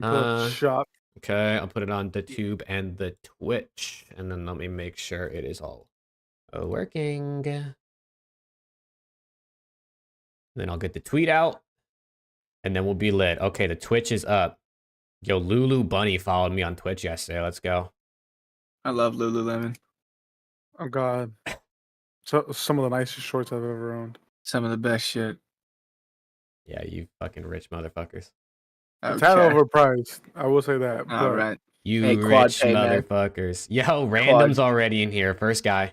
Put Uh, shop. okay, I'll put it on the tube and the Twitch, and then let me make sure it is all working. Then I'll get the tweet out, and then we'll be lit. Okay, the Twitch is up. Yo, Lulu Bunny followed me on Twitch yesterday. Let's go. I love Lululemon. Oh god. So some of the nicest shorts I've ever owned. Some of the best shit. Yeah, you fucking rich motherfuckers. It's had overpriced. I will say that. All but right. You Hey, quad rich pay, man. motherfuckers. Yo, random's already in here. First guy.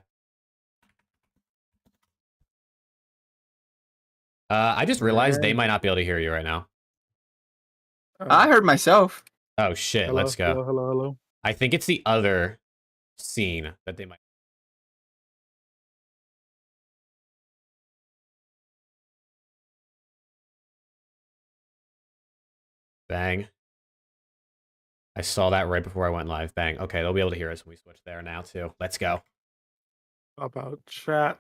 I just realized they might not be able to hear you right now. I heard myself. Oh shit, hello, let's go. Hello. I think it's the other scene that they might. Bang. I saw that right before I went live. Bang. Okay, they'll be able to hear us when we switch there now too. Let's go. About chat.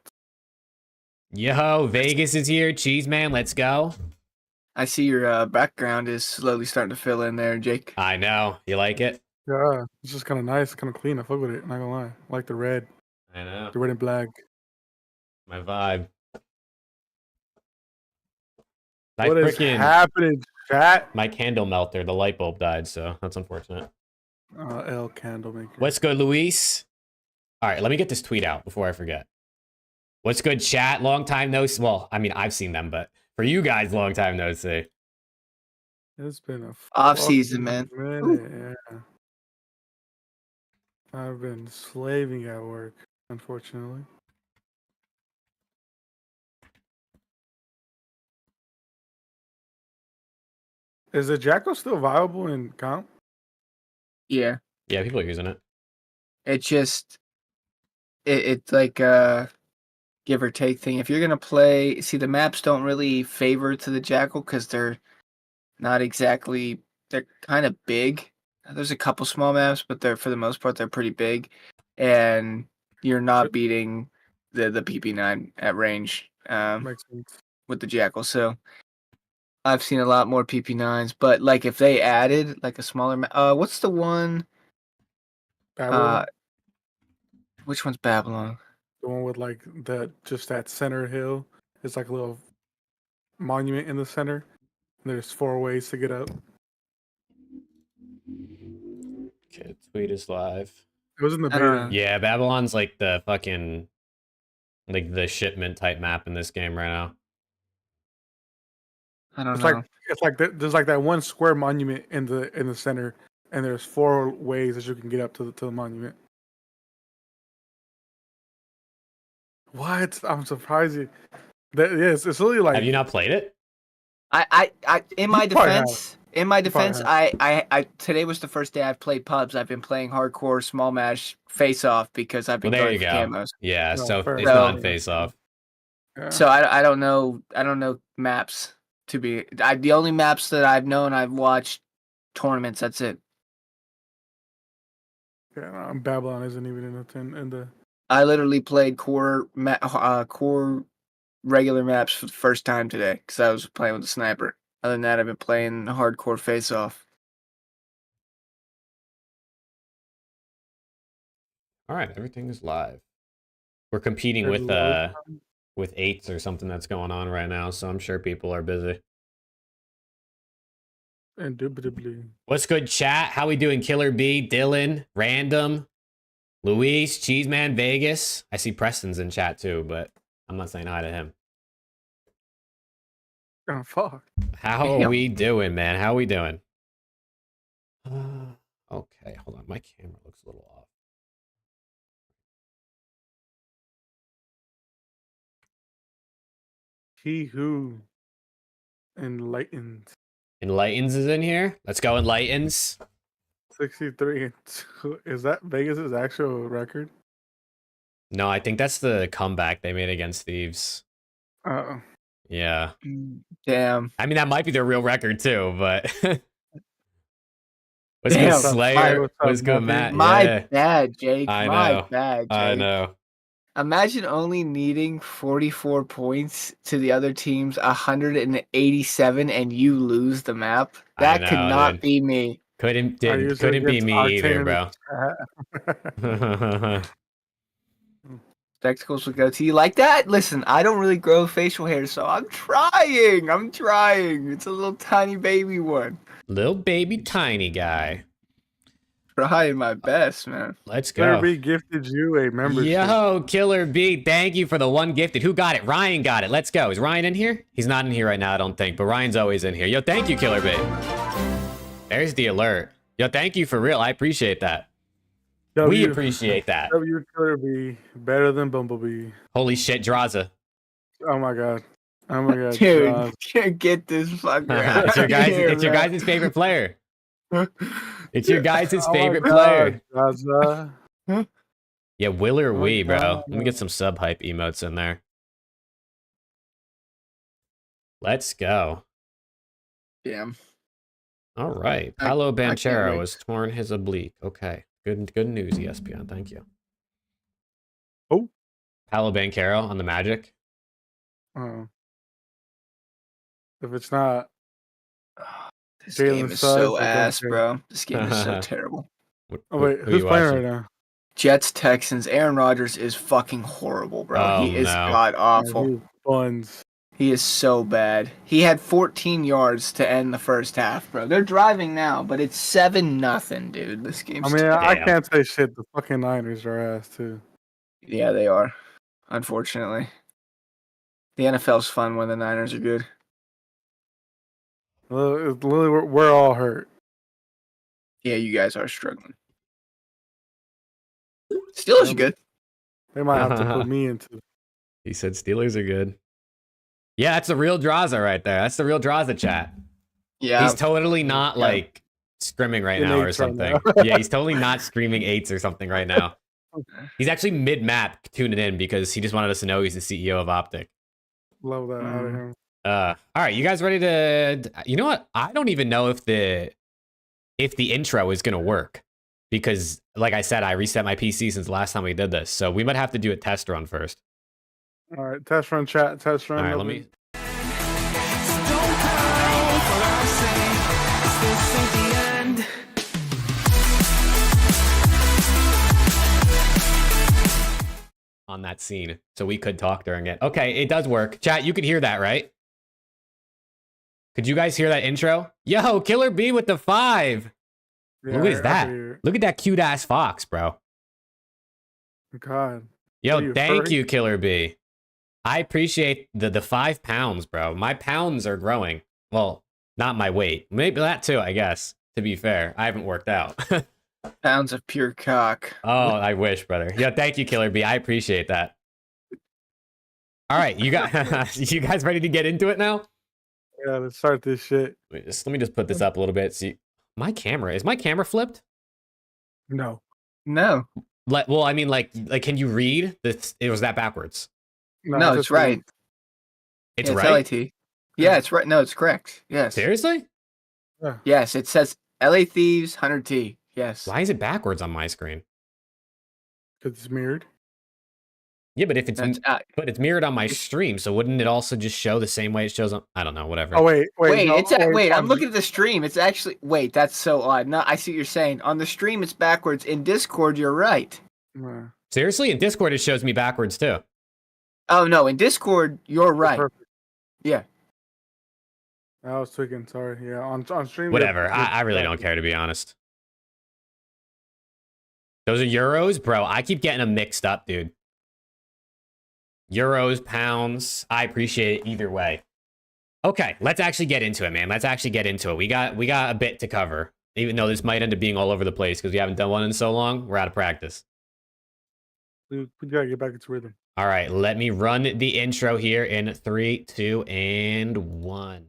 Yo, Vegas is here. Cheese man, let's go. I see your background is slowly starting to fill in there, Jake. I know. You like it? Yeah, it's just kind of nice, kind of clean. I fuck with it. Not gonna lie. I like the red. I know. The red and black. My vibe. What is happening, chat? My candle melter, the light bulb died, so that's unfortunate. L candle maker. What's good, Luis? All right, let me get this tweet out before I forget. What's good, chat? Long time no see. Well, I mean, I've seen them, but for you guys, long time no see. It's been a off season, man. Minute, yeah. I've been slaving at work, unfortunately. Is the Jackal still viable in comp? Yeah. Yeah, people are using it. It just, it's like a give or take thing. If you're going to play, see, the maps don't really favor to the Jackal because they're not exactly, they're kind of big. There's a couple small maps, but they're, for the most part, they're pretty big. And you're not beating the PP9 at range Makes sense. with the Jackal. So I've seen a lot more PP9s, but like if they added like a smaller map, what's the one? Babylon? Which one's Babylon? The one with like just that center hill. It's like a little monument in the center. There's 4 ways to get up. Okay, tweet is live. It was in the beta. Yeah, Babylon's like the fucking, like the shipment type map in this game right now. I don't know. It's like there's like that one square monument in the center, and there's 4 ways that you can get up to the monument. What? I'm surprised you. Yes, it's really like. Have you not played it? I in my defense, I today was the first day I've played pubs. I've been playing hardcore small match face off because I've been going for camos. Yeah, so it's not face off. Yeah. So I don't know maps to be. The only maps that I've known, I've watched tournaments. That's it. Yeah, Babylon isn't even in the. I literally played core regular maps for the first time today because I was playing with the sniper. Other than that, I've been playing hardcore face off. All right, everything is live. We're competing with 8s or something that's going on right now, so I'm sure people are busy. Indubitably. What's good, chat? How we doing? Killer B, Dylan, Random, Luis, Cheeseman, Vegas. I see Preston's in chat too, but I'm not saying hi to him. Oh, fuck. How are we doing, man? How are we doing? Okay, hold on. My camera looks a little off. He who enlightens. Enlightens is in here. Let's go, Enlightens. 63. Is that Vegas's actual record? No, I think that's the comeback they made against Thieves. Uh-oh. Yeah. Damn. I mean, that might be their real record too, but. What's good, Slayer? What's good, Matt? My bad, Jake. I know. My bad, Jake. I know. Imagine only needing 44 points to the other team's 187 and you lose the map. I That could know, not dude. be me. Couldn't I use it be against me either, Octane bro. in the chat. Spectacles would go to you like that. Listen, I don't really grow facial hair, so I'm trying. It's a little tiny baby one. Little baby tiny guy. Trying my best, man. Let's Killer go. B gifted you a membership. Yo, Killer B, thank you for the one gifted. Who got it? Ryan got it. Let's go. Is Ryan in here? He's not in here right now, I don't think, but Ryan's always in here. Yo, thank you, Killer B. There's the alert. Yo, thank you for real. I appreciate that. We appreciate that. W Killer B, better than Bumblebee. Holy shit, Draza. Oh my god. Oh my god. Dude, get this fucker out. It's your guys' favorite player. It's your guys' favorite God, player. Gaza. Yeah, will or Oh we, bro. God. Let me get some sub hype emotes in there. Let's go. Damn. All right. I Paolo can't Banchero wait. has torn his oblique. Okay. Good news, ESPN. Thank you. Oh. Paolo Banchero on the Magic. Oh. If it's not This Jalen game is Suggs, so I don't ass, care. bro. This game is so terrible. Oh wait, Who who's you playing watching? right now? Jets, Texans. Aaron Rodgers is fucking horrible, bro. Oh, He is no. god awful. He's buns. He is so bad. He had 14 yards to end the first half, bro. They're driving now, but it's 7-0, dude. This game's I mean, terrible. I Damn. can't say shit. The fucking Niners are ass too. Yeah, they are. Unfortunately. The NFL's fun when the Niners are good. Literally, we're all hurt. Yeah, you guys are struggling. Steelers are good. They might have to put me into. He said Steelers are good. Yeah, that's the real Draza right there. That's the real Draza chat. Yeah. He's totally not Yeah. like scrimming right In now or eights right something. now. Yeah, he's totally not screaming eights or something right now. He's actually mid-map tuning in because he just wanted us to know he's the CEO of OPTIC. Love that out of him. All right, you guys ready to? You know what? I don't even know if the intro is gonna work because, like I said, I reset my PC since the last time we did this, so we might have to do a test run first. All right, test run chat. Test run. All right, let me. On that scene, so we could talk during it. Okay, it does work. Chat, you could hear that, right? Could you guys hear that intro? Yo, Killer B with the 5. Yeah, Look at I that. can hear it. Look at that cute ass fox, bro. God. Yo, What are you, thank furry? you, Killer B. I appreciate the 5 pounds, bro. My pounds are growing. Well, not my weight. Maybe that too, I guess. To be fair, I haven't worked out. Pounds of pure cock. Oh, I wish, brother. Yo, thank you, Killer B. I appreciate that. All right, you got you guys ready to get into it now? Yeah, let's start this shit. Let me just put this up a little bit. See, my camera flipped? No. No. Well, I mean, like, can you read this? It was that backwards. No, it's just right. It's Yeah, right. LAT. Yeah, it's right. No, it's correct. Yes. Seriously? Yes, it says LA Thieves 100T. Yes. Why is it backwards on my screen? Because it's mirrored. Yeah, but if it's That's, but it's mirrored on my stream, so wouldn't it also just show the same way it shows on? I don't know, whatever. Oh wait. wait, no, it's wait. I'm on- looking at the stream. It's actually that's so odd. No, I see what you're saying. On the stream, it's backwards. In Discord, you're right. Yeah, Seriously, in Discord it shows me backwards too. Oh no, in Discord, you're right. perfect. Yeah. I was tweaking. Sorry. Yeah, on stream. Whatever. I really don't care, to be honest. Those are euros, bro. I keep getting them mixed up, dude. Euros, pounds. I appreciate it either way. Okay, let's actually get into it, man. Let's actually get into it. We got a bit to cover, even though this might end up being all over the place because we haven't done one in so long. We're out of practice. We gotta get back into rhythm. All right, let me run the intro here in 3, 2, and 1.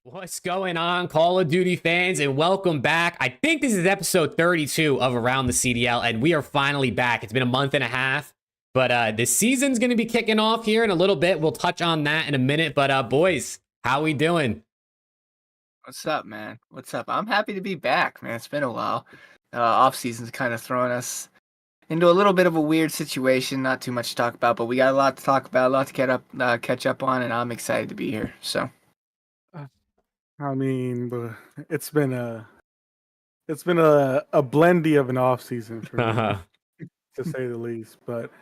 What's going on, Call of Duty fans, and welcome back. I think this is episode 32 of Around the CDL, and we are finally back. It's been a month and a half, but the season's going to be kicking off here in a little bit. We'll touch on that in a minute, but boys, How we doing? What's up, man? What's up? I'm happy to be back, man. It's been a while. Off season's kind of throwing us into a little bit of a weird situation. Not too much to talk about, but we got a lot to talk about, a lot to catch up on, and I'm excited to be here. So, I mean, it's been a a blendy of an off season for me, to say the least. But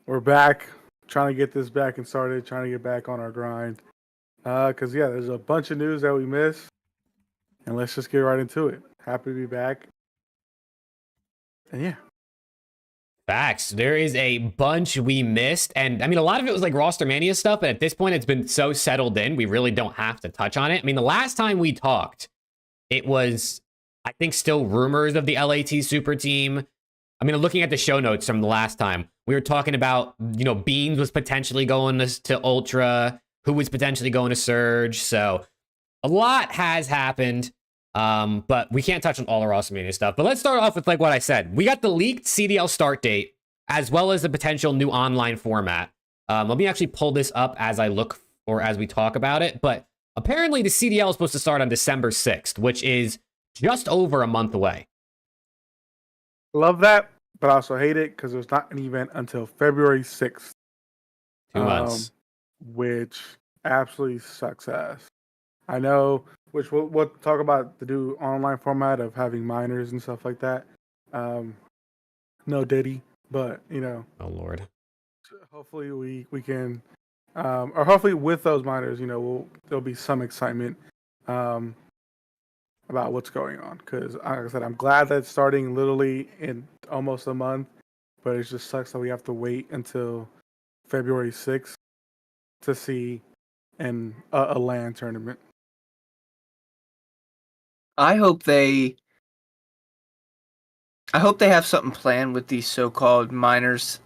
we're back, trying to get this back and started, trying to get back on our grind. Cause yeah, there's a bunch of news that we missed, and let's just get right into it. Happy to be back, and yeah. Facts. There is a bunch we missed. And I mean, a lot of it was like roster mania stuff, but at this point, it's been so settled in, we really don't have to touch on it. I mean, the last time we talked, it was, I think, still rumors of the LAT super team. I mean, looking at the show notes from the last time, we were talking about, you know, Beans was potentially going to Ultra, who was potentially going to Surge. So a lot has happened. But we can't touch on all the roster mania stuff. But let's start off with like what I said. We got the leaked CDL start date, as well as the potential new online format. Let me actually pull this up as I look or as we talk about it. But apparently the CDL is supposed to start on December 6th, which is just over a month away. Love that, but I also hate it because there's not an event until February 6th. 2 months. Which absolutely sucks ass. I know, which we'll talk about the new online format of having minors and stuff like that. No Diddy, but you know. Oh Lord. Hopefully we can, or hopefully with those minors, you know, there'll be some excitement about what's going on. Because like I said, I'm glad that it's starting literally in almost a month, but it just sucks that we have to wait until February 6th to see a LAN tournament. I hope they have something planned with these so-called minors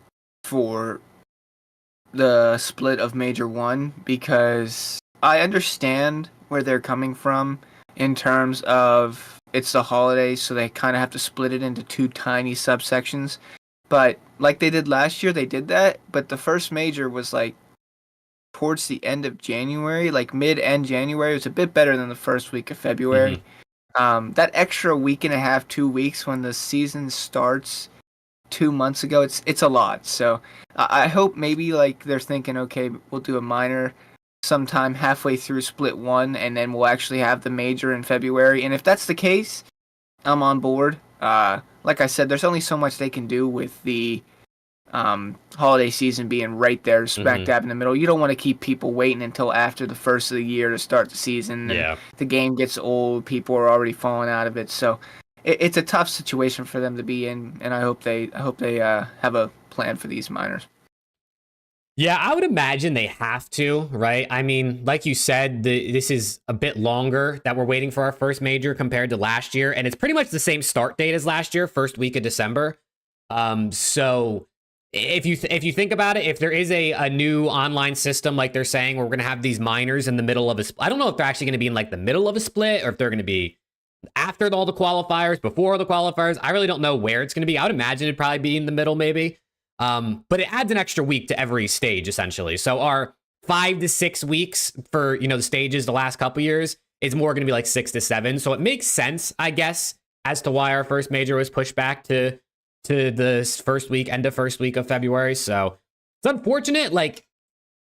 for the split of Major 1, because I understand where they're coming from in terms of it's the holidays, so they kind of have to split it into two tiny subsections. But like they did last year, they did that, but the first major was like towards the end of January, like mid-end January. It was a bit better than the first week of February. Mm-hmm. That extra week and a half, 2 weeks when the season starts 2 months ago, it's a lot. So I hope maybe like they're thinking, okay, we'll do a minor sometime halfway through split 1, and then we'll actually have the major in February. And if that's the case, I'm on board. Like I said, there's only so much they can do with the holiday season being right there, smack dab in the middle. You don't want to keep people waiting until after the first of the year to start the season. Yeah. The game gets old. People are already falling out of it. So it's a tough situation for them to be in, and I hope they have a plan for these minors. Yeah, I would imagine they have to, right? I mean, like you said, this is a bit longer that we're waiting for our first major compared to last year, and it's pretty much the same start date as last year, first week of December. So if you think about it, if there is a new online system like they're saying, where we're going to have these minors in the middle of a split, I don't know if they're actually going to be in like the middle of a split or if they're going to be after all the qualifiers, before the qualifiers. I really don't know where it's going to be. I would imagine it'd probably be in the middle, maybe. But it adds an extra week to every stage, essentially. So our 5 to 6 weeks for, you know, the stages the last couple years is more going to be like 6 to 7. So it makes sense, I guess, as to why our first major was pushed back to the first week, end of first week of February. So it's unfortunate. Like,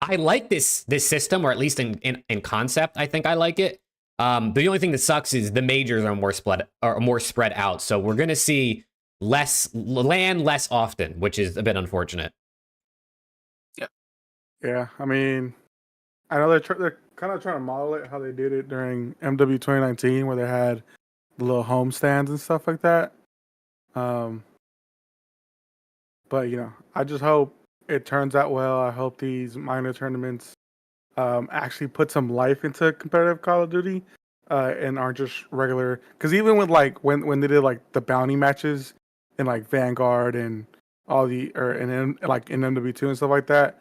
I like this system, or at least in concept, I think I like it. The only thing that sucks is the majors are more spread out. So we're going to see less often, which is a bit unfortunate. Yeah, I mean, I know they're kind of trying to model it how they did it during MW 2019, where they had the little home stands and stuff like that. But you know, I just hope it turns out well. I hope these minor tournaments actually put some life into competitive Call of Duty and aren't just regular. Because even with like when they did like the bounty matches in like Vanguard and all the like in MW2 and stuff like that,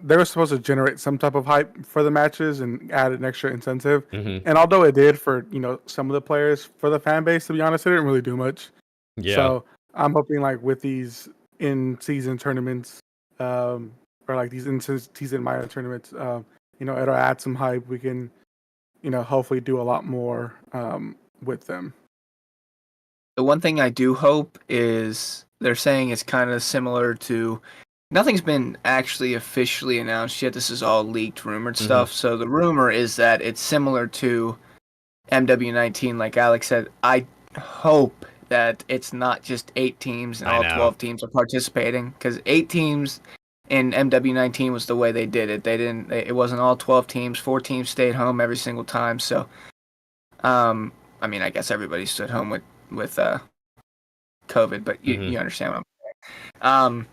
they were supposed to generate some type of hype for the matches and add an extra incentive. Mm-hmm. And although it did for, you know, some of the players, for the fan base, to be honest, it didn't really do much. Yeah. So I'm hoping like with these in-season tournaments, or like these in-season minor tournaments, it'll add some hype. We can, hopefully do a lot more with them. The one thing I do hope is they're saying it's kind of similar to. Nothing's been actually officially announced yet. This is all leaked, rumored stuff. So the rumor is that it's similar to MW19, like Alex said. I hope that it's not just 8 teams and all 12 teams are participating, because 8 teams in MW19 was the way they did it. It wasn't all 12 teams. 4 teams stayed home every single time. So, I mean, I guess everybody stood home with COVID, but you understand what I'm saying.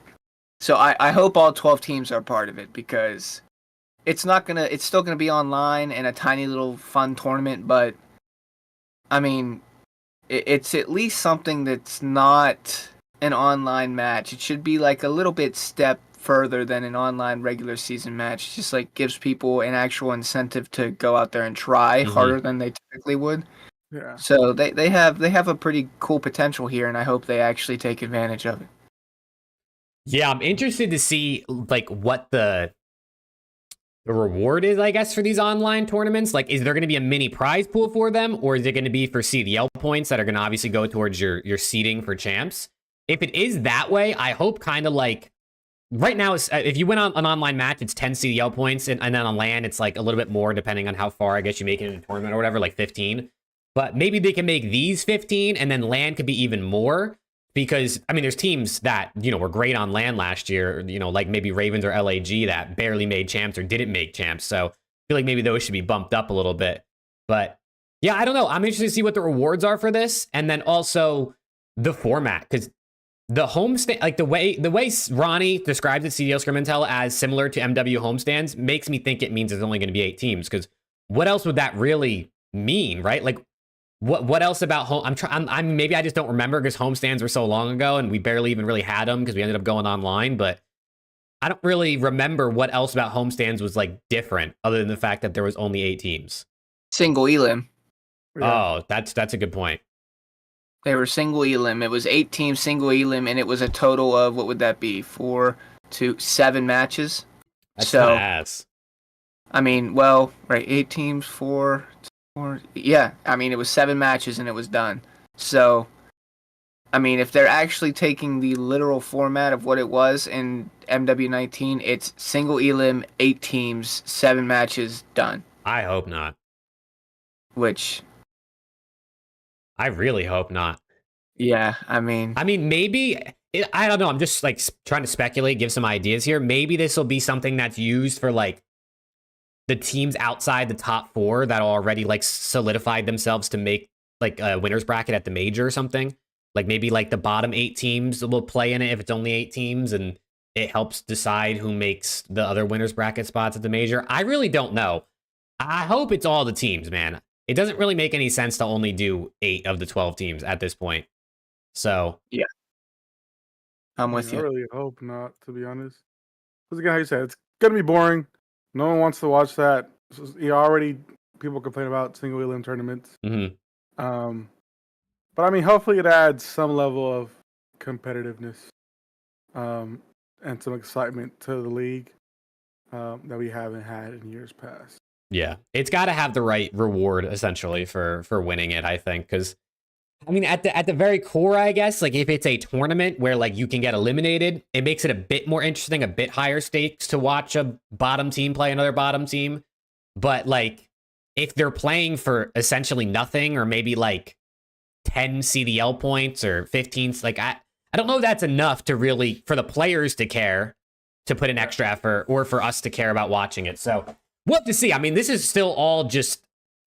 So I hope all 12 teams are part of it, because it's still gonna be online and a tiny little fun tournament, but I mean, it's at least something that's not an online match. It should be like a little bit step further than an online regular season match. It just like gives people an actual incentive to go out there and try harder than they typically would. Yeah. So they have a pretty cool potential here, and I hope they actually take advantage of it. Yeah, I'm interested to see like what the reward is, I guess, for these online tournaments. Like, is there going to be a mini prize pool for them, or is it going to be for CDL points that are going to obviously go towards your seeding for champs? If it is that way, I hope kind of like right now, if you win on an online match, it's 10 CDL points, and then on LAN, it's like a little bit more depending on how far I guess you make it in a tournament or whatever, like 15. But maybe they can make these 15, and then LAN could be even more. Because, I mean, there's teams that, were great on LAN last year, like maybe Ravens or LAG that barely made champs or didn't make champs. So I feel like maybe those should be bumped up a little bit. But yeah, I don't know. I'm interested to see what the rewards are for this. And then also the format. Because the homestand, like the way Ronnie describes it, CDL Scrim Intel, as similar to MW homestands, makes me think it means there's only going to be 8 teams. Because what else would that really mean, right? Like, what else about home? I'm maybe I just don't remember because homestands were so long ago and we barely even really had them because we ended up going online. But I don't really remember what else about homestands was like different other than the fact that there was only 8 teams. Single elim. Yeah. Oh, that's a good point. They were single elim. It was 8 teams, single elim, and it was a total of, what would that be? 4 to 7 matches. That's so ass. I mean, well, right, 8 teams, 4. Yeah, I mean, it was 7 matches and it was done. So, I mean, if they're actually taking the literal format of what it was in MW19, it's single elim, 8 teams, 7 matches, done. I hope not. Which, I really hope not. Yeah, I mean, maybe, I don't know. I'm just like trying to speculate, give some ideas here. Maybe this will be something that's used for like the teams outside the top 4 that already like solidified themselves to make like a winner's bracket at the major or something. Like maybe like the bottom 8 teams will play in it if it's only 8 teams, and it helps decide who makes the other winner's bracket spots at the major. I really don't know. I hope it's all the teams, man. It doesn't really make any sense to only do 8 of the 12 teams at this point. So yeah, I'm with you. I really hope not, to be honest. Because again, how you said, it's gonna be boring. No one wants to watch that. Already people complain about single elim tournaments. But I mean, hopefully it adds some level of competitiveness and some excitement to the league that we haven't had in years past. Yeah, it's got to have the right reward essentially for winning it, I think, because I mean, at the very core, I guess, like if it's a tournament where like you can get eliminated, it makes it a bit more interesting, a bit higher stakes to watch a bottom team play another bottom team. But like if they're playing for essentially nothing, or maybe like 10 CDL points or 15, like I don't know if that's enough to really, for the players to care, to put in extra effort, or for us to care about watching it. So we'll have to see. I mean, this is still all just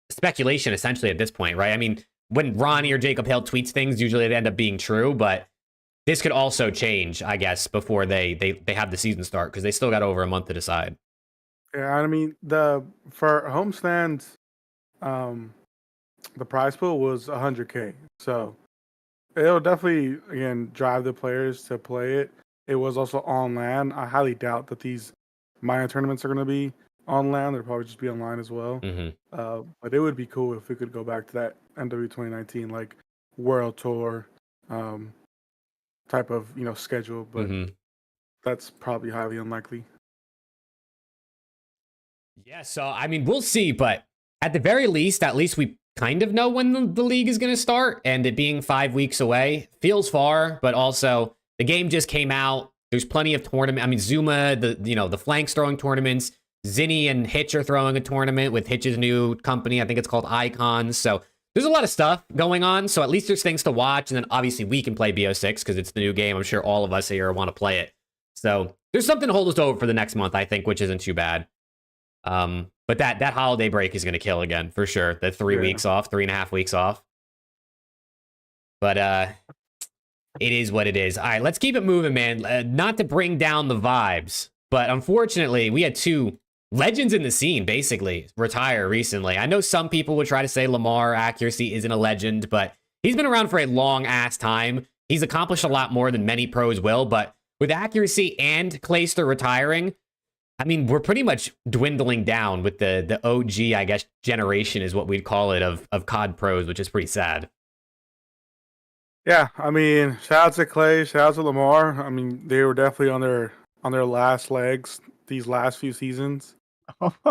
speculation essentially at this point, right? I mean, when Ronnie or Jacob Hale tweets things, usually they end up being true, but this could also change, I guess, before they have the season start, because they still got over a month to decide. Yeah, I mean, for homestands, the prize pool was 100K, so it'll definitely again drive the players to play it. It was also on LAN. I highly doubt that these minor tournaments are going to be on LAN. They'll probably just be online as well. But it would be cool if we could go back to that MW 2019 like World Tour type of schedule, but that's probably highly unlikely. Yeah, so I mean, we'll see, but at the very least, at least we kind of know when the league is going to start, and it being 5 weeks away feels far, but also the game just came out. There's plenty of tournament. I mean, Zuma, the flanks throwing tournaments. Zinni and Hitch are throwing a tournament with Hitch's new company. I think it's called Icons. So there's a lot of stuff going on. So at least there's things to watch, and then obviously we can play BO6 because it's the new game. I'm sure all of us here want to play it. So there's something to hold us over for the next month, I think, which isn't too bad. But that holiday break is going to kill again for sure. The 3 weeks off, 3.5 weeks off. But it is what it is. All right, let's keep it moving, man. Not to bring down the vibes, but unfortunately, we had two legends in the scene basically retire recently. I know some people would try to say Lamar accuracy isn't a legend, but he's been around for a long ass time. He's accomplished a lot more than many pros will, but with accuracy and Clayster retiring, I mean, we're pretty much dwindling down with the OG, I guess, generation is what we'd call it of COD pros, which is pretty sad. Yeah, I mean, shout out to Clay, shout out to Lamar. I mean, they were definitely on their last legs these last few seasons.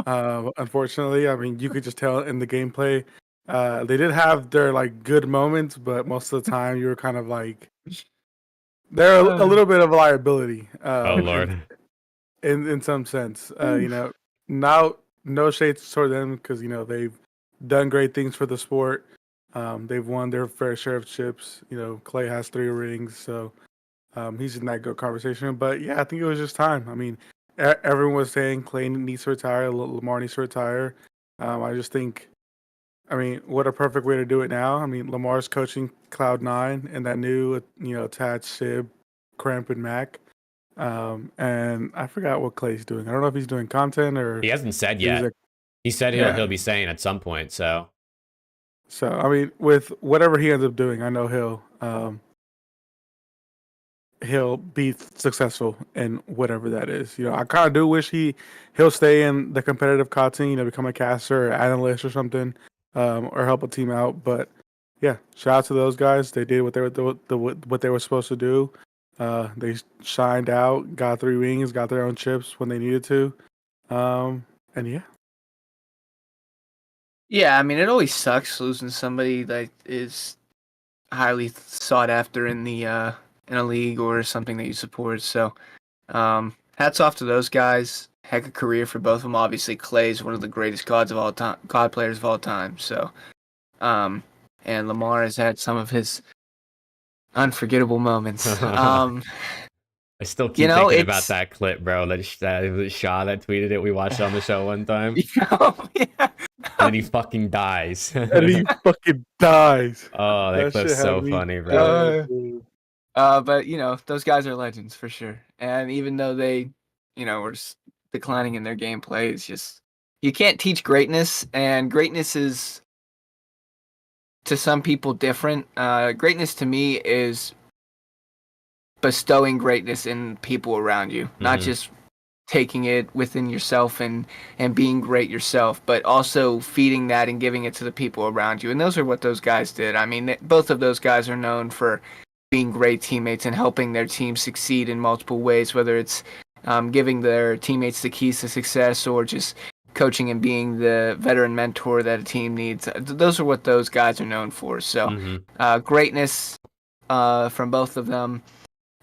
Unfortunately, I mean, you could just tell in the gameplay. They did have their like good moments, but most of the time you were kind of like they're a little bit of a liability. Oh Lord. In some sense, you know, now no shades toward them because you know they've done great things for the sport. They've won their fair share of chips. You know, Clay has 3 rings, so he's in that good conversation. But yeah, I think it was just time. I mean, everyone was saying Clay needs to retire, Lamar needs to retire. I just think, I mean, what a perfect way to do it now. I mean, Lamar's coaching Cloud9 and that new, you know, Tad, Sib, Cramp, and Mac. And I forgot what Clay's doing. I don't know if he's doing content or He hasn't said yet. Like, he said he'll be saying at some point. So I mean, with whatever he ends up doing, I know he'll be successful in whatever that is. You know, I kind of do wish he'll stay in the competitive COD team, you know, become a caster or analyst or something, or help a team out. But yeah, shout out to those guys. They did what they were supposed to do. They shined out, got 3 rings, got their own chips when they needed to, and yeah. Yeah, I mean, it always sucks losing somebody that is highly sought after in the in a league or something that you support. So, hats off to those guys. Heck of career for both of them. Obviously, Clay's one of the greatest COD players of all time. So, and Lamar has had some of his unforgettable moments. I still keep thinking about that clip, bro. That Shaw that tweeted it. We watched it on the show one time. Yeah. And then he fucking dies. And he fucking dies. Oh, that clip's so funny, bro. But you know, those guys are legends for sure. And even though they, you know, were declining in their gameplay, it's just you can't teach greatness, and greatness is to some people different. Greatness to me is bestowing greatness in people around you, not just taking it within yourself and being great yourself, but also feeding that and giving it to the people around you. And those are what those guys did. I mean, both of those guys are known for being great teammates and helping their team succeed in multiple ways, whether it's giving their teammates the keys to success or just coaching and being the veteran mentor that a team needs. Those are what those guys are known for. So greatness from both of them,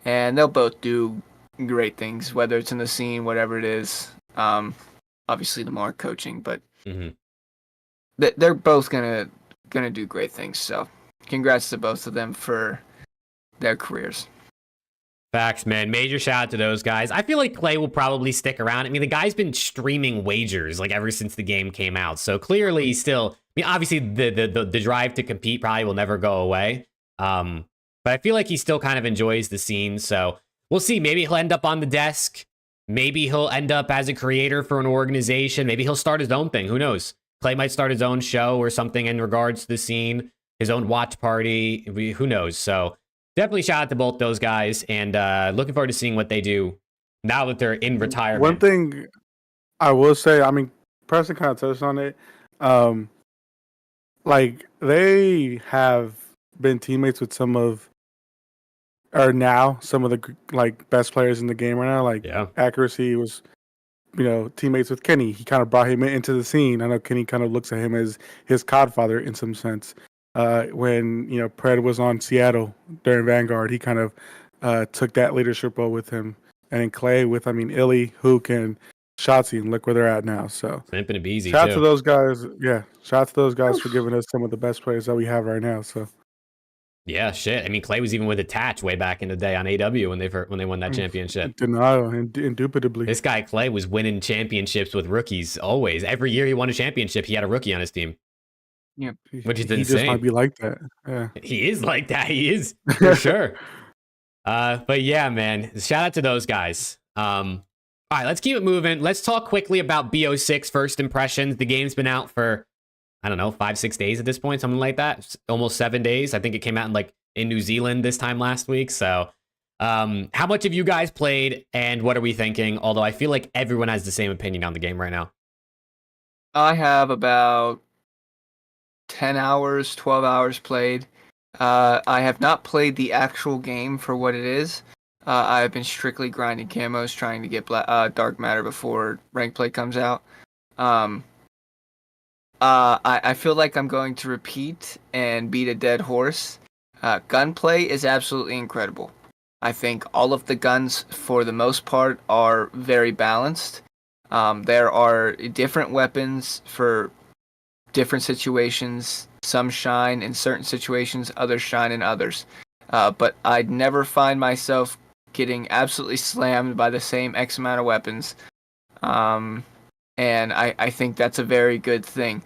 and they'll both do great things, whether it's in the scene, whatever it is. Obviously, Lamar coaching, but they're both gonna do great things. So, congrats to both of them for their careers. Facts, man. Major shout out to those guys. I feel like Clay will probably stick around. I mean, the guy's been streaming wagers like ever since the game came out. So clearly, he's still. I mean, obviously, the drive to compete probably will never go away. But I feel like he still kind of enjoys the scene. So we'll see. Maybe he'll end up on the desk. Maybe he'll end up as a creator for an organization. Maybe he'll start his own thing. Who knows? Clay might start his own show or something in regards to the scene, his own watch party. Who knows? So definitely shout out to both those guys, and looking forward to seeing what they do now that they're in retirement. One thing I will say, I mean, Preston kind of touched on it. Like, they have been teammates with some of the like best players in the game right now. Like, accuracy was teammates with Kenny. He kind of brought him into the scene. I know Kenny kind of looks at him as his godfather in some sense. When Pred was on Seattle during Vanguard, he kind of took that leadership role with him. And then Clay with Illy, Hook, and Shotzi, and look where they're at now. So Simping to be easy, shout out too. to those guys. Yeah, shout out to those guys for giving us some of the best players that we have right now. So yeah, shit. I mean, Clay was even with Attach way back in the day on AW when they won that championship. Denial, indubitably. This guy Clay was winning championships with rookies always. Every year he won a championship, he had a rookie on his team. Yep. Which is he insane. He just might be like that. Yeah. He is like that. He is for sure. But yeah, man. Shout out to those guys. All right, let's keep it moving. Let's talk quickly about BO6 first impressions. The game's been out for, I don't know, 5-6 days at this point, something like that. Almost 7 days. I think it came out in New Zealand this time last week. So how much have you guys played and what are we thinking? Although I feel like everyone has the same opinion on the game right now. I have about 10 hours, 12 hours played. I have not played the actual game for what it is. I've been strictly grinding camos, trying to get dark matter before rank play comes out. I feel like I'm going to repeat and beat a dead horse. Gunplay is absolutely incredible. I think all of the guns, for the most part, are very balanced. There are different weapons for different situations. Some shine in certain situations, others shine in others. But I'd never find myself getting absolutely slammed by the same X amount of weapons. And I think that's a very good thing.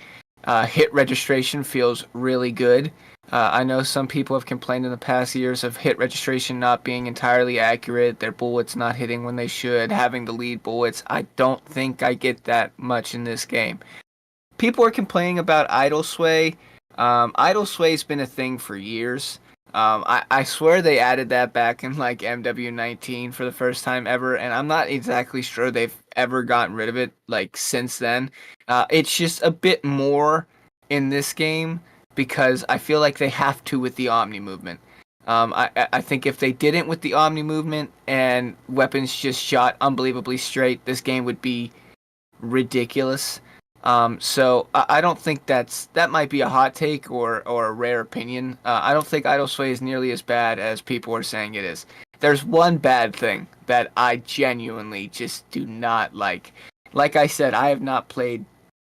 Hit registration feels really good. I know some people have complained in the past years of hit registration not being entirely accurate, their bullets not hitting when they should, having the lead bullets. I don't think I get that much in this game. People are complaining about idle sway. Idle sway's been a thing for years. I swear they added that back in MW19 for the first time ever, and I'm not exactly sure they've ever gotten rid of it since then. It's just a bit more in this game because I feel like they have to with the Omni movement. I think if they didn't with the Omni movement and weapons just shot unbelievably straight, this game would be ridiculous. So I don't think that might be a hot take or a rare opinion. I don't think idle sway is nearly as bad as people are saying it is. There's one bad thing that I genuinely just do not like. Like I said, I have not played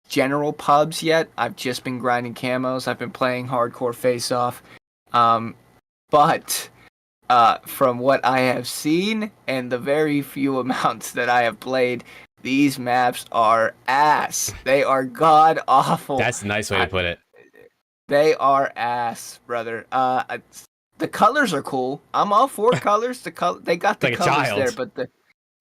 general pubs yet. I've just been grinding camos. I've been playing hardcore face-off. But from what I have seen and the very few amounts that I have played, these maps are ass. They are god awful. That's a nice way to put it. They are ass, brother. The colors are cool. I'm all for colors. They got the colors there, but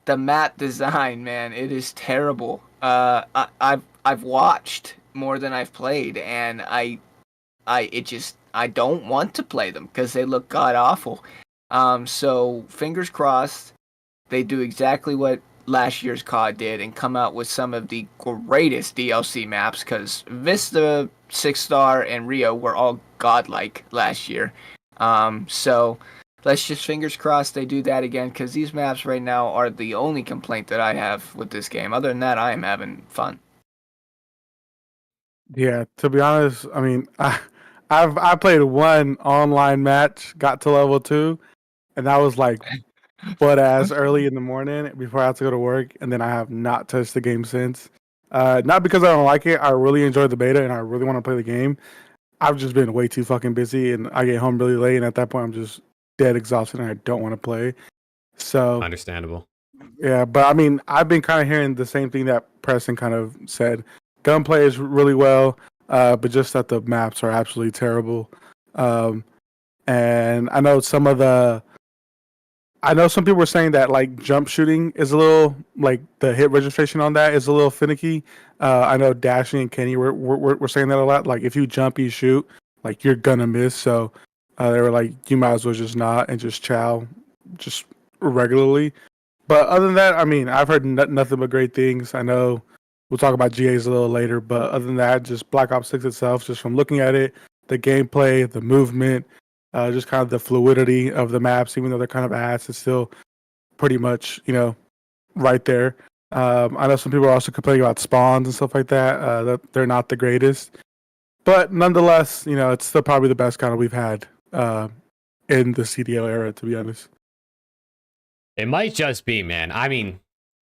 the map design, man, it is terrible. I've watched more than I've played, and I don't want to play them because they look god awful. So fingers crossed, they do exactly what last year's COD did and come out with some of the greatest DLC maps, because Vista, 6-Star, and Rio were all godlike last year. So let's just fingers crossed they do that again, because these maps right now are the only complaint that I have with this game. Other than that, I am having fun. Yeah, to be honest, I mean, I played one online match, got to level 2, and that was butt ass early in the morning before I had to go to work, and then I have not touched the game since. Not because I don't like it. I really enjoyed the beta and I really want to play the game. I've just been way too fucking busy, and I get home really late, and at that point I'm just dead exhausted and I don't want to play. So understandable. Yeah, but I mean, I've been kind of hearing the same thing that Preston kind of said. Gunplay is really well, but just that the maps are absolutely terrible. And I know some people were saying that jump shooting is a little the hit registration on that is a little finicky. I know Dashing and Kenny were saying that a lot. If you jump, you shoot, you're gonna miss. So they were you might as well just not and just chow just regularly. But other than that, I mean, I've heard nothing but great things. I know we'll talk about GAs a little later, but other than that, just Black Ops 6 itself, just from looking at it, the gameplay, the movement, just kind of the fluidity of the maps, even though they're kind of ass, it's still pretty much, right there. I know some people are also complaining about spawns and stuff like that. That they're not the greatest, but nonetheless, it's still probably the best kind of we've had in the CDL era, to be honest. It might just be, man. I mean,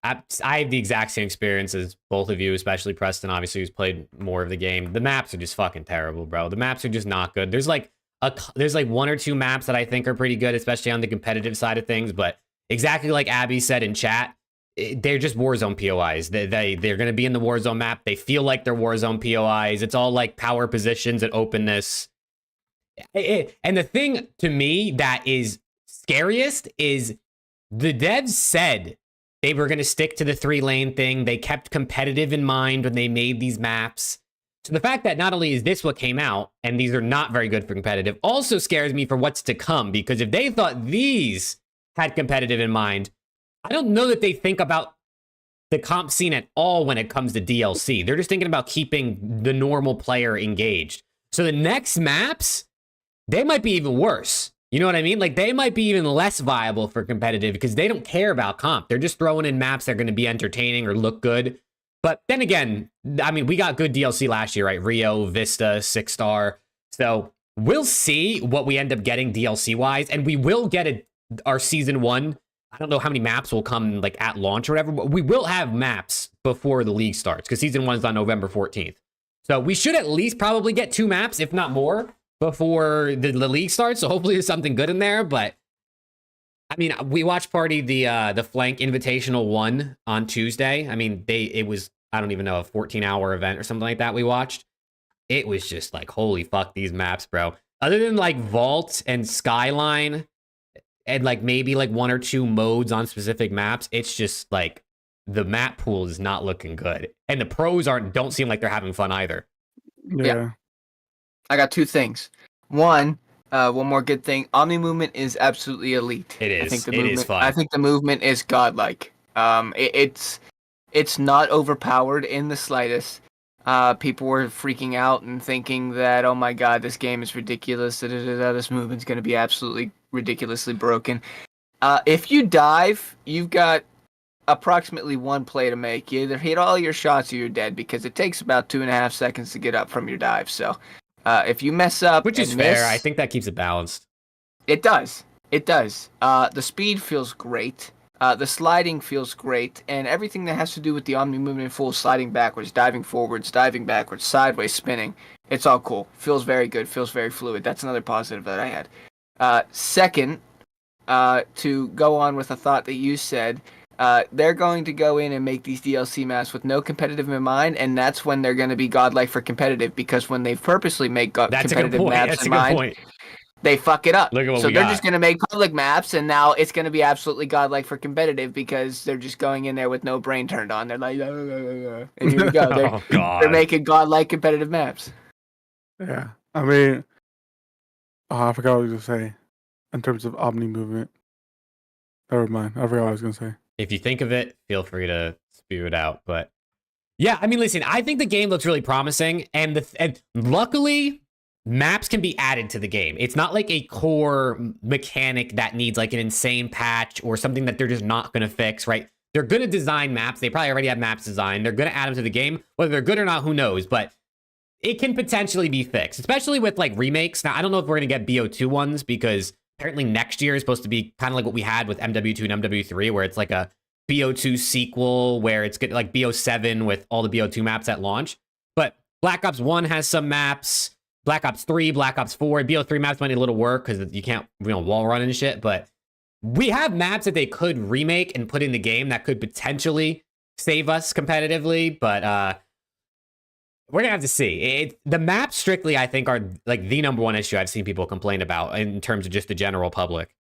I have the exact same experience as both of you, especially Preston, obviously, who's played more of the game. The maps are just fucking terrible, bro. The maps are just not good. There's like one or two maps that I think are pretty good, especially on the competitive side of things. But exactly like Abby said in chat, they're just Warzone POIs. They're going to be in the Warzone map. They feel like they're Warzone POIs. It's all like power positions and openness. And the thing to me that is scariest is the devs said they were going to stick to the 3-lane thing. They kept competitive in mind when they made these maps. So the fact that not only is this what came out, and these are not very good for competitive, also scares me for what's to come. Because if they thought these had competitive in mind, I don't know that they think about the comp scene at all when it comes to DLC. They're just thinking about keeping the normal player engaged. So the next maps, they might be even worse. You know what I mean? Like, they might be even less viable for competitive because they don't care about comp. They're just throwing in maps that are going to be entertaining or look good. But then again, I mean, we got good DLC last year, right? Rio, Vista, 6-star. So we'll see what we end up getting DLC-wise. And we will get our Season 1. I don't know how many maps will come like at launch or whatever, but we will have maps before the league starts because Season 1 is on November 14th. So we should at least probably get 2 maps, if not more, before the league starts. So hopefully there's something good in there. But I mean, we watched party the Flank Invitational 1 on Tuesday. I mean, it was, I don't even know, a 14-hour event or something like that we watched. It was just like, holy fuck, these maps, bro. Other than like Vault and Skyline and like maybe like 1 or 2 modes on specific maps, it's just like the map pool is not looking good. And the pros don't seem like they're having fun either. Yeah. I got 2 things. One more good thing. Omni movement is absolutely elite. It is. I think It is fun. I think the movement is godlike. It's not overpowered in the slightest. People were freaking out and thinking that, oh my god, this game is ridiculous. This movement's going to be absolutely ridiculously broken. If you dive, you've got approximately 1 play to make. You either hit all your shots or you're dead because it takes about 2.5 seconds to get up from your dive. So if you mess up, which is fair, I think that keeps it balanced. It does. It does. The speed feels great. The sliding feels great, and everything that has to do with the Omni movement, full sliding backwards, diving forwards, diving backwards, sideways, spinning, it's all cool. Feels very good. Feels very fluid. That's another positive that I had. Second, to go on with a thought that you said, they're going to go in and make these DLC maps with no competitive in mind, and that's when they're going to be godlike for competitive, because when they purposely make competitive maps in mind, they fuck it up. So they're just going to make public maps, and now it's going to be absolutely godlike for competitive because they're just going in there with no brain turned on. They're like, and here we go. They're making godlike competitive maps. Yeah. I mean, I forgot what I was going to say in terms of Omni movement. Never mind. I forgot what I was going to say. If you think of it, feel free to spew it out. But yeah, I mean, listen, I think the game looks really promising. And luckily, maps can be added to the game. It's not like a core mechanic that needs like an insane patch or something that they're just not going to fix, right? They're going to design maps. They probably already have maps designed. They're going to add them to the game. Whether they're good or not, who knows? But it can potentially be fixed, especially with like remakes. Now, I don't know if we're going to get BO2 ones because apparently next year is supposed to be kind of like what we had with MW2 and MW3, where it's like a BO2 sequel, where it's good, like BO7 with all the BO2 maps at launch. But Black Ops 1 has some maps. Black Ops 3, Black Ops 4, BO3 maps might need a little work because you can't, wall run and shit. But we have maps that they could remake and put in the game that could potentially save us competitively. But we're gonna have to see. The maps strictly, I think, are like the number one issue I've seen people complain about in terms of just the general public.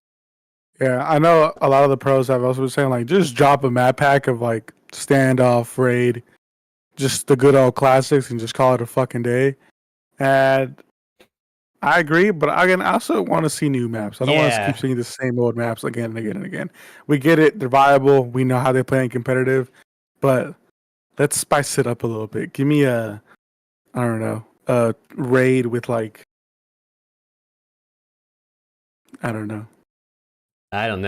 Yeah, I know a lot of the pros have also been saying like just drop a map pack of like standoff, raid, just the good old classics, and just call it a fucking day. And I agree, but again, I also want to see new maps. I don't want to keep seeing the same old maps again and again and again. We get it; they're viable. We know how they play in competitive, but let's spice it up a little bit. Give me a raid with like, I don't know. I mean,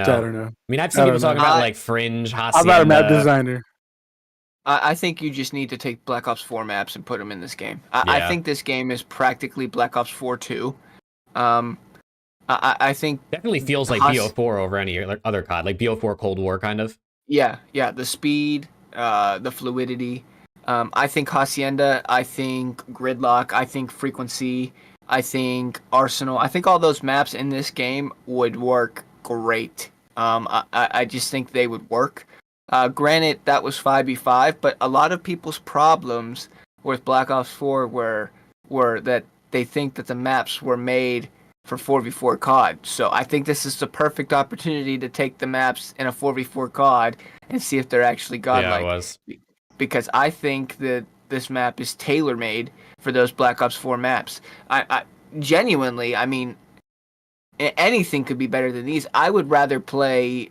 I've seen people talking about like Fringe, Hacienda. I'm not a map designer. I think you just need to take Black Ops 4 maps and put them in this game. I Yeah. think this game is practically Black Ops 4 2. I think Definitely feels like BO4 over any other COD, like BO4 Cold War kind of. Yeah, the speed, the fluidity. I think Hacienda, I think Gridlock, I think Frequency, I think Arsenal. I think all those maps in this game would work great. I just think they would work. Granted, that was 5v5, but a lot of people's problems with Black Ops 4 were that they think that the maps were made for 4v4 COD. So I think this is the perfect opportunity to take the maps in a 4v4 COD and see if they're actually godlike. Yeah, it was. Because I think that this map is tailor-made for those Black Ops 4 maps. I genuinely, I mean, anything could be better than these. I would rather play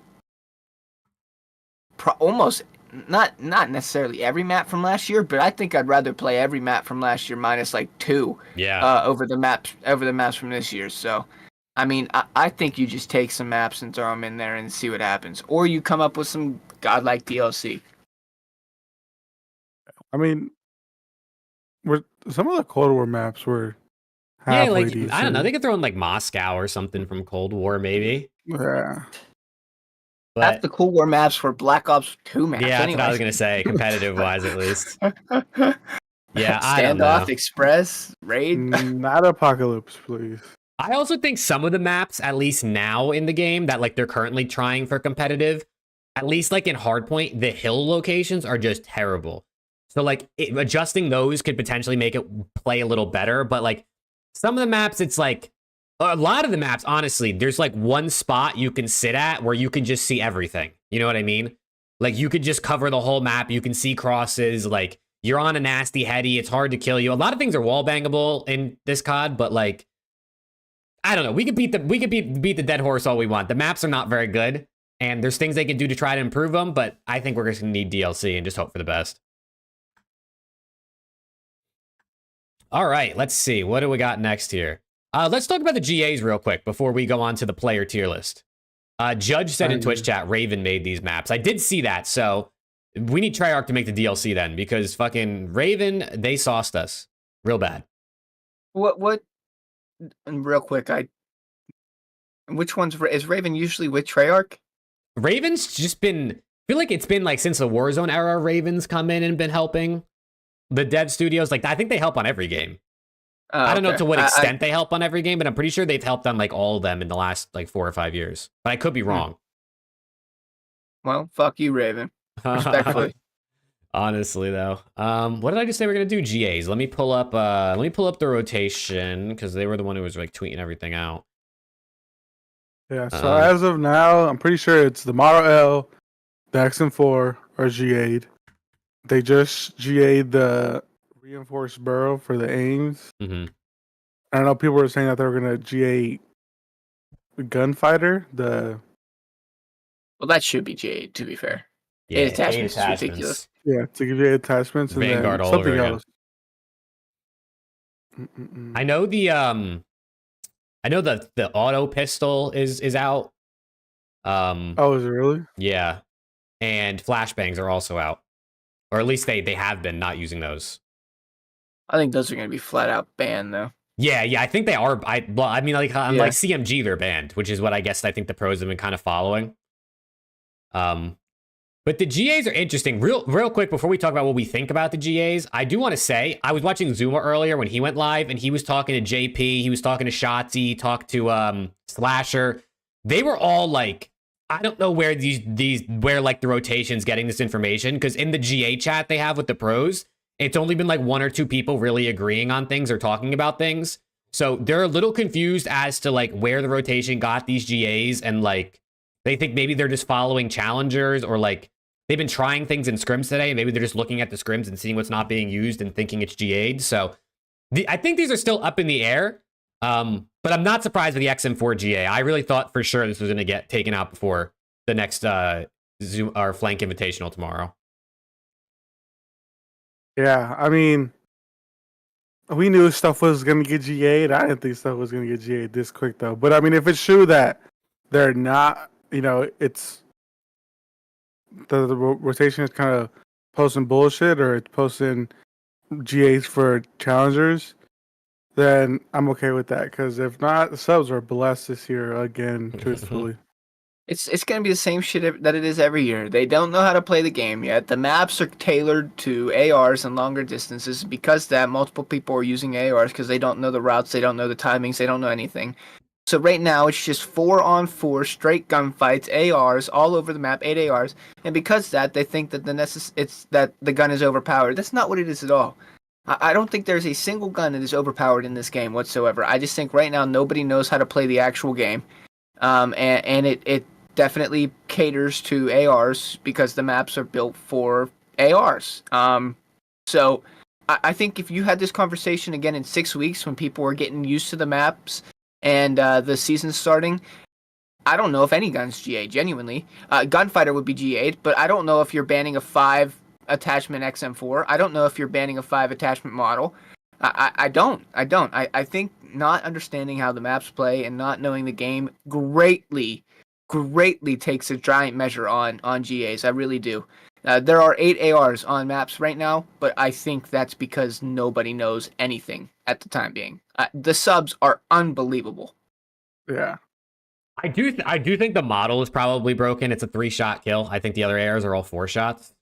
almost not necessarily every map from last year, but I think I'd rather play every map from last year minus like 2 over the maps from this year. So I mean, I think you just take some maps and throw them in there and see what happens, or you come up with some godlike DLC. I mean, some of the Cold War maps were Yeah, halfway like decent. I don't know, they could throw in like Moscow or something from Cold War maybe. Yeah. But half the Cold War maps were Black Ops 2 maps. yeah, that's anyways. what I was gonna say, competitive wise at least. Yeah, I don't Standoff, know. Express, Raid. Not Apocalypse, please. I also think some of the maps, at least now in the game, that like they're currently trying for competitive, at least like in Hardpoint, the hill locations are just terrible. So like adjusting those could potentially make it play a little better. But like some of the maps, it's like a lot of the maps, honestly, there's like one spot you can sit at where you can just see everything. You know what I mean? Like you could just cover the whole map. You can see crosses. Like you're on a nasty heady. It's hard to kill you. A lot of things are wall bangable in this COD, but like I don't know. We could beat the dead horse all we want. The maps are not very good, and there's things they can do to try to improve them. But I think we're just gonna need DLC and just hope for the best. All right, let's see. What do we got next here? Let's talk about the GAs real quick before we go on to the player tier list. Judge said in Twitch chat, Raven made these maps. I did see that, so we need Treyarch to make the DLC then, because fucking Raven, they sauced us real bad. What? And real quick, which one's is Raven usually with Treyarch? Raven's just been, I feel like it's been like since the Warzone era, Raven's come in and been helping the dev studios. Like I think they help on every game. I don't know to what extent they help on every game, but I'm pretty sure they've helped on like all of them in the last like 4 or 5 years. But I could be wrong. Well, fuck you, Raven. Respectfully. Honestly, though, what did I just say we're gonna do? GAs. Let me pull up the rotation because they were the one who was like tweeting everything out. Yeah. So as of now, I'm pretty sure it's the Model L, the XM4 are GA'd. They just GA'd the reinforced burrow for the aims. Mm-hmm. I don't know. People were saying that they were gonna GA the gunfighter. Well, that should be GA'd, to be fair. Yeah, 8 attachments is ridiculous. Yeah, to give you attachments and Vanguard then all something over else. I know the the auto pistol is out. Oh, is it really? Yeah, and flashbangs are also out, or at least they have been not using those. I think those are going to be flat out banned, though. Yeah, I think they are. I mean, like on like CMG, they're banned, which is what I guess I think the pros have been kind of following. But the GAs are interesting. Real quick, before we talk about what we think about the GAs, I do want to say, I was watching Zuma earlier when he went live, and he was talking to JP, he was talking to Shotzi, talked to Slasher. They were all like, I don't know where where like the rotation's getting this information, because in the GA chat they have with the pros, it's only been like 1 or 2 people really agreeing on things or talking about things. So they're a little confused as to like where the rotation got these GAs, and like they think maybe they're just following challengers, or like they've been trying things in scrims today, and maybe they're just looking at the scrims and seeing what's not being used and thinking it's GA'd. So I think these are still up in the air, but I'm not surprised with the XM4 GA. I really thought for sure this was going to get taken out before the next Zoom or Flank Invitational tomorrow. Yeah, I mean, we knew stuff was going to get GA'd. I didn't think stuff was going to get GA'd this quick, though. But I mean, if it's true that they're not, it's the rotation is kind of posting bullshit or it's posting GAs for challengers, then I'm okay with that. Because if not, the subs are blessed this year again, truthfully. It's going to be the same shit that it is every year. They don't know how to play the game yet. The maps are tailored to ARs and longer distances. Because that, multiple people are using ARs because they don't know the routes, they don't know the timings, they don't know anything. So right now it's just 4-on-4 straight gunfights, ARs all over the map, 8 ARs, and because of that they think that that the gun is overpowered. That's not what it is at all. I don't think there's a single gun that is overpowered in this game whatsoever. I just think right now nobody knows how to play the actual game, and it definitely caters to ARs because the maps are built for ARs. So I think if you had this conversation again in 6 weeks when people were getting used to the maps and the season starting, I don't know if any gun's GA, genuinely. Gunfighter would be GA'd, but I don't know if you're banning a 5 attachment XM4. I don't know if you're banning a 5 attachment model. I don't. I think not understanding how the maps play and not knowing the game greatly takes a giant measure on GAs. I really do. There are 8 ARs on maps right now, but I think that's because nobody knows anything at the time being. The subs are unbelievable. Yeah. I do think the model is probably broken. It's a 3-shot kill. I think the other ARs are all 4 shots.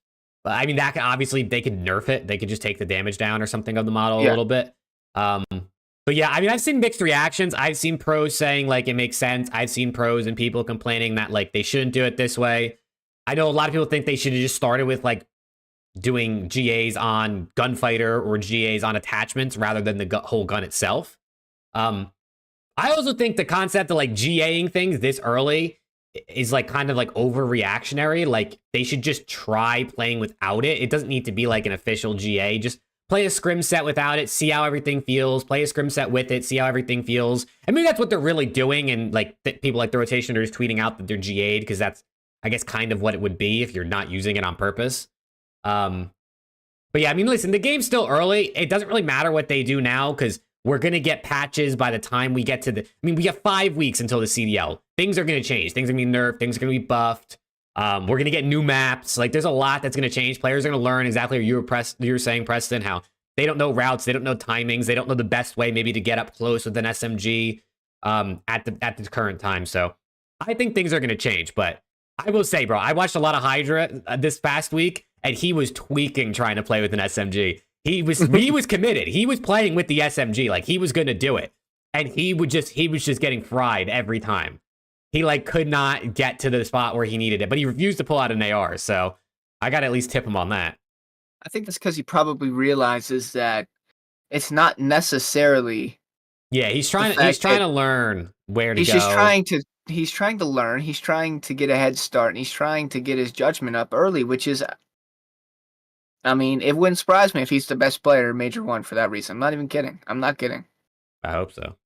But I mean, that can, obviously they could nerf it. They could just take the damage down or something of the model a little bit. But yeah, I mean, I've seen mixed reactions. I've seen pros saying like it makes sense. I've seen pros and people complaining that like they shouldn't do it this way. I know a lot of people think they should have just started with like doing GAs on gunfighter or GAs on attachments rather than the whole gun itself. I also think the concept of like GAing things this early is like kind of like overreactionary. Like they should just try playing without it. It doesn't need to be like an official GA. Just play a scrim set without it, see how everything feels. Play a scrim set with it, see how everything feels. I mean, that's what they're really doing. And like people like the Rotationers tweeting out that they're GA'd because that's, I guess, kind of what it would be if you're not using it on purpose. But yeah, I mean, listen, the game's still early. It doesn't really matter what they do now because we're going to get patches by the time we get to the... I mean, we have 5 weeks until the CDL. Things are going to change. Things are going to be nerfed. Things are going to be buffed. We're going to get new maps. Like, there's a lot that's going to change. Players are going to learn exactly what you were saying, Preston, how they don't know routes. They don't know timings. They don't know the best way maybe to get up close with an SMG at the current time. So I think things are going to change. But I will say, bro, I watched a lot of Hydra this past week, and he was tweaking trying to play with an SMG. He was committed. He was playing with the SMG. Like, he was going to do it. And he was just getting fried every time. He like could not get to the spot where he needed it, but he refused to pull out an AR. So I got to at least tip him on that. I think that's because he probably realizes that it's not necessarily. Yeah, he's trying to learn where to go. He's trying to learn. He's trying to get a head start, and he's trying to get his judgment up early, which is, I mean, it wouldn't surprise me if he's the best player in Major 1 for that reason. I'm not even kidding. I'm not kidding. I hope so.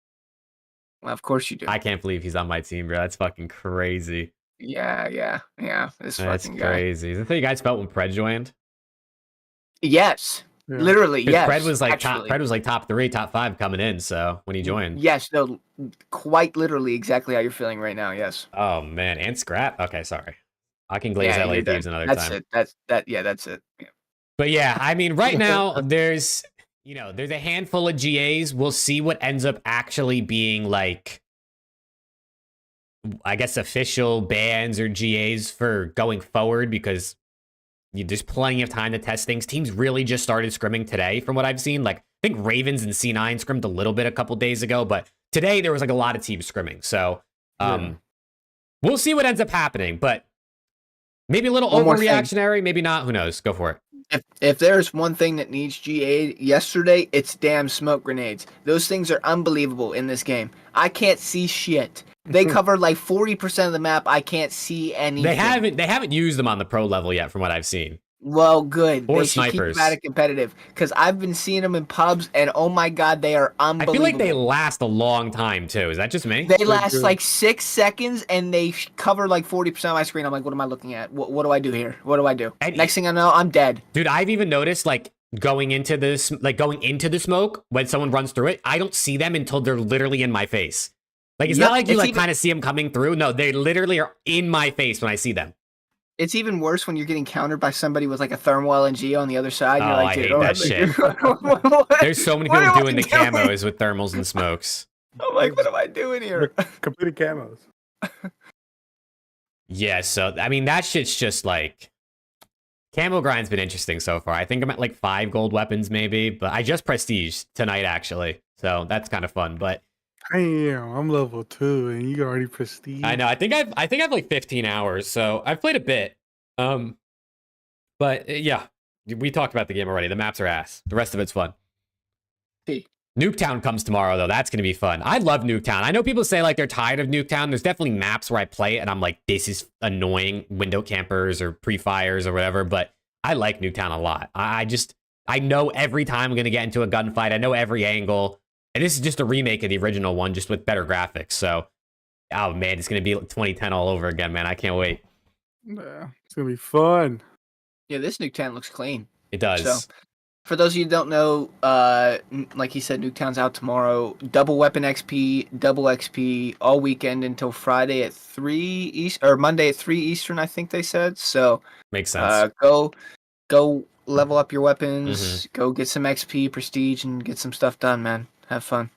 Well, of course you do. I can't believe he's on my team, bro. That's fucking crazy. Yeah. That's fucking crazy. Is that how you guys felt when Pred joined? Yes. Yeah. Literally, yes. Pred was like top 3, top 5 coming in, so when he joined. Yes, no, quite literally exactly how you're feeling right now, yes. Oh man, and Scrap? Okay, sorry. I can glaze LA Thieves another time. That's it. Yeah. But yeah, I mean, right now there's a handful of GAs. We'll see what ends up actually being like, I guess, official bans or GAs for going forward, because there's plenty of time to test things. Teams really just started scrimming today from what I've seen. Like, I think Ravens and C9 scrimmed a little bit a couple days ago, but today there was like a lot of teams scrimming. So we'll see what ends up happening, but maybe a little overreactionary, maybe not. Who knows? Go for it. If there's one thing that needs GA yesterday, it's damn smoke grenades. Those things are unbelievable in this game. I can't see shit. They cover like 40% of the map. I can't see anything. They haven't used them on the pro level yet, from what I've seen. Well, good. Or they snipers. Should keep them at it competitive, because I've been seeing them in pubs, and oh my god, they are unbelievable. I feel like they last a long time too. Is that just me? They last like 6 seconds, and they cover like 40% of my screen. I'm like, what am I looking at? What do I do here? What do I do? And next thing I know, I'm dead. Dude, I've even noticed like going into the smoke when someone runs through it, I don't see them until they're literally in my face. Like, it's not like you like kind of see them coming through. No, they literally are in my face when I see them. It's even worse when you're getting countered by somebody with like a thermal LNG on the other side. You're Oh, like, I dude, hate that shit. There's so many people doing the camos with thermals and smokes. I'm like, what am I doing here? Completed camos. Yeah, so I mean that shit's just like camo grind's been interesting so far. I think I'm at like 5 gold weapons maybe, but I just prestige tonight actually, so that's kind of fun. But Damn, I'm level 2 and you already prestige. I know. I think I've like 15 hours, so I've played a bit. But yeah, we talked about the game already. The maps are ass. The rest of it's fun. Hey. Nuketown comes tomorrow though. That's gonna be fun. I love Nuketown. I know people say like they're tired of Nuketown. There's definitely maps where I play it and I'm like, this is annoying. Window campers or pre-fires or whatever. But I like Nuketown a lot. I know every time I'm gonna get into a gunfight. I know every angle. And this is just a remake of the original one, just with better graphics. So, oh man, it's gonna be 2010 all over again, man. I can't wait. Yeah, it's gonna be fun. Yeah, this Nuketown looks clean. It does. So, for those of you who don't know, like he said, Nuketown's out tomorrow. Double weapon XP, double XP all weekend until Friday at 3 East or Monday at 3 Eastern, I think they said. So Makes sense. Go level up your weapons, go get some XP, prestige, and get some stuff done, man. Have fun.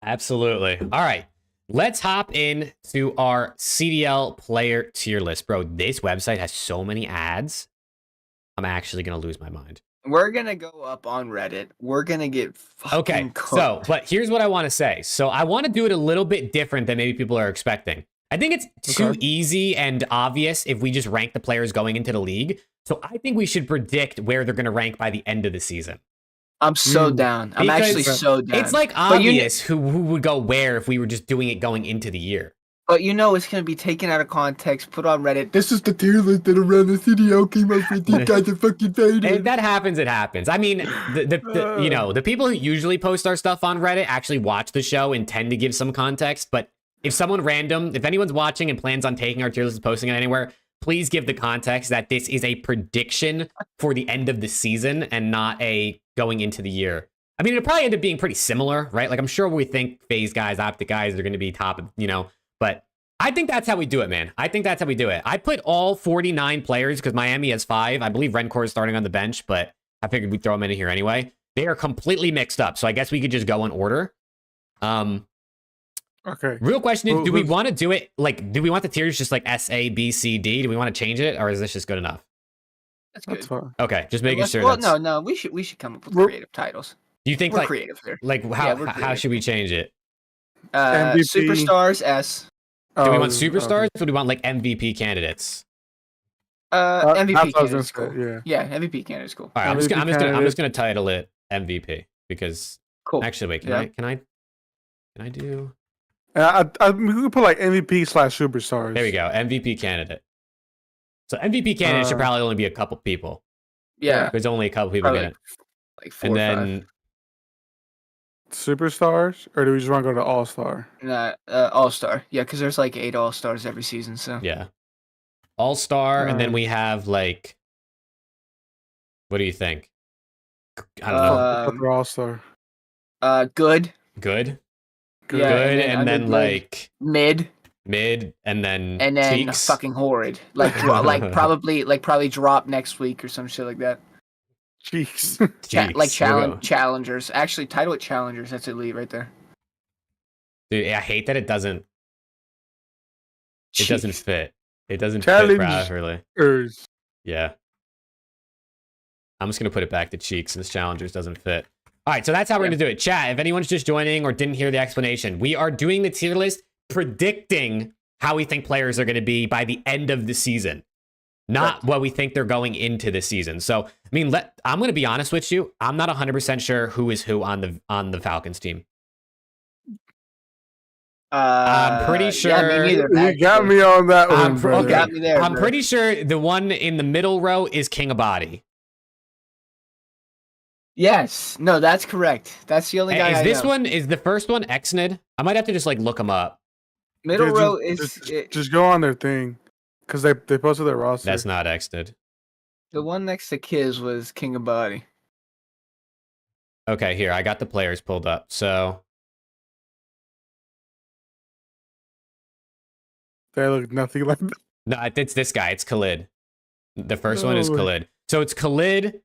Absolutely. All right. Let's hop in to our CDL player tier list. Bro, this website has so many ads. I'm actually going to lose my mind. We're going to go up on Reddit. We're going to get fucking cooked. So, but here's what I want to say. So I want to do it a little bit different than maybe people are expecting. I think it's too easy and obvious if we just rank the players going into the league. So I think we should predict where they're going to rank by the end of the season. I'm so down. I'm actually so down. It's like obvious who would go where if we were just doing it going into the year. But you know it's going to be taken out of context, put on Reddit. This is the tier list that around the CDL came up with. You guys are fucking faded. If that happens, it happens. I mean, you know, the people who usually post our stuff on Reddit actually watch the show and tend to give some context. But if someone random, if anyone's watching and plans on taking our tier list and posting it anywhere, please give the context that this is a prediction for the end of the season and not a going into the year. I mean, it'll probably end up being pretty similar, right? Like, I'm sure we think FaZe guys, OPTIC guys are going to be top, you know, but I think that's how we do it, man. I think that's how we do it. I put all 49 players because Miami has 5. I believe Rencore is starting on the bench, but I figured we'd throw them in here anyway. They are completely mixed up, so I guess we could just go in order. Okay. Real question is, do we want to do it, like, do we want the tiers just like S, A, B, C, D? Do we want to change it, or is this just good enough? That's good. That's fine. Okay, just making sure. Well, no, we should come up with creative titles. Do you think we're like creative here? Like how should we change it? MVP. Superstars S. Do we want superstars or do we want like MVP candidates? MVP candidates cool. Yeah. Yeah, MVP candidates cool. All right, I'm just gonna title it MVP because cool. Actually, wait, can I do? We could put like MVP / superstars. There we go, MVP candidate. So MVP candidate should probably only be a couple people. Yeah, there's only a couple people get it. Like 4 and or then 5. Superstars, or do we just want to go to All Star? All Star. Yeah, because there's like 8 All Stars every season. So yeah, All Star, and then we have like, what do you think? I don't know. All Star. Good. Good. Yeah, and then like mid, and then cheeks. fucking horrid. Like probably drop next week or some shit like that. Cheeks. Challengers. Actually, title it challengers. That's elite right there. Dude, I hate that it doesn't. It doesn't fit. It doesn't fit properly. Yeah. I'm just gonna put it back to cheeks since challengers doesn't fit. All right, so that's how we're gonna do it. Chat, if anyone's just joining or didn't hear the explanation, we are doing the tier list predicting how we think players are gonna be by the end of the season, not what we think they're going into the season. So, I mean, I'm gonna be honest with you. I'm not 100% sure who is who on the Falcons team. I'm pretty sure. Yeah, me neither. You got me on that one, bro. Okay. Got me there, I'm pretty sure the one in the middle row is King Abadi. Yes. No, that's correct. That's the only guy Is the first one Xnid? I might have to just like look him up. Middle row is just go on their thing because they posted their roster. That's not Xnid. The one next to Kiz was King of Body. Okay, here I got the players pulled up. So they look nothing like that. No, it's this guy. It's Khalid. The first one is Oh, Khalid. So it's Khalid.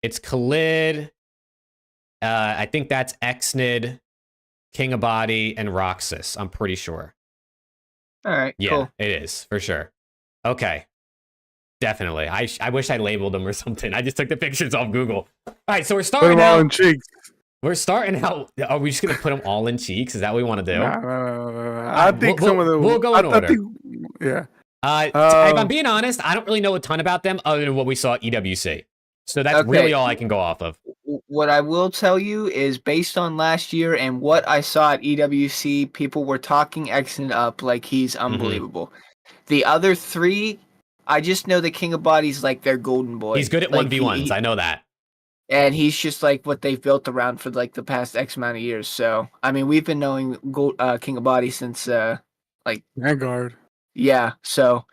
It's Khalid. I think that's Exnid, King of Body, and Roxas. I'm pretty sure. All right, Yeah, cool. it is for sure. Okay, definitely. I wish I labeled them or something. I just took the pictures off Google. All right, so we're put starting them all out. in cheeks. We're starting out. Are we just gonna put them all in cheeks? Is that what we want to do? Nah. right, I think some of them. we'll go in order. think, yeah. If I'm being honest, I don't really know a ton about them other than what we saw at EWC. So that's really all I can go off of. What I will tell you is based on last year and what I saw at EWC, people were talking Exnid up like he's unbelievable. The other three, I just know the King of Bodies like their golden boy. He's good at like 1v1s. I know that. And he's just like what they've built around for like the past X amount of years. So, I mean, we've been knowing King of Bodies since like Vanguard. Yeah, so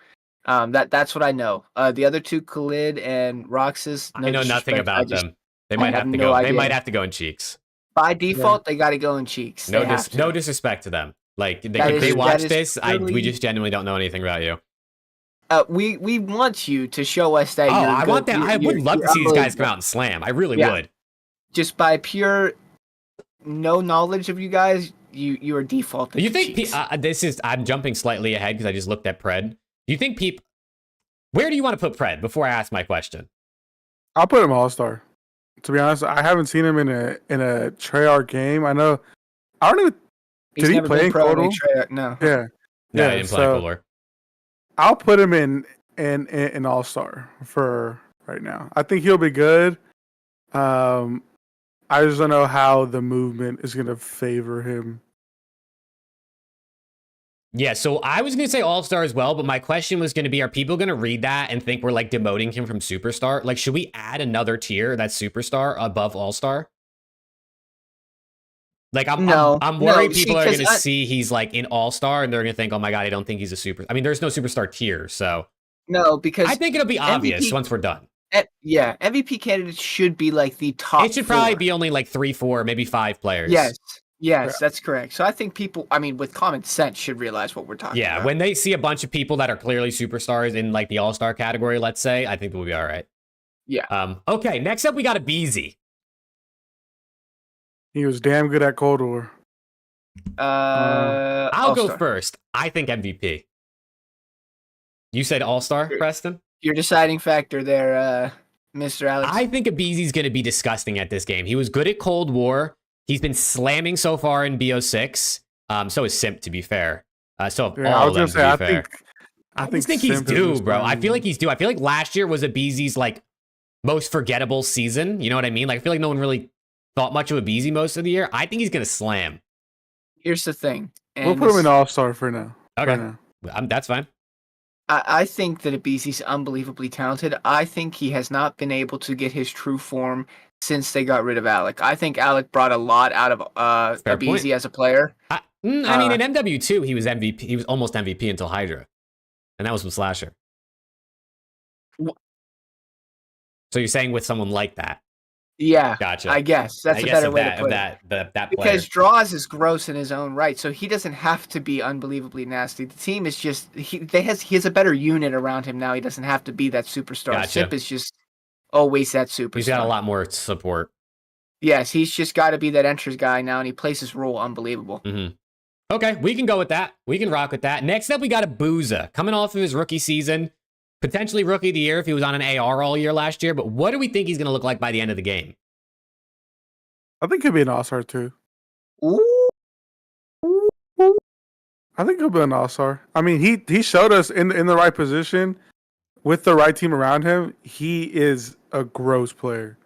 that's what I know. The other two, Khalid and Roxas, I know nothing about them. They might have to go. They might have to go in cheeks. By default, they got to go in cheeks. No disrespect to them. Like if they watch this, we just genuinely don't know anything about you. We want you to show us that. I want that. I would love to see these guys come out and slam. I really would. Just by pure no knowledge of you guys, you are defaulting. You think I'm jumping slightly ahead because I just looked at Pred. Do you think where do you want to put Pred before I ask my question? I'll put him All-Star. To be honest, I haven't seen him in a Treyarch game. I don't even. Did he play in Cold War? No. Yeah. No, he didn't play Cold War. I'll put him in All-Star for right now. I think he'll be good. I just don't know how the movement is going to favor him. Yeah, so I was going to say All-Star as well, but my question was going to be, are people going to read that and think we're like demoting him from Superstar? Like, should we add another tier that's Superstar above All-Star? Like, I'm worried people are going to see he's like in All-Star and they're going to think, oh my God, I don't think he's a super. I mean, there's no Superstar tier, so. No, because I think it'll be obvious once we're done. Yeah, MVP candidates should be like the top. It should probably be only like 3, 4, maybe 5 players. Yes, that's correct. So I think people, I mean, with common sense, should realize what we're talking about. Yeah, when they see a bunch of people that are clearly superstars in like the All-Star category, let's say, I think we'll be all right. Yeah. Okay, next up we got a Beezy. He was damn good at Cold War. I'll go first. I think MVP. You said All-Star, Preston? Your deciding factor there, Mr. Alex. I think Abeezy's going to be disgusting at this game. He was good at Cold War. He's been slamming so far in BO6. So is Simp, to be fair. So all of them, to be fair. I think he's due, bro. I feel like he's due. I feel like last year was Abeezy's like most forgettable season. You know what I mean? Like I feel like no one really thought much of Abeezy most of the year. I think he's going to slam. Here's the thing. We'll put him in All-Star for now. Okay. That's fine. I think that Abeezy's unbelievably talented. I think he has not been able to get his true form since they got rid of Alec. I think Alec brought a lot out of Abeezy as a player. I mean, in MW2, he was MVP. He was almost MVP until Hydra. And that was with Slasher. So you're saying with someone like that? Yeah, gotcha. I guess that's a better way to put it. That because Draws is gross in his own right, so he doesn't have to be unbelievably nasty. The team is just he has a better unit around him now. He doesn't have to be that superstar. Gotcha. Sip is just always that superstar. He's got a lot more support. Yes, he's just got to be that enters guy now, and he plays his role unbelievable. Mm-hmm. Okay, we can go with that. We can rock with that. Next up, we got a Booza coming off of his rookie season. Potentially rookie of the year if he was on an AR all year last year, but what do we think he's going to look like by the end of the game? I think he'll be an All-Star too. Ooh. I think he'll be an All-Star. I mean, he showed us in the right position with the right team around him. He is a gross player.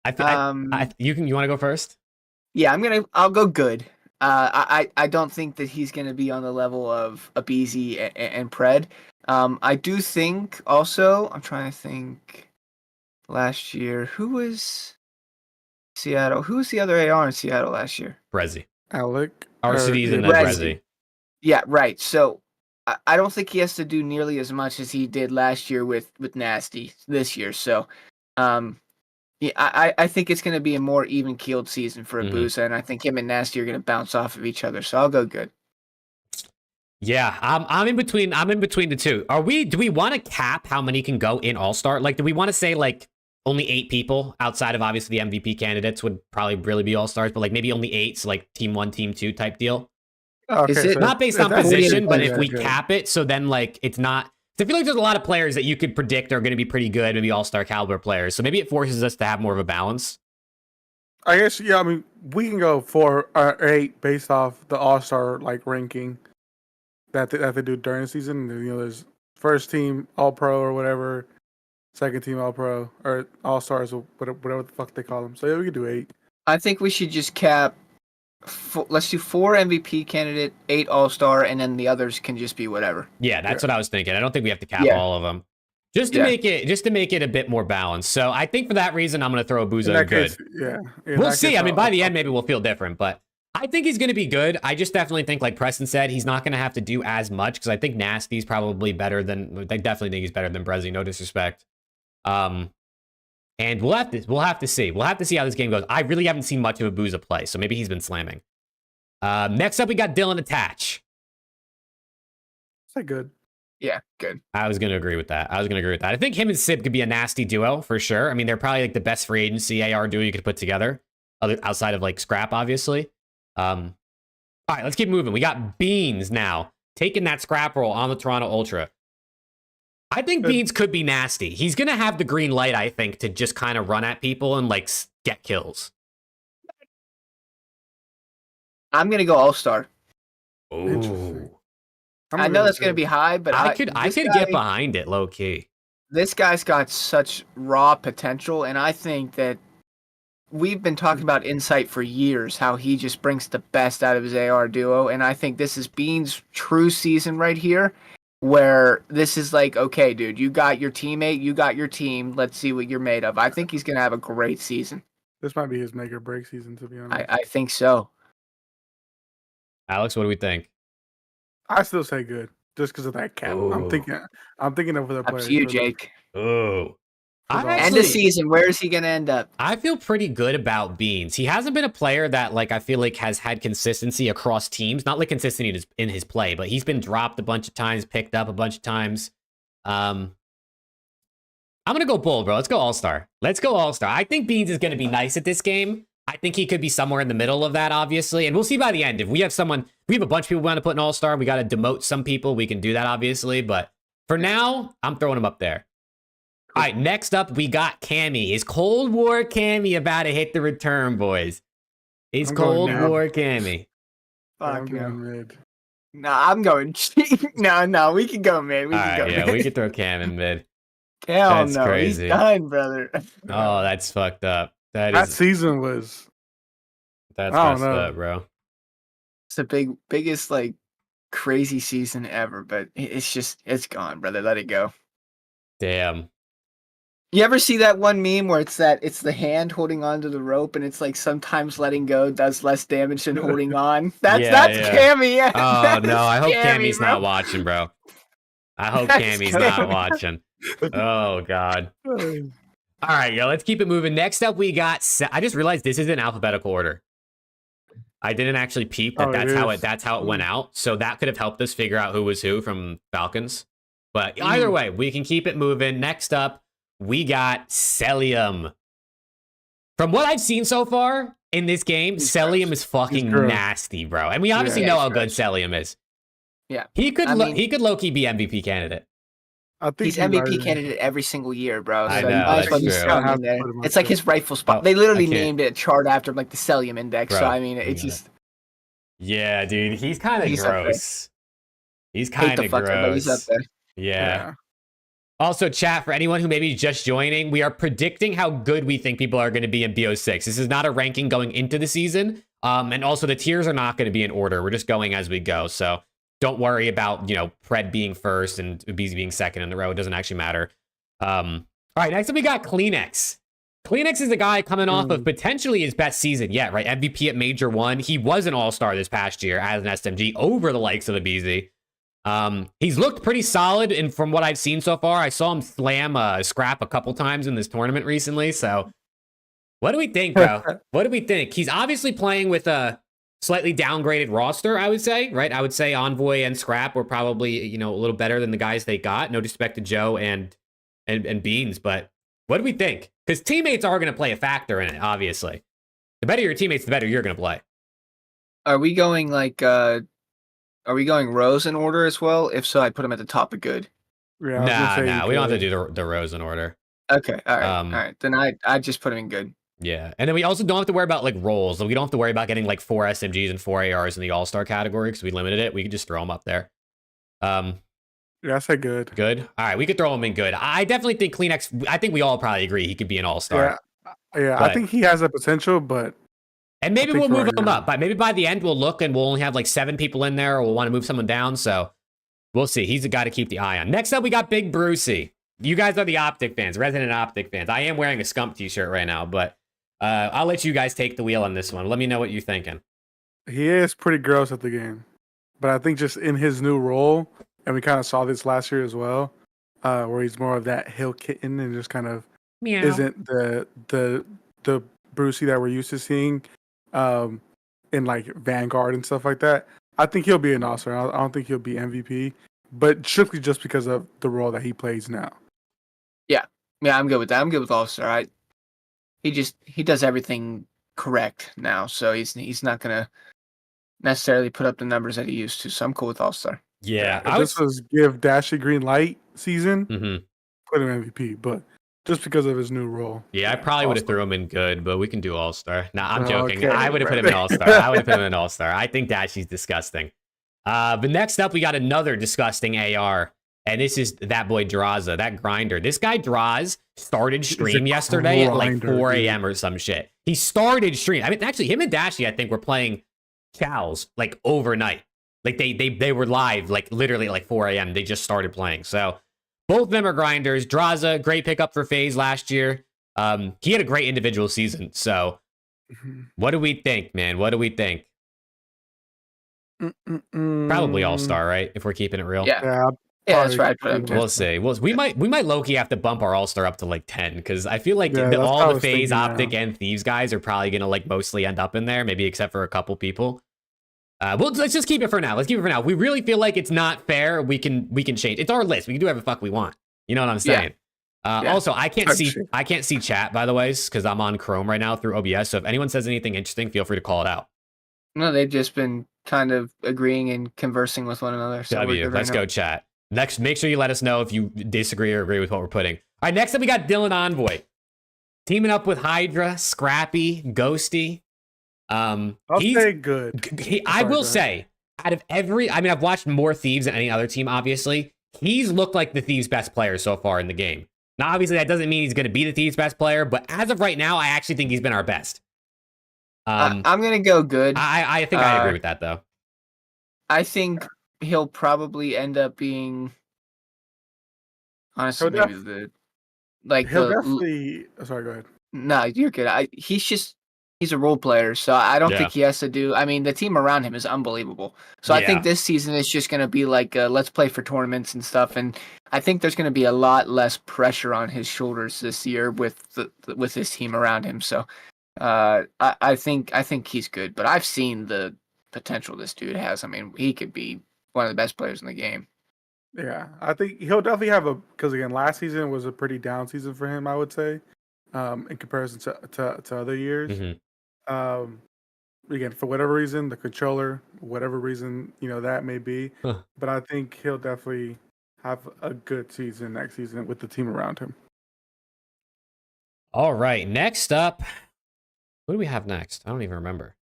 You want to go first? Yeah, I'll go good. I don't think that he's gonna be on the level of Abeezy and Pred. I do think also, I'm trying to think last year, who was Seattle? Who was the other AR in Seattle last year? Brezzy. Alec. RCD's and then Brezzy. Yeah, right. So I don't think he has to do nearly as much as he did last year with Nasty this year. So yeah, I think it's going to be a more even-keeled season for Abusa, and I think him and Nasty are going to bounce off of each other. So I'll go good. Yeah, I'm in between. I'm in between the two. Do we want to cap how many can go in All-Star? Like, do we want to say like only 8 people outside of obviously the MVP candidates would probably really be All-Stars, but like maybe only 8, so like team 1, team 2 type deal. Okay, Is it- so Not based if on that's- position, but yeah, if we good. cap it, so then like it's not. I feel like there's a lot of players that you could predict are going to be pretty good, maybe All-Star caliber players. So maybe it forces us to have more of a balance. I guess, yeah, I mean, we can go 4 or 8 based off the All-Star like ranking that they do during the season. You know, there's first team All-Pro or whatever, second team All-Pro or All-Stars or whatever the fuck they call them. So yeah, we could do 8. I think we should just cap. Let's do 4 MVP candidate, 8 All-Star, and then the others can just be whatever. Yeah, that's what I was thinking. I don't think we have to cap Yeah. all of them. Just to make it a bit more balanced. So I think for that reason, I'm going to throw Abuza in good. Case, yeah. We'll see. I mean, by the end, maybe we'll feel different, but I think he's going to be good. I just definitely think, like Preston said, he's not going to have to do as much because I think Nasty's probably better than. I definitely think he's better than Brezzy. No disrespect. And we'll have to see. We'll have to see how this game goes. I really haven't seen much of Abuza play, so maybe he's been slamming. Next up, we got Dylan Attach. Is that good? Yeah, good. I was going to agree with that. I think him and Sib could be a nasty duo for sure. I mean, they're probably like the best free agency AR duo you could put together, outside of like Scrap, obviously. All right, let's keep moving. We got Beans now taking that scrap roll on the Toronto Ultra. I think Beans could be nasty. He's going to have the green light, I think, to just kind of run at people and like get kills. I'm gonna go All-Star. Ooh. I know that's gonna be high, but I could get behind it low key. This guy's got such raw potential, and I think that we've been talking about Insight for years, how he just brings the best out of his AR duo, and I think this is Bean's true season right here, where this is like, okay, dude, you got your teammate, you got your team, let's see what you're made of. I think he's going to have a great season. This might be his make or break season, to be honest. I think so. Alex, what do we think? I still say good, just because of that cap. Ooh. I'm thinking of other players. Up to you, Jake. Oh. End of season, where is he going to end up? I feel pretty good about Beans. He hasn't been a player that, like, I feel like has had consistency across teams. Not like consistency in his play, but he's been dropped a bunch of times, picked up a bunch of times. I'm going to go bold, bro. Let's go All-Star. I think Beans is going to be nice at this game. I think he could be somewhere in the middle of that, obviously. And we'll see by the end. If we have a bunch of people we want to put an All-Star, we got to demote some people. We can do that, obviously. But for now, I'm throwing him up there. All right, next up, we got Cammy. Is Cold War Cammy about to hit the return, boys? Is Cold War Cammy? Fuck no. Mid. No, I'm going. No, we can go mid. We could throw Cam in mid. Hell that's no, crazy. He's done, brother. Oh, that's fucked up. That season was. That's messed up, bro. It's the biggest like crazy season ever, but it's gone, brother. Let it go. Damn. You ever see that one meme where it's the hand holding onto the rope and it's like sometimes letting go does less damage than holding on? That's Cammy. Yeah. Oh no, I hope Cammy's not watching, bro. I hope Cammy's not watching. Oh god. All right, yo, let's keep it moving. Next up, we got. I just realized this is in alphabetical order. I didn't actually peep that. That's how it went out. So that could have helped us figure out who was who from Falcons. But either way, we can keep it moving. Next up, we got Celium. From what I've seen so far in this game, Celium is fucking nasty, bro. And we obviously know how good Celium is. Yeah, he could low-key be MVP candidate. I think he's MVP candidate every single year, bro. So I know, you might as well just throw him in there. It's like his rightful spot. They literally named it a chart after him, like the Celium Index. Bro, so I mean, it's just. Yeah, dude, he's kind of gross. He's kind of gross. He's up there. Yeah. Also, chat, for anyone who may be just joining, we are predicting how good we think people are going to be in BO6. This is not a ranking going into the season. And also, the tiers are not going to be in order. We're just going as we go. So don't worry about, Pred being first and Beezy being second in the row. It doesn't actually matter. All right, next up, we got Kleenex. Kleenex is the guy coming off of potentially his best season yet, right? MVP at Major 1. He was an all-star this past year as an SMG over the likes of the Beezy. He's looked pretty solid, and from what I've seen so far, I saw him slam Scrap a couple times in this tournament recently, so what do we think, bro? What do we think? He's obviously playing with slightly downgraded roster, I would say, right? I would say Envoy and Scrap were probably, you know, a little better than the guys they got. No disrespect to Joe and Beans, but what do we think? Because teammates are going to play a factor in it, obviously. The better your teammates, the better you're going to play. Are we going like are we going rows in order as well? If so, I put them at the top of good. Yeah, I was gonna say Nah, we don't have to do the rows in order. Okay, all right. Then I just put them in good. Yeah, and then we also don't have to worry about like roles. We don't have to worry about getting like 4 SMGs and 4 ARs in the All-Star category because we limited it. We could just throw them up there. Yeah, I say good. Good. All right, we could throw him in good. I definitely think CleanX. I think we all probably agree he could be an All-Star. Yeah, I think he has the potential, but. And maybe we'll move him up, but maybe by the end we'll look and we'll only have like 7 people in there, or we'll want to move someone down. So we'll see. He's a guy to keep the eye on. Next up, we got Big Brucey. You guys are the Optic fans, resident Optic fans. I am wearing a Scump t-shirt right now, but I'll let you guys take the wheel on this one. Let me know what you're thinking. He is pretty gross at the game, but I think just in his new role, and we kind of saw this last year as well, where he's more of that hill kitten and just kind of isn't the Brucey that we're used to seeing in like Vanguard and stuff like that. I think he'll be an All-Star. I don't think he'll be MVP, but strictly just because of the role that he plays now. Yeah, I'm good with that. I'm good with All-Star. He does everything correct now, so he's not gonna necessarily put up the numbers that he used to. So I'm cool with All-Star. Yeah, If this was give Dashy green light season, Mm-hmm. put him MVP, but just because of his new role. Yeah, I probably would have threw him in good, but we can do All-Star. Nah, I'm joking. Okay, I would have put him in All-Star. I would have put him in All-Star. I think Dashy's disgusting. But next up, we got another disgusting AR, and this is that boy Draza, that grinder. This guy Draz started stream yesterday at like 4 a.m. or some shit. He started stream. I mean, actually, him and Dashy, I think, were playing Chows like overnight. Like they were live like literally at like 4 a.m. They just started playing. So both of them are grinders. Draza, great pickup for FaZe last year. He had a great individual season. So what do we think, man? What do we think? Probably All-Star, right? If we're keeping it real. Yeah, that's right. We'll see. We might low-key have to bump our All-Star up to like 10 because I feel like Yeah, all the FaZe, Optic, and Thieves guys are probably gonna like mostly end up in there, maybe except for a couple people. Well, let's just keep it for now. Let's keep it for now. We really feel like it's not fair. We can change. It's our list. We can do whatever the fuck we want. You know what I'm saying? Also, I can't see chat, by the way, because I'm on Chrome right now through OBS. So if anyone says anything interesting, feel free to call it out. No, they've just been kind of agreeing and conversing with one another. So Let's go chat. Next, make sure you let us know if you disagree or agree with what we're putting. All right, next up we got Dylan Envoy. Teaming up with Hydra, Scrappy, Ghosty. I'll say good. I will say, out of I've watched more Thieves than any other team, obviously. He's looked like the Thieves' best player so far in the game. Now, obviously, that doesn't mean he's going to be the Thieves' best player, but as of right now, I actually think he's been our best. I'm going to go good. I think I agree with that, though. I think he'll probably end up being, honestly, maybe he'll definitely. Sorry, go ahead. No, you're good. He's a role player, so I don't think he has to do. I mean, the team around him is unbelievable. So I think this season is just going to be like let's play for tournaments and stuff. And I think there's going to be a lot less pressure on his shoulders this year with with his team around him. So I think he's good. But I've seen the potential this dude has. I mean, he could be one of the best players in the game. Yeah, I think he'll definitely have because again, last season was a pretty down season for him, I would say, in comparison to other years. Mm-hmm. Again, for whatever reason, the controller, whatever reason that may be, but I think he'll definitely have a good season next season with the team around him. All right, next up, what do we have next? I don't even remember.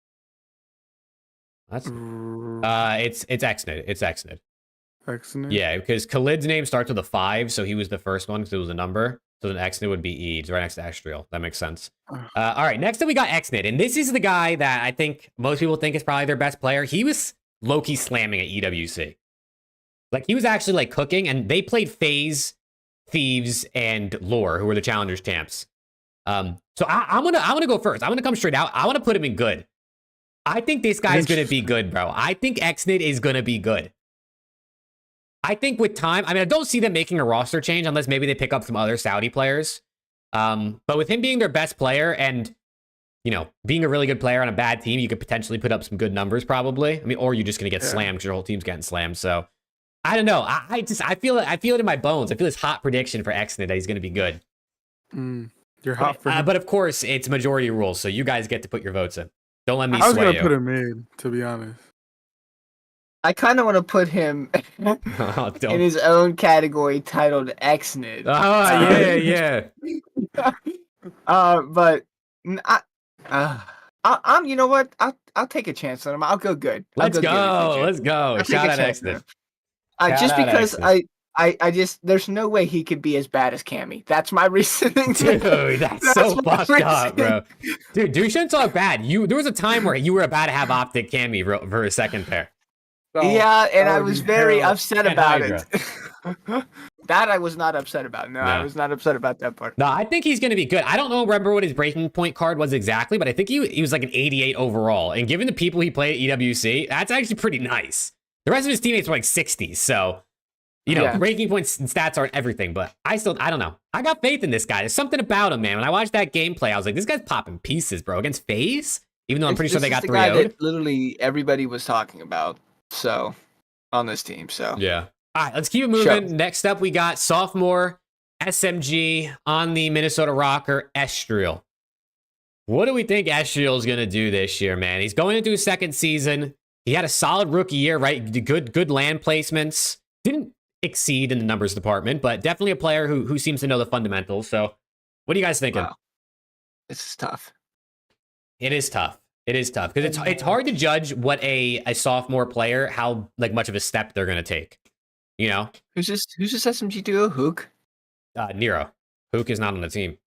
That's it's Xnid. It's Xnid. Xnid. Yeah, because Khalid's name starts with a 5, so he was the first one because it was a number. So then Xnid would be E. It's right next to Extrial. That makes sense. All right, next up we got Xnid, and this is the guy that I think most people think is probably their best player. He was low-key slamming at EWC. Like, he was actually, like, cooking, and they played FaZe, Thieves, and Lore, who were the Challengers champs. So I'm gonna go first. I'm gonna come straight out. I want to put him in good. I think this guy's gonna be good, bro. I think Xnid is gonna be good. I think with time, I mean, I don't see them making a roster change unless maybe they pick up some other Saudi players. But with him being their best player and you know, being a really good player on a bad team, you could potentially put up some good numbers probably. I mean, or you're just going to get slammed because your whole team's getting slammed. So I don't know. I feel it in my bones. I feel this hot prediction for Exnid that he's going to be good. You're hot for him. But of course, it's majority rules, so you guys get to put your votes in. Don't let me sway I was you. going to put him in, to be honest. I kind of want to put him in his own category titled Exnid. Oh, yeah. But I'm. You know what? I'll take a chance on him. I'll go good. Let's go. Shout out Exnid. Just because I just there's no way he could be as bad as Cammy. That's my reasoning. Dude, that's so fucked up, bro. Dude, you shouldn't talk bad. There was a time where you were about to have OPTIC Cammy for a second pair. Yeah, and I was very upset about it. That I was not upset about. No, I was not upset about that part. No, I think he's going to be good. I don't remember what his breaking point card was exactly, but I think he was like an 88 overall. And given the people he played at EWC, that's actually pretty nice. The rest of his teammates were like 60s, so, you know, breaking points and stats aren't everything, but I don't know. I got faith in this guy. There's something about him, man. When I watched that gameplay, I was like, this guy's popping pieces, bro, against FAZE, even though I'm pretty sure they got 3-0'd. That literally everybody was talking about. So, on this team, so. Yeah. All right, let's keep it moving. Next up, we got sophomore SMG on the Minnesota Rocker, Estriel. What do we think Estriel is going to do this year, man? He's going into his second season. He had a solid rookie year, right? Good land placements. Didn't exceed in the numbers department, but definitely a player who seems to know the fundamentals. So, what are you guys thinking? Wow. This is tough. It is tough. It is tough because it's hard to judge what a sophomore player, how like much of a step they're going to take. You know, who's this SMG duo? Hook, Nero. Hook is not on the team.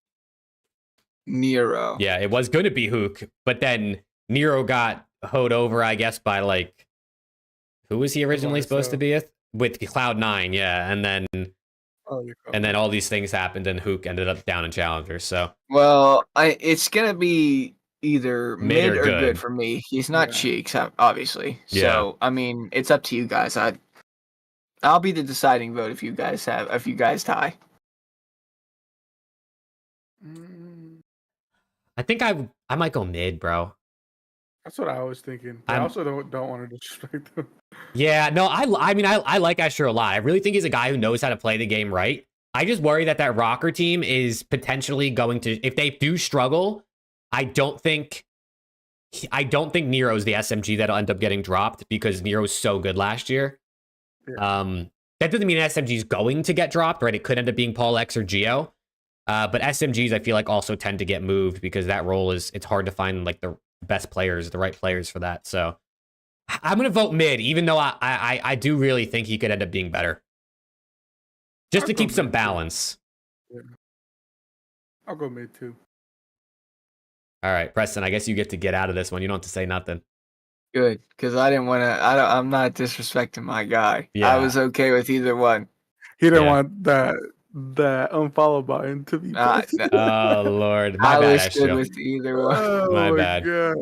Nero. Yeah, it was going to be Hook, but then Nero got hoed over, I guess, by like who was he originally supposed to be with Cloud9? Yeah, and then all these things happened, and Hook ended up down in Challenger. So well, it's gonna be either mid or good for me. He's not Cheeks, obviously. So I mean, it's up to you guys. I'll be the deciding vote if you guys tie. I think I might go mid, bro. That's what I was thinking. I also don't want to disrespect him. Yeah, no, I mean I like Asher a lot. I really think he's a guy who knows how to play the game right. I just worry that Rocker team is potentially going to, if they do struggle, I don't think Nero's the SMG that'll end up getting dropped because Nero's so good last year. Yeah. That doesn't mean SMG is going to get dropped, right? It could end up being Paul X or Geo. But SMGs, I feel like, also tend to get moved because that role it's hard to find like the best players, the right players for that. So I'm going to vote mid, even though I do really think he could end up being better. Just to keep some balance. Yeah. I'll go mid too. All right, Preston, I guess you get to get out of this one. You don't have to say nothing. Good, because I didn't want to. I'm not disrespecting my guy. Yeah. I was okay with either one. He didn't want that unfollow button to be pressed. Oh Lord, my bad. I was good with either one. Oh, my bad. God.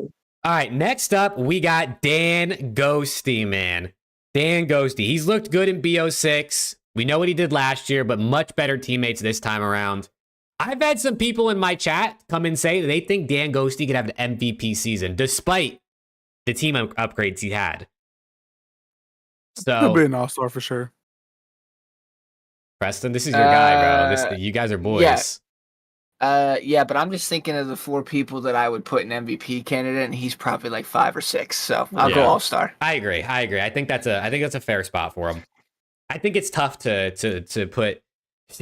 All right, next up we got Dan Ghosty, man. Dan Ghosty. He's looked good in BO6. We know what he did last year, but much better teammates this time around. I've had some people in my chat come and say that they think Dan Ghosty could have an MVP season, despite the team upgrades he had. So he'll be an all-star for sure. Preston, this is your guy, bro. You guys are boys. Yeah, but I'm just thinking of the 4 people that I would put an MVP candidate, and he's probably like 5 or 6. So I'll go all-star. I agree. I think that's a fair spot for him. I think it's tough to put.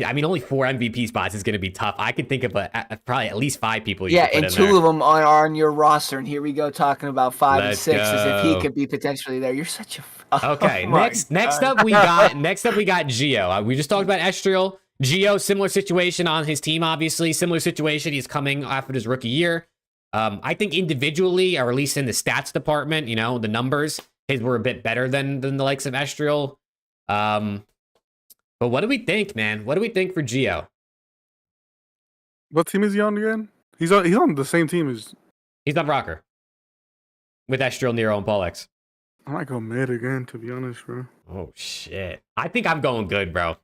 I mean, only 4 MVP spots is going to be tough. I could think of probably at least 5 people. You could put and in 2 there. of them are on your roster, and here we go talking about 5 and 6 as if he could be potentially there. You're such a okay. Next up we got Geo. We just talked about Estriel. Geo, similar situation on his team. Obviously, similar situation. He's coming after his rookie year. I think individually, or at least in the stats department, you know, the numbers, his were a bit better than the likes of Estriel. But what do we think, man? What do we think for Geo? What team is he on again? He's on the same team as. He's on Rocker with Estriel, Nero, and Paul X. I might go mid again, to be honest, bro. Oh shit! I think I'm going good, bro.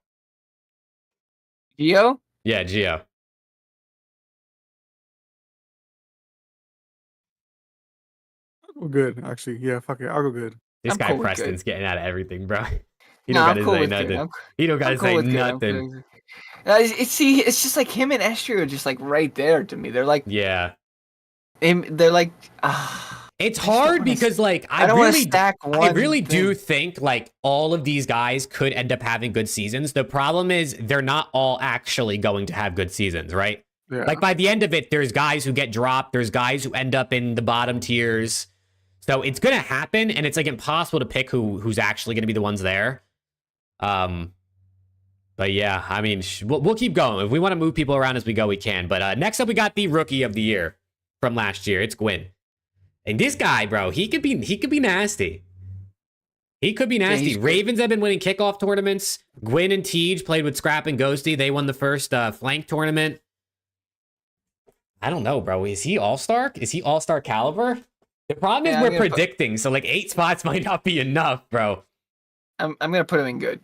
Geo? Yeah, Geo. Well, good, actually. Yeah, fuck it. I'll go good. This I'm guy cool with Preston's good. getting out of everything, bro. He No, don't I'm gotta cool say with good. nothing. He don't I'm gotta cool say with good. I'm nothing. cool. See, it's just like him and Esther are just like right there to me. They're like, Yeah. they're like, It's I just don't hard wanna because like I don't want to stack I one. really do thing. think like all of these guys could end up having good seasons. The problem is they're not all actually going to have good seasons, right? Yeah. Like by the end of it, there's guys who get dropped, there's guys who end up in the bottom tiers. So it's gonna happen, and it's like impossible to pick who's actually gonna be the ones there. But yeah, I mean, we'll keep going. If we want to move people around as we go, we can. But next up, we got the rookie of the year from last year. It's Gwyn. And this guy, bro, he could be nasty. He could be nasty. Yeah, Ravens have been winning kickoff tournaments. Gwyn and Tej played with Scrap and Ghosty. They won the first flank tournament. I don't know, bro. Is he all-star? Is he all-star caliber? The problem is we're predicting, so like 8 spots might not be enough, bro. I'm gonna put him in good.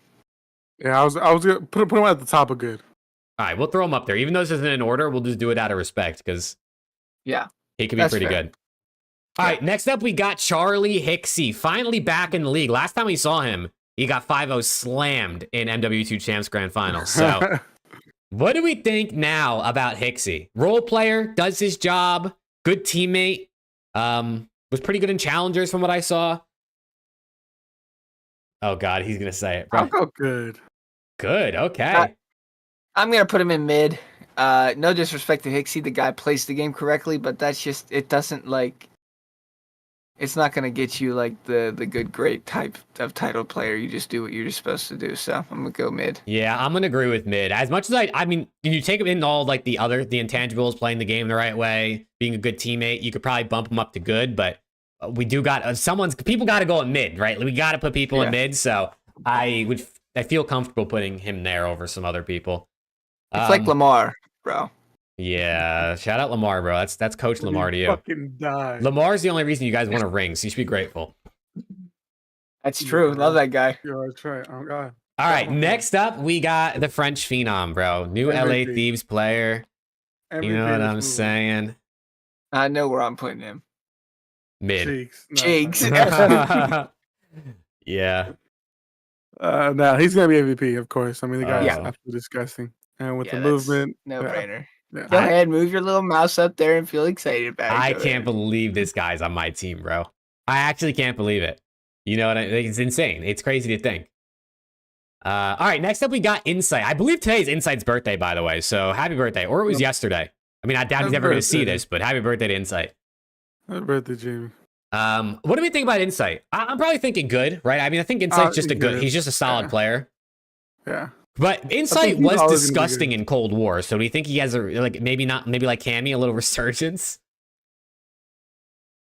Yeah, I was gonna put him at the top of good. All right, we'll throw him up there. Even though this isn't in order, we'll just do it out of respect because yeah, he could be pretty good. All right, next up, we got Charlie Hicksey, finally back in the league. Last time we saw him, he got 5-0 slammed in MW2 Champs Grand Finals. So, what do we think now about Hicksey? Role player, does his job, good teammate, was pretty good in challengers from what I saw. Oh, God, he's going to say it. I'll go good. Good, okay. I'm going to put him in mid. No disrespect to Hicksey, the guy plays the game correctly, but that's just, it doesn't like... It's not going to get you like the good, great type of title player. You just do what you're supposed to do. So I'm going to go mid. Yeah, I'm going to agree with mid. As much as I mean, you take in all like the intangibles, playing the game the right way, being a good teammate, you could probably bump him up to good, but we do got people got to go at mid, right? We got to put people in mid. So I feel comfortable putting him there over some other people. It's like Lamar, bro. Yeah, shout out Lamar, bro. That's Coach Lamar to you. Fucking die. Lamar's the only reason you guys won a ring, so you should be grateful. That's true. Love that guy. Yeah, that's right. Oh God. All right, next up we got the French Phenom, bro. New LA Thieves player. You know what I'm saying? I know where I'm putting him. Mid. Cheeks. Yeah. No, he's gonna be MVP, of course. I mean, the guy is Yeah. absolutely disgusting, and with the that's movement, no brainer. Yeah. Go ahead, move your little mouse up there and feel excited about it. I can't believe this guy's on my team, bro. I actually can't believe it. You know what I mean? It's insane. It's crazy to think. All right, next up we got Insight. I believe today's Insight's birthday, by the way. So happy birthday. Or it was yesterday. I mean, I doubt he's ever going to see this, but happy birthday to Insight. Happy birthday, Jamie. What do we think about Insight? I'm probably thinking good, right? I mean, I think Insight's just he's just a solid player. Yeah. But Insight was disgusting in Cold War, so do you think he has maybe like Cammy, a little resurgence?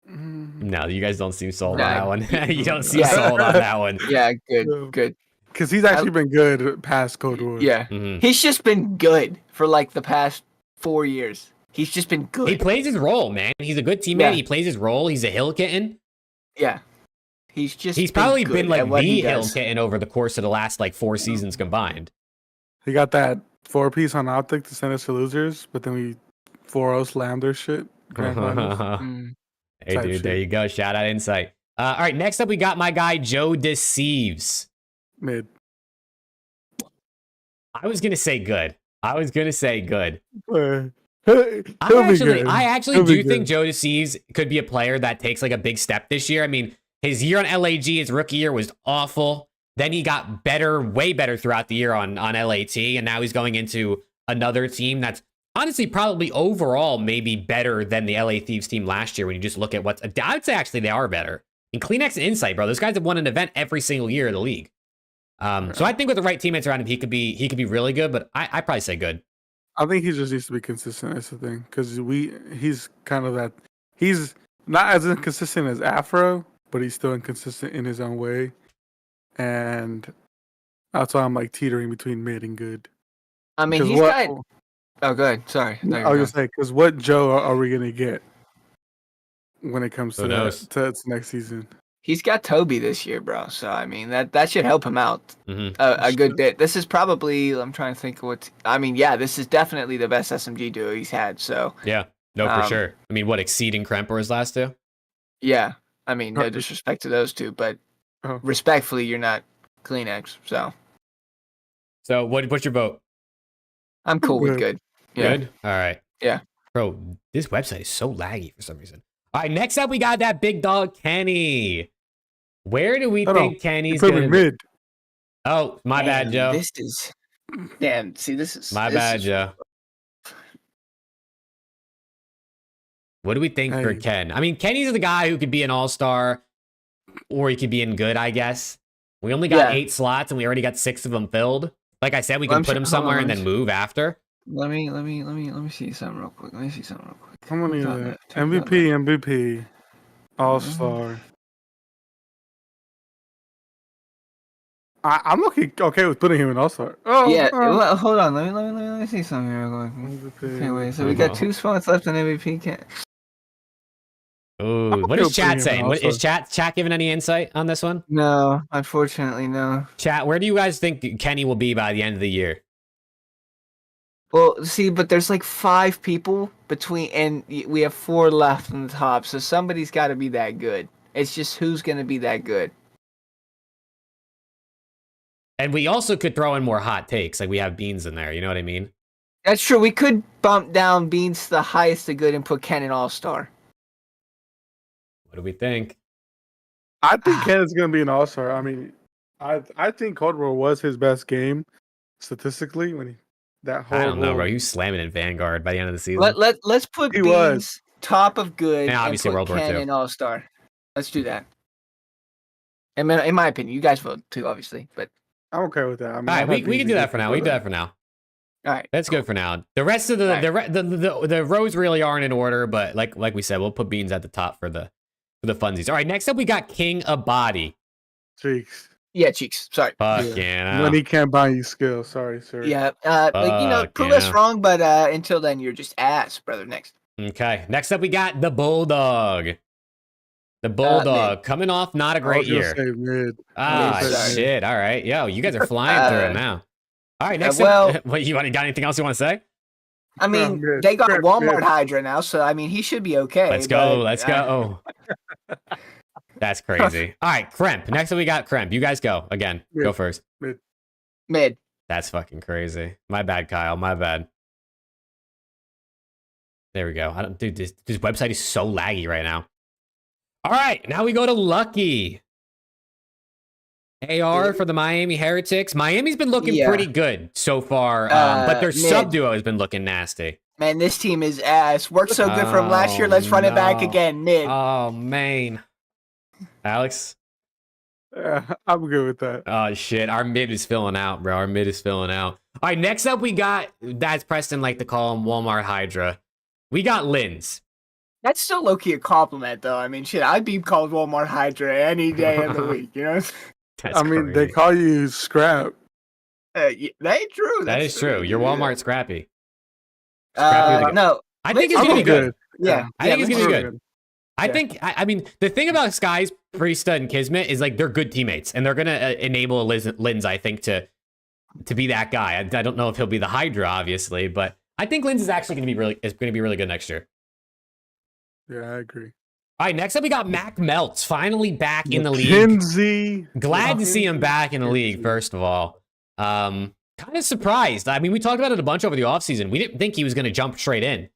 No, you guys don't seem sold on that one. You don't seem sold on that one. Yeah, good. Because he's actually been good past Cold War. Yeah. He's just been good for like the past 4 years. He's just been good. He plays his role, man. He's a good teammate. Yeah. He plays his role. He's a hill kitten. Yeah. He's probably been like the hill kitten over the course of the last like 4 seasons combined. He got that 4-piece on OPTIC to send us to losers, but then we 4-0 slammed their shit. Hey, dude, there you go. Shout out Insight. All right, next up, we got my guy, Joe Deceives. Mid. I was going to say good. I actually do think Joe Deceives could be a player that takes like a big step this year. I mean, his year on LAG, his rookie year was awful. Then he got better, way better throughout the year on LAT, and now he's going into another team that's honestly probably overall maybe better than the LA Thieves team last year when you just look at what's... I would say actually they are better. And Kleenex and Insight, bro, those guys have won an event every single year of the league. So I think with the right teammates around him, he could be really good, but I'd probably say good. I think he just needs to be consistent. That's the thing, because he's kind of that. He's not as inconsistent as Afro, but he's still inconsistent in his own way, and that's why I'm like teetering between mid and good. I mean, he's got. Oh, good. Sorry. I was gonna say, because what Joe are we gonna get when it comes to next season? He's got Toby this year, bro. So I mean that should help him out a good bit. This is probably I'm trying to think what I mean. Yeah, this is definitely the best SMG duo he's had. So yeah, no, for sure. I mean, what exceeding Kremper his last two? Yeah, I mean, no disrespect to those two, but Oh. respectfully, you're not Kleenex. So what's your vote? I'm cool with good. Yeah. Good? All right. Yeah. Bro, this website is so laggy for some reason. All right, next up, we got that big dog, Kenny. Where do we think Kenny's going going to be? mid? Oh, my bad, Joe. This is... Damn, see, this is... My bad, Joe. What do we think for Ken? I mean, Kenny's the guy who could be an all-star, or he could be in good, I guess. We only got 8 slots, and we already got 6 of them filled. Like I said, we can put him somewhere and then move after. Let me see something real quick. How many of that? MVP, all-star. I'm okay with putting him in all-star. Oh, yeah. Well, hold on. Let me see something real quick. Okay, wait. So we got 2 spots left in MVP. Ooh, what is chat saying? What is chat giving any insight on this one? No, unfortunately, no. Chat, where do you guys think Kenny will be by the end of the year? Well, see, but there's like 5 people between, and we have 4 left on the top, so somebody's got to be that good. It's just who's going to be that good. And we also could throw in more hot takes, like we have Beans in there. You know what I mean? That's true. We could bump down Beans to the highest of good and put Ken in all-star. What do we think? I think Ken is going to be an all-star. I mean, I think Cold War was his best game statistically when he. I don't know, bro. You slamming in Vanguard by the end of the season. Let's put Beans top of good and obviously and put World War Ken II in all-star. Let's do that. And in my opinion, you guys vote too, obviously, but I'm okay with that. I mean, all right, we can do that for now. We can do that for now. All right, that's good for now. The rest of the rows really aren't in order, but like we said, we'll put Beans at the top for the funsies. All right, next up we got King Abadi. Cheeks. Yeah, Cheeks. Sorry. Fuck yeah. Money can't buy you skill. Sorry, sir. Yeah. Prove us wrong, but until then, you're just ass, brother. Next. Okay. Next up, we got the Bulldog. The Bulldog coming off not a great year. Shit. All right. Yo, you guys are flying through it now. All right. Next up. What, you got anything else you want to say? I mean, they got Walmart Hydra now, so I mean, he should be okay. Let's go. Let's go. That's crazy. All right, Kremp. Next up, we got Kremp. You guys go. Again, go first. Mid. That's fucking crazy. My bad, Kyle. My bad. There we go. Dude, this website is so laggy right now. All right, now we go to Lucky. AR for the Miami Heretics. Miami's been looking pretty good so far, but their sub-duo has been looking nasty. Man, this team is ass. Worked so good from last year. Let's run it back again. Mid. Oh, man. Alex? I'm good with that. Oh, shit. Our mid is filling out, bro. Our mid is filling out. All right, next up we got, that's Preston like to call him, Walmart Hydra. We got Linz. That's still low-key a compliment, though. I mean, shit, I'd be called Walmart Hydra any day of the week, you know? I mean, they call you Scrap. That ain't true. That is true. You're Walmart Scrappy. No. I think it's going to be good. Yeah. I think it's going to be good. I think, I mean, the thing about Skies, Priesta, and Kismet is like they're good teammates, and they're going to enable Linz, I think, to be that guy. I don't know if he'll be the Hydra, obviously, but I think Linz is actually going to be really good next year. Yeah, I agree. All right, next up we got Mac Melts, finally back in the league. Glad to see him back in the league, first of all. Kind of surprised. I mean, we talked about it a bunch over the offseason. We didn't think he was going to jump straight in,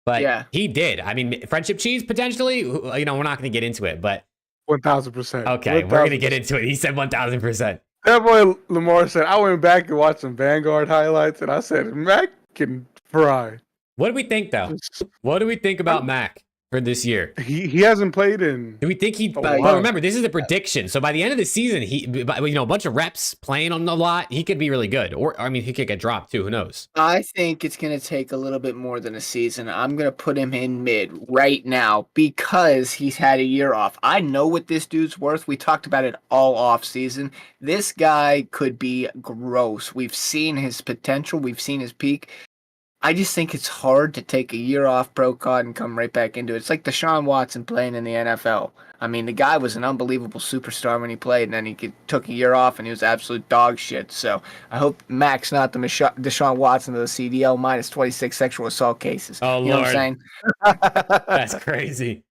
but he did. I mean, Friendship Cheese, potentially, you know, we're not going to get into it, but 1,000%. Okay, we're going to get into it. He said 1,000%. That boy Lamar said, I went back and watched some Vanguard highlights, and I said, Mac can fry. What do we think, though? What do we think about Mac for this year? He hasn't played in. Do we think he? Well, remember, this is a prediction. So by the end of the season, a bunch of reps playing on a lot, he could be really good. Or I mean, he could get dropped too. Who knows? I think it's going to take a little bit more than a season. I'm going to put him in mid right now because he's had a year off. I know what this dude's worth. We talked about it all off season. This guy could be gross. We've seen his potential. We've seen his peak. I just think it's hard to take a year off pro card and come right back into it. It's like Deshaun Watson playing in the NFL. I mean, the guy was an unbelievable superstar when he played, and then he took a year off, and he was absolute dog shit. So I hope Mac's not the Deshaun Watson of the CDL minus 26 sexual assault cases. Oh, you know Lord. what I'm saying? That's crazy.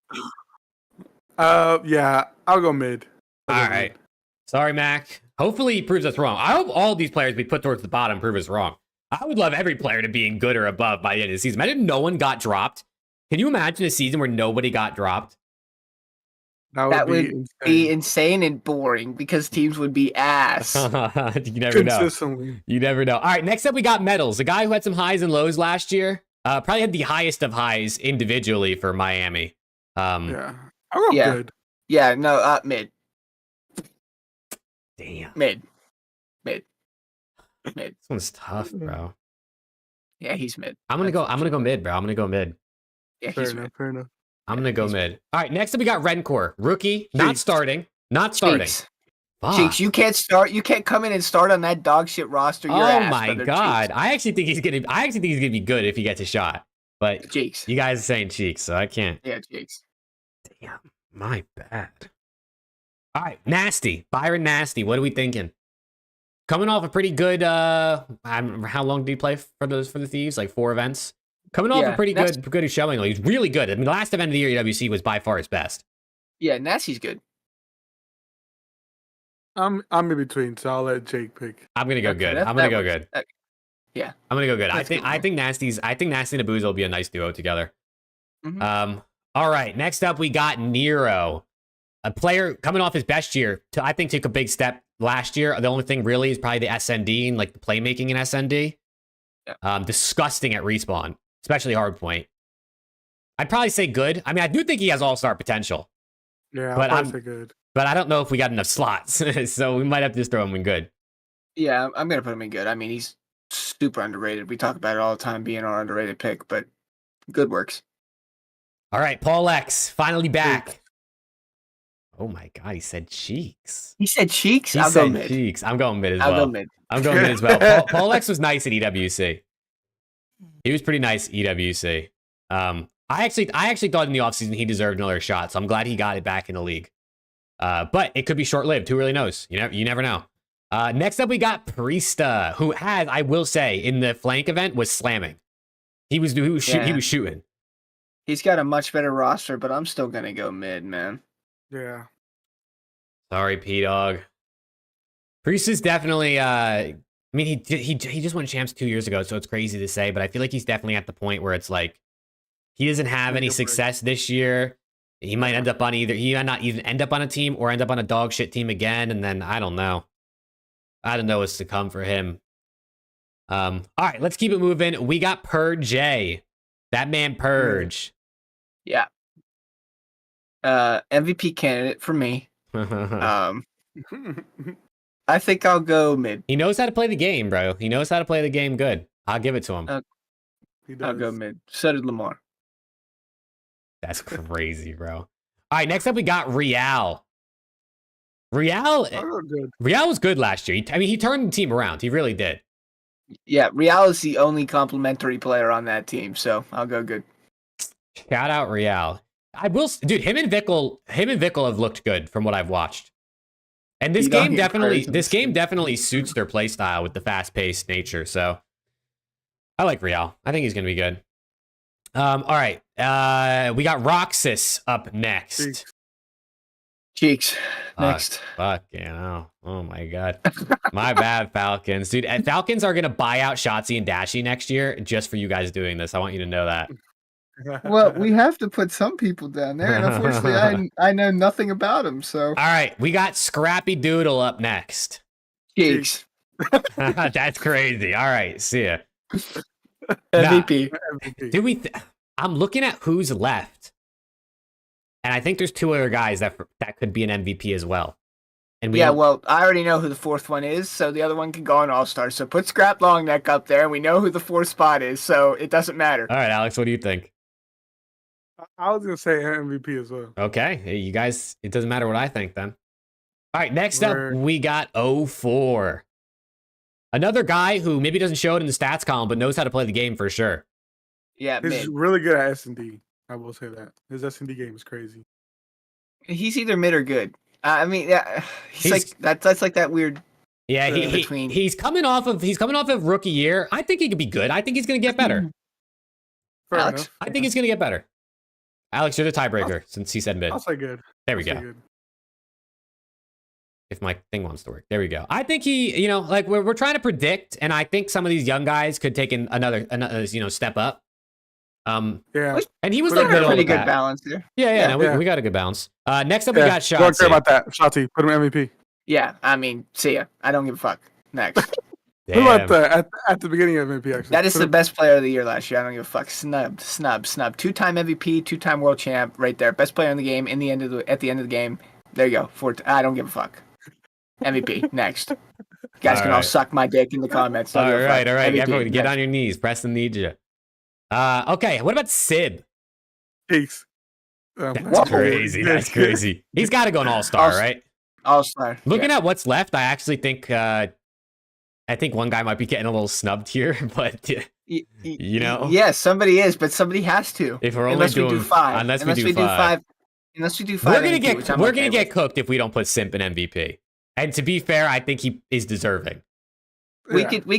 Yeah, I'll go mid. All right. Sorry, Mac. Hopefully he proves us wrong. I hope all these players we put towards the bottom prove us wrong. I would love every player to be in good or above by the end of the season. Imagine no one got dropped. Can you imagine a season where nobody got dropped? That would be insane and boring because teams would be ass. You never know. You never know. All right, next up we got medals. A guy who had some highs and lows last year. Probably had the highest of highs individually for Miami. Yeah. I'll go good. Yeah, no, mid. Damn. Mid. This one's tough, bro. Yeah, he's mid. I'm gonna go mid, bro. I'm gonna go mid. Yeah, fair enough. I'm gonna go mid. All right, next up we got Rencor. Rookie, not starting. Cheeks, you can't start. You can't come in and start on that dog shit roster. Oh my god. Cheeks. I actually think he's gonna be good if he gets a shot. But Cheeks. You guys are saying Cheeks, so I can't. Yeah, Cheeks. Damn, my bad. All right, Nasty. Byron Nasty. What are we thinking? Coming off a pretty good how long did he play for the Thieves? Like 4 events. Coming off a pretty good showing. He's really good. I mean, the last event of the year EWC was by far his best. Yeah, Nasty's good. I'm in between, so I'll let Jake pick. I'm gonna go good. I'm gonna go good. Yeah. I'm gonna go good. I think Nasty and Abuza will be a nice duo together. Mm-hmm. All right. Next up we got Nero. A player coming off his best year. I think took a big step last year. The only thing really is probably the SND and like the playmaking in SND. Yeah. Disgusting at respawn, especially hardpoint. I'd probably say good. I mean, I do think he has all-star potential. Yeah, I'd probably say good. But I don't know if we got enough slots, so we might have to just throw him in good. Yeah, I'm gonna put him in good. I mean, he's super underrated. We talk about it all the time being our underrated pick, but good works. All right, Paul X, finally back. Oh my god, he said Cheeks. He said Cheeks? I'll go mid. Cheeks. I'm going mid as well. I'll go mid. I'm going mid as well. Paul X was nice at EWC. He was pretty nice at EWC. I actually thought in the offseason he deserved another shot, so I'm glad he got it back in the league. But it could be short-lived. Who really knows? You never know. Next up, we got Priesta, who had, I will say, in the flank event, was slamming. He was shooting. He's got a much better roster, but I'm still gonna go mid, man. Yeah. Sorry, P-Dog. Priesta's definitely. I mean, he just won champs 2 years ago, so it's crazy to say, but I feel like he's definitely at the point where it's like he doesn't have any success this year. He might end up on he might not even end up on a team or end up on a dog shit team again, and then I don't know. I don't know what's to come for him. All right, let's keep it moving. We got Purge. That man Purge. Yeah. MVP candidate for me. I think I'll go mid. He knows how to play the game, bro. He knows how to play the game good. I'll give it to him. I'll go mid. So did Lamar. That's crazy, bro. All right, next up we got Real. Real was good last year. He turned the team around. He really did. Yeah, Real is the only complimentary player on that team, so I'll go good. Shout out Real. Dude, him and Vickle have looked good from what I've watched. And this game definitely suits their play style with the fast-paced nature. So I like Real. I think he's gonna be good. All right. We got Roxas up next. Cheeks. Next. Fuck, oh my god. My bad, Falcons. Dude, and Falcons are gonna buy out Shotzi and Dashy next year just for you guys doing this. I want you to know that. Well, we have to put some people down there, and unfortunately I know nothing about them, so. All right, we got Scrappy Doodle up next. Cheeks. That's crazy. All right, see ya. MVP. I'm looking at who's left. And I think there's 2 other guys that could be an MVP as well. And well, I already know who the 4th one is, so the other one can go on All-Star. So put Scrap Longneck up there, and we know who the 4th spot is, so it doesn't matter. All right, Alex, what do you think? I was going to say MVP as well. Okay, hey, you guys, it doesn't matter what I think then. All right, next up, we got 04. Another guy who maybe doesn't show it in the stats column, but knows how to play the game for sure. Yeah, he's really good at S&D. I will say that. His S&D game is crazy. He's either mid or good. I mean, he's like that's like that weird. Yeah, he's coming off of rookie year. I think he could be good. I think he's going to get better. Alex, I think he's going to get better. Alex, you're the tiebreaker since he said mid. I'll say good. There we I'll say go. good. If my thing wants to work. There we go. I think he, you know, like we're trying to predict, and I think some of these young guys could take another you know, step up. Yeah. And he was Put like him in middle pretty of the good pack. balance there. Yeah, no, Yeah. we got a good balance. Next up, we got Don't care Shotzi. about that. Shotzi, put him MVP. Yeah, I mean, see ya. I don't give a fuck. Next. What about Damn. at the beginning of MVP, actually? That is Put the him- best player of the year last year. I don't give a fuck. Snub. 2-time MVP, 2-time world champ, right there. Best player in the game. At the end of the game. There you go. I don't give a fuck. MVP. Next. You guys can all suck my dick in the comments. Don't All give a fuck. right. MVP, Everyone, get next. on your knees. Preston needs you. Okay. What about Sib? Cheeks. That's crazy. That's crazy. He's got to go an all-star, right? All-star. Looking at what's left, I actually think one guy might be getting a little snubbed here, but you know, yeah, somebody is, but somebody has to. if we're only unless doing we do five. unless we do five, Unless we do five. we're gonna get cooked if we don't put Simp in MVP. And to be fair, I think he is deserving. We could We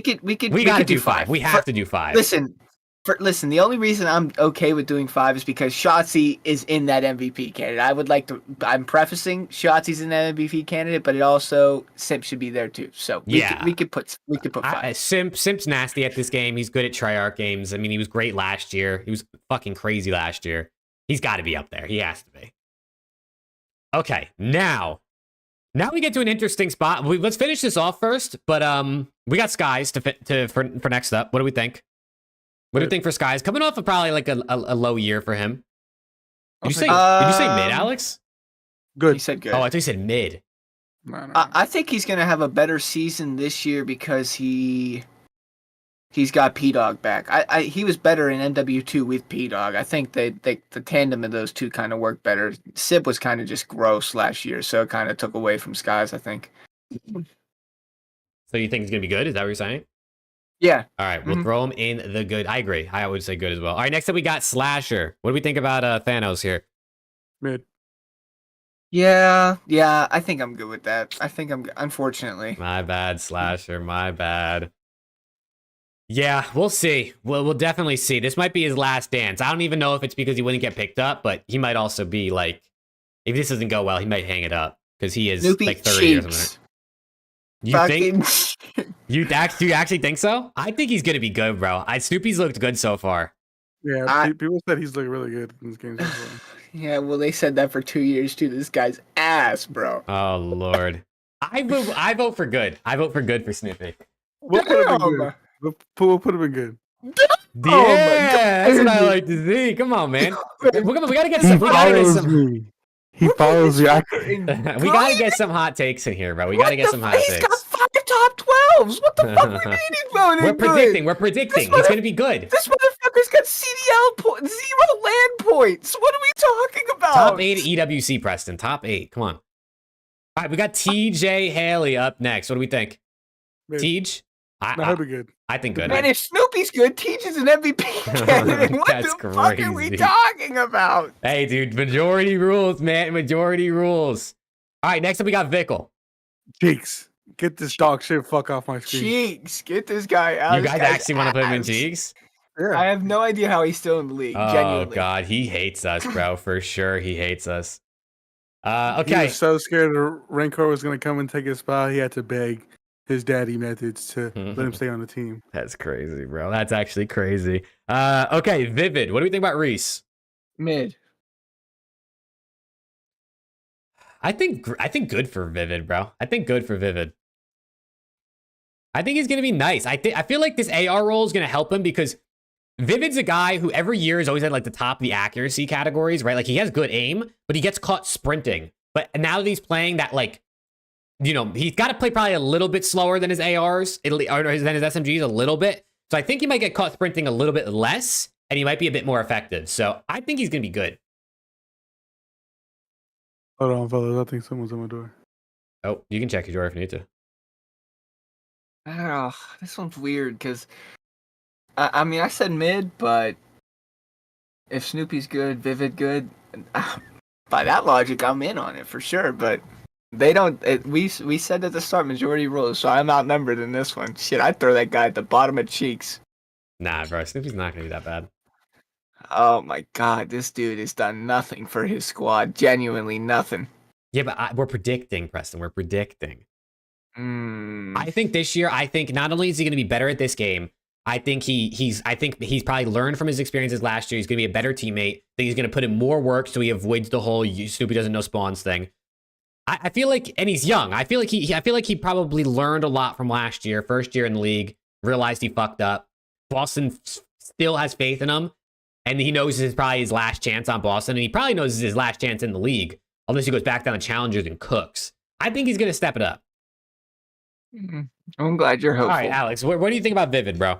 got to do five. We have to do five. Listen, the only reason I'm okay with doing five is because Shotzi is in that MVP candidate. I'm prefacing Shotzi's in that MVP candidate, but it also Simp should be there too. So we could put five. Simp's nasty at this game. He's good at Treyarch games. I mean, he was great last year. He was fucking crazy last year. He's got to be up there. He has to be. Okay, now we get to an interesting spot. Let's finish this off first, but we got Skies for next up. What do we think? What do you think for Skies? Coming off of probably like a low year for him. Did you say mid, Alex? He Good. said good. Oh, I thought you said mid. No. I think he's gonna have a better season this year because he's got P-Dog back. He was better in MW2 with P-Dog. I think the tandem of those two kind of worked better. Sib was kind of just gross last year, so it kind of took away from Skies, I think. So you think he's gonna be good? Is that what you're saying? Yeah. All right, we'll throw him in the good. I agree. I would say good as well. All right, next up we got Slasher. What do we think about Thanos here? Mid. Yeah, I think I'm good with that. Unfortunately. My bad, Slasher. My bad. Yeah, we'll see. We'll definitely see. This might be his last dance. I don't even know if it's because he wouldn't get picked up, but he might also be like, if this doesn't go well, he might hang it up because he is Snoopy like 30 years cheeks. You think? Do you actually think so? I think he's gonna be good, bro. Snoopy's looked good so far. Yeah, people said he's looking really good in this game. So far. Yeah, well, they said that for 2 years too. This guy's ass, bro. Oh Lord, I vote for good. I vote for good for Snoopy. We'll put him in good. We'll put him in good. Yeah, that's what I like to see. Come on, man. We gotta get some. He follows you. We gotta get some hot takes in here, bro. We gotta get some hot takes. He's got 5 top 12s. What the fuck we meaning, bro? We're predicting. He's gonna be good. This motherfucker's got CDL points, 0 land points. What are we talking about? Top 8 EWC, Preston. Top 8. Come on. All right, we got TJ Haley up next. What do we think? Tej? That'll be good. I think good. Man, if Snoopy's good, Teach is an MVP candidate. What That's the fuck are we crazy. talking about? Hey, dude, majority rules, man. Majority rules. All right, next up we got Vickle. Cheeks. Get this dog shit fuck off my screen. Cheeks, get this guy out. You This guys guy's actually want to put him in ass. Cheeks? Yeah. I have no idea how he's still in the league. Oh, Genuinely. God. He hates us, bro. For sure, he hates us. He Okay. was so scared Rancor was going to come and take his spot, he had to beg his daddy methods to let him stay on the team. That's crazy, bro. That's actually crazy. Okay, Vivid. What do we think about Reese? Mid. I think good for Vivid, bro. I think good for Vivid. I think he's gonna be nice. I feel like this AR role is gonna help him because Vivid's a guy who every year is always at like the top of the accuracy categories, right? Like he has good aim, but he gets caught sprinting. But now that he's playing that, like, you know, he's got to play probably a little bit slower than his ARs, or than his SMGs a little bit. So I think he might get caught sprinting a little bit less, and he might be a bit more effective. So I think he's gonna be good. Hold on, fellas. I think someone's on my door. Oh, you can check your door if you need to. Oh, this one's weird because I mean I said mid, but if Snoopy's good, Vivid good, by that logic, I'm in on it for sure. But they don't. We said at the start majority rules, so I'm outnumbered in this one. Shit, I'd throw that guy at the bottom of Cheeks. Nah, bro. Snoopy's not gonna be that bad. Oh my God, this dude has done nothing for his squad. Genuinely nothing. Yeah, but we're predicting, Preston. We're predicting. Mm. I think this year, I think not only is he going to be better at this game, I think he's probably learned from his experiences last year. He's going to be a better teammate. I think he's going to put in more work so he avoids the whole Snoopy doesn't know spawns thing. I feel like, and he's young. I feel like he probably learned a lot from last year, first year in the league, realized he fucked up. Boston still has faith in him, and he knows this is probably his last chance on Boston, and he probably knows this is his last chance in the league, unless he goes back down to challengers and cooks. I think he's going to step it up. I'm glad you're hopeful. All right, Alex, what do you think about Vivid, bro?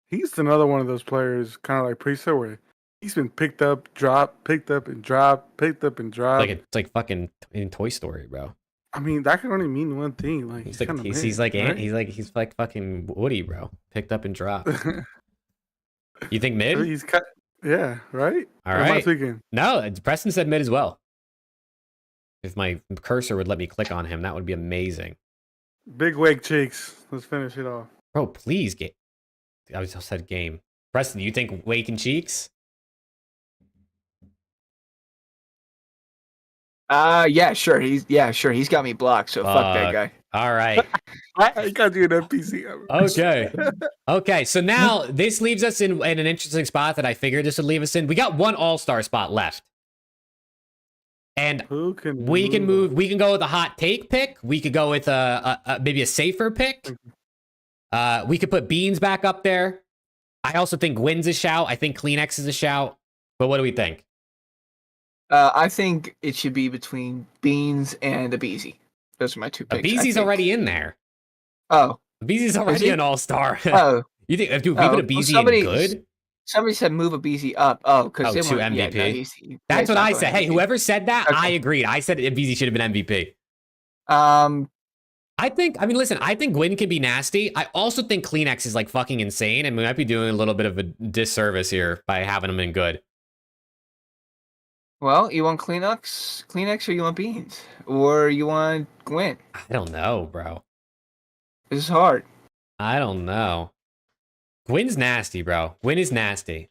He's another one of those players, kind of like Priest, where he's been picked up, dropped, picked up and dropped, picked up and dropped. It's like fucking in Toy Story, bro. I mean, that can only mean one thing. Like he's like fucking Woody, bro. Picked up and dropped. You think mid? Yeah, right. All right. Speaking? No, Preston said mid as well. If my cursor would let me click on him, that would be amazing. Big wake cheeks. Let's finish it off. Bro, please get. I just said game. Preston, you think wake and cheeks? Yeah, sure. He's got me blocked. So fuck that guy. All right. I got you an NPC. Okay. Okay. So now this leaves us in an interesting spot that I figured this would leave us in. We got one all-star spot left. And we can move. We can go with a hot take pick. We could go with maybe a safer pick. We could put Beans back up there. I also think Gwyn's a shout. I think Kleenex is a shout. But what do we think? I think it should be between Beans and Abeezy. Those are my two picks. Abeezy's already in there. Oh. Abeezy's already an all-star. Oh. You think, dude, we put Abeezy in good? Somebody said move Abeezy up. Oh, because to MVP. Yeah, that's what I said. Hey, whoever said that, okay. I agreed. I said Abeezy should have been MVP. I think Gwyn can be nasty. I also think Kleenex is like fucking insane, and we might be doing a little bit of a disservice here by having him in good. Well, you want Kleenex, or you want Beans, or you want Gwyn? I don't know, bro. This is hard. I don't know. Gwyn's nasty, bro. Gwyn is nasty.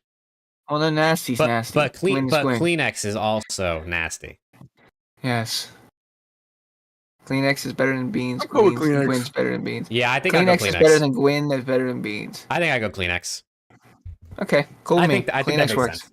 Oh, the nasty's nasty. But Kleenex is also nasty. Yes. Kleenex is better than Beans. Gwyn's better than Beans. Yeah, I think Kleenex is better than Gwyn. That's better than Beans. I think I go Kleenex. Okay, cool. I think Kleenex works. Sense.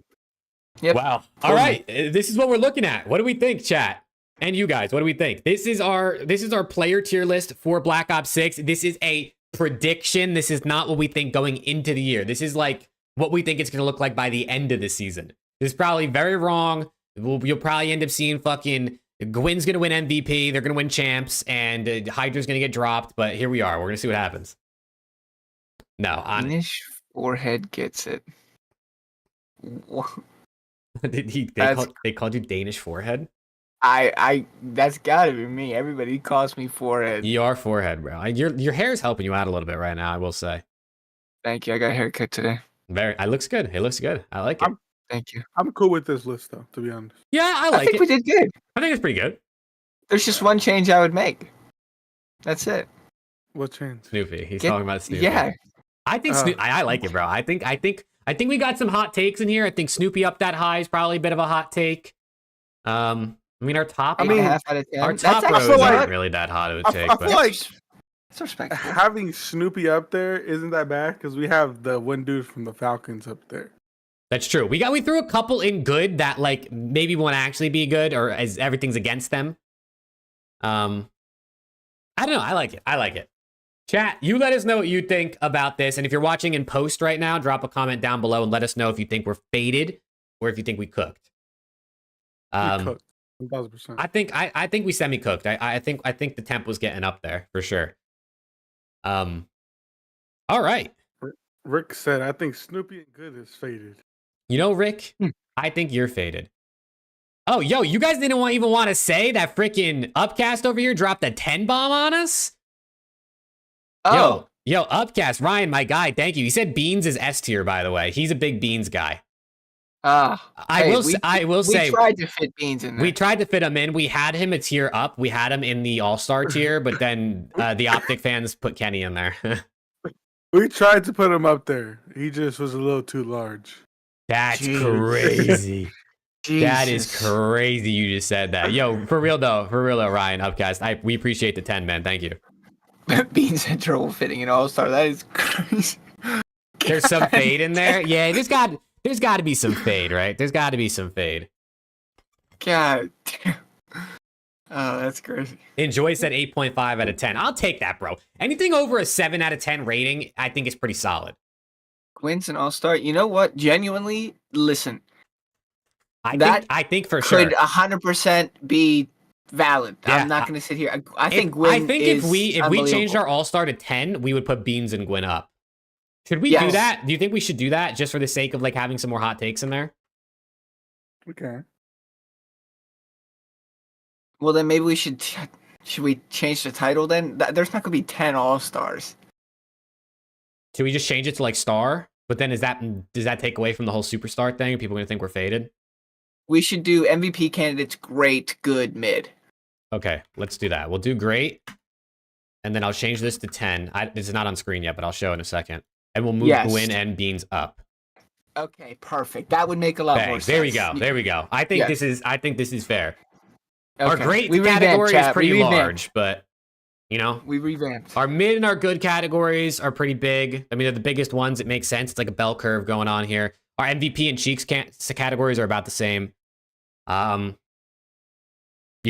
Yep. Wow. All right. This is what we're looking at. What do we think, chat? And you guys, what do we think? This is our player tier list for Black Ops 6. This is a prediction. This is not what we think going into the year. This is like what we think it's going to look like by the end of the season. This is probably very wrong. You'll probably end up seeing fucking Gwyn's going to win MVP. They're going to win champs, and Hydra's going to get dropped. But here we are. We're going to see what happens. No, Danish forehead gets it. They called you Danish forehead? That's gotta be me. Everybody calls me forehead. You are forehead, bro. Your hair is helping you out a little bit right now, I will say. Thank you. I got a haircut today. It looks good. It looks good. I like it. Thank you. I'm cool with this list, though, to be honest. Yeah, I think we did good. I think it's pretty good. There's just one change I would make. That's it. What change? Snoopy. He's talking about Snoopy. Yeah. I think I like it, bro. I think we got some hot takes in here. I think Snoopy up that high is probably a bit of a hot take. I mean, our top row isn't really that hot of a take. I feel like having Snoopy up there isn't that bad because we have the one dude from the Falcons up there. That's true. We threw a couple in good that like maybe won't actually be good or as everything's against them. I don't know. I like it. Chat, you let us know what you think about this. And if you're watching in post right now, drop a comment down below and let us know if you think we're faded or if you think we cooked. We cooked. 1,000%. I think we semi-cooked. I think the temp was getting up there for sure. All right. Rick said, I think Snoopy and Good is faded. You know, Rick, I think you're faded. Oh, yo, you guys didn't even want to say that freaking Upcast over here dropped a 10 bomb on us? Oh. Yo, Upcast, Ryan, my guy, thank you. He said Beans is S tier, by the way. He's a big Beans guy. I will say we tried to fit Beans in there. We tried to fit him in. We had him a tier up. We had him in the all-star tier, but then the Optic fans put Kenny in there. We tried to put him up there. He just was a little too large. That's Jeez. crazy. That is Jesus. crazy you just said that. Yo, for real though, Ryan, Upcast, we appreciate the 10, man. Thank you. Beans had trouble fitting an all-star. That is crazy. There's some fade in there. Yeah, there's got to be some fade, right? There's got to be some fade. God damn. Oh, that's crazy. Enjoy said 8.5 out of 10. I'll take that, bro. Anything over a 7 out of 10 rating, I think is pretty solid. Quinn's an all-star. You know what? Genuinely, listen. I think for sure Could 100% be valid. Yeah, I'm not going to sit here. I think Gwyn if is we changed unbelievable. our all-star to 10, we would put Beans and Gwyn up. Should we do Yes. that? Do you think we should do that just for the sake of like having some more hot takes in there? Okay. Well, then maybe we should we change the title then? There's not going to be 10 all-stars. Should we just change it to like star? But then does that take away from the whole superstar thing? People are going to think we're faded? We should do MVP candidates great, good, mid. Okay, let's do that. We'll do great. And then I'll change this to 10. This is not on screen yet, but I'll show in a second. And we'll move Gwyn and Beans up. Okay, perfect. That would make a lot more sense. There we go. There we go. I think this is fair. Okay. Our great We revamped, category is chat. pretty We revamped. large, but you know, We revamped. our mid and our good categories are pretty big. I mean, they're the biggest ones. It makes sense. It's like a bell curve going on here. Our MVP and Cheeks categories are about the same. You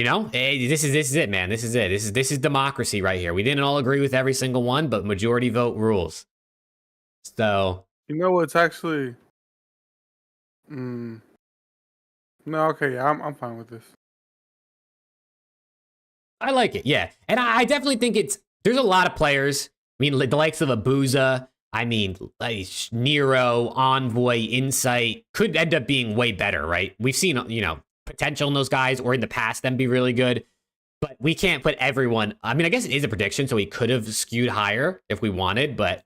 know, hey, this is it, man. This is it. This is democracy right here. We didn't all agree with every single one, but majority vote rules. So You know what's actually. No, okay, yeah, I'm fine with this. I like it, yeah. And I definitely think there's a lot of players. I mean, the likes of Abuza, I mean, like Nero, Envoy, Insight could end up being way better, right? We've seen, you know, potential in those guys or in the past them be really good, but we can't put everyone. I mean, I guess it is a prediction, so we could have skewed higher if we wanted, but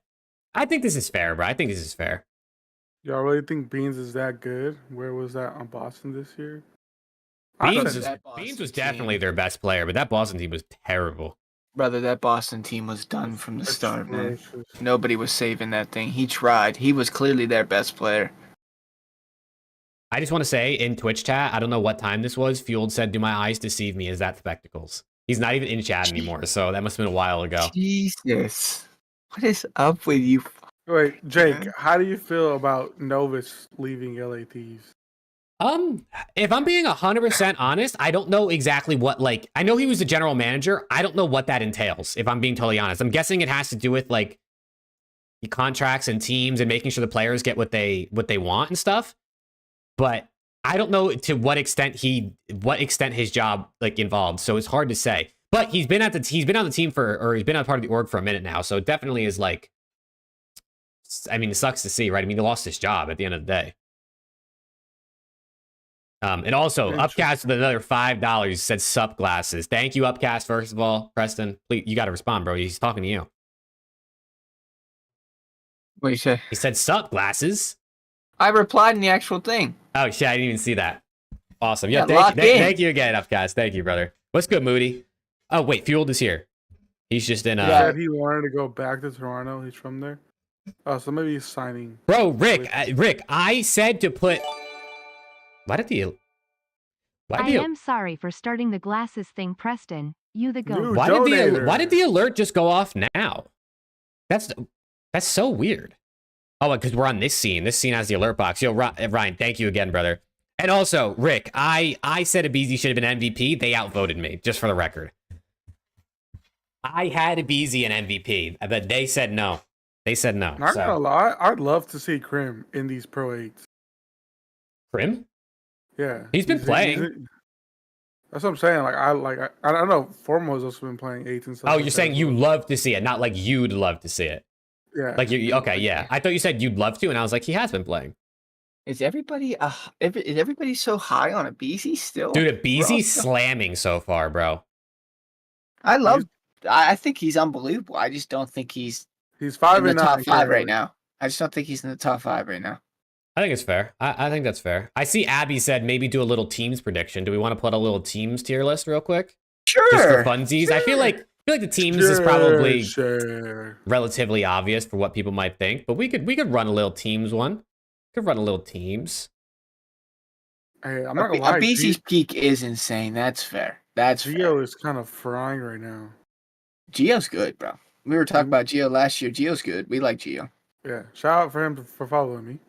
I think this is fair, bro. I think this is fair. Y'all really think Beans is that good? Where was that on Boston this year? Beans was definitely their best player, but that Boston team was terrible. Brother, that Boston team was done from the start, man. Atrocious. Nobody was saving that thing. He tried. He was clearly their best player. I just want to say in Twitch chat, I don't know what time this was. Fueled said, "Do my eyes deceive me? Is that spectacles?" He's not even in chat anymore, so that must have been a while ago. Jesus. What is up with you? Wait, Jake, how do you feel about Novus leaving LA Thieves? If I'm being 100% honest, I don't know exactly what, like, I know he was the general manager. I don't know what that entails, if I'm being totally honest. I'm guessing it has to do with, like, the contracts and teams and making sure the players get what they want and stuff. But I don't know to what extent his job, like, involved. So it's hard to say. But he's been on the team he's been a part of the org for a minute now. So it definitely is, like, I mean, it sucks to see, right? I mean, he lost his job at the end of the day. And also, Upcast with another $5 said sup glasses. Thank you, Upcast, first of all. Preston, please, you got to respond, bro. He's talking to you. What do you say? He said sup glasses. I replied in the actual thing. Oh, shit, I didn't even see that. Awesome. Yeah, Yeah, thank you again, Upcast. Thank you, brother. What's good, Moody? Oh, wait, Fueled is here. He's just in... He said he wanted to go back to Toronto. He's from there. Oh, so maybe he's signing. Bro, Rick, I said to put... I am sorry for starting the glasses thing, Preston. You the goat. Why did the alert just go off now? That's so weird. Oh, because we're on this scene. This scene has the alert box. Yo, Ryan, thank you again, brother. And also, Rick, I said Abeezy should have been MVP. They outvoted me, just for the record. I had Abeezy an MVP, but they said no. They said no. Not gonna lie, I'd love to see Krim in these Pro 8s. Krim? Yeah, he's been playing. That's what I'm saying. Like I don't know. Formo's also been playing 8s and stuff. Oh, you're saying you love to see it, not like you'd love to see it. Yeah. Like you okay, yeah. I thought you said you'd love to, and I was like, he has been playing. Is everybody so high on Abeezy still? Dude, Abeezy's slamming so far, bro. I think he's unbelievable. I just don't think he's 5 in the and top 9 5 right now. I just don't think he's in the top 5 right now. I think it's fair. I think that's fair. I see Abby said maybe do a little teams prediction. Do we want to put a little teams tier list real quick? Sure. Just for funsies. Sure. I feel like feel like the teams is probably Sure. relatively obvious for what people might think, but we could run a little teams one. Could run a little teams. Hey, I'm not gonna lie. A BC's peak is insane. That's fair. That's Geo fair. is kind of frying right now. Geo's good, bro. We were talking about Geo last year. Geo's good. We like Geo. Yeah, shout out for him for following me.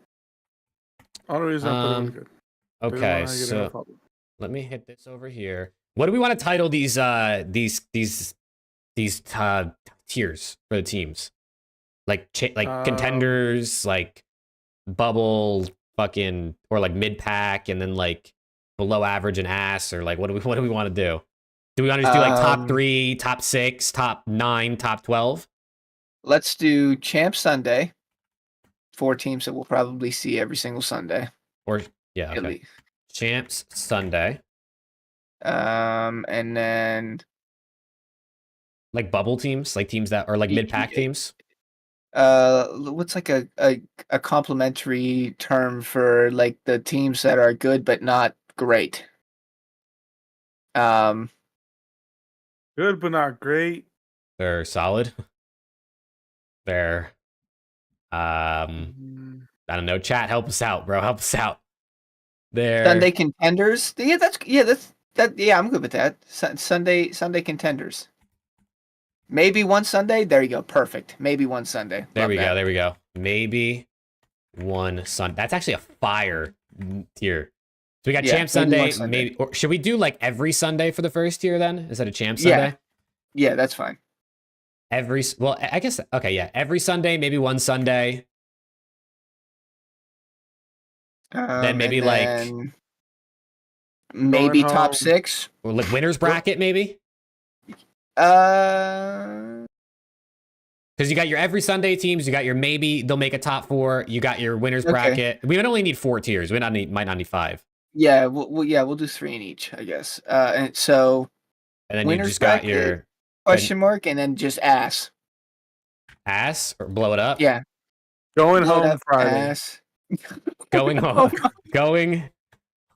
Only reason I put it was good. Okay, so let me hit this over here. What do we want to title these tiers for the teams? Like contenders, like bubble, fucking, or like mid pack, and then like below average and ass, or like what do we want to do? Do we want to just do like top 3, top 6, top 9, top 12? Let's do Champ Sunday. 4 teams that we'll probably see every single Sunday. Or yeah, okay. Champs Sunday. And then like bubble teams, like teams that are like mid pack teams. What's like a complimentary term for like the teams that are good but not great? Good but not great. They're solid. They're I don't know. Chat, help us out, bro. Help us out. They're Sunday contenders. Yeah, I'm good with that. Sunday contenders. Maybe one Sunday. There you go. Perfect. Maybe one Sunday. There we go. Maybe one Sunday. That's actually a fire tier. So we got Champ Sunday. Maybe, or should we do like every Sunday for the first tier then? Is that a Champ Sunday? Yeah, that's fine. Well, I guess, okay, yeah. Every Sunday, maybe one Sunday. Then maybe maybe top 6. Or like winner's bracket, maybe? Because you got your every Sunday teams, you got your maybe they'll make a top 4, you got your winner's bracket. We would only need 4 tiers. We might not need 5. Yeah, we'll do 3 in each, I guess. And then you just got your question mark and then just ass or blow it up. Yeah, going home Friday. Ass. Going home. Going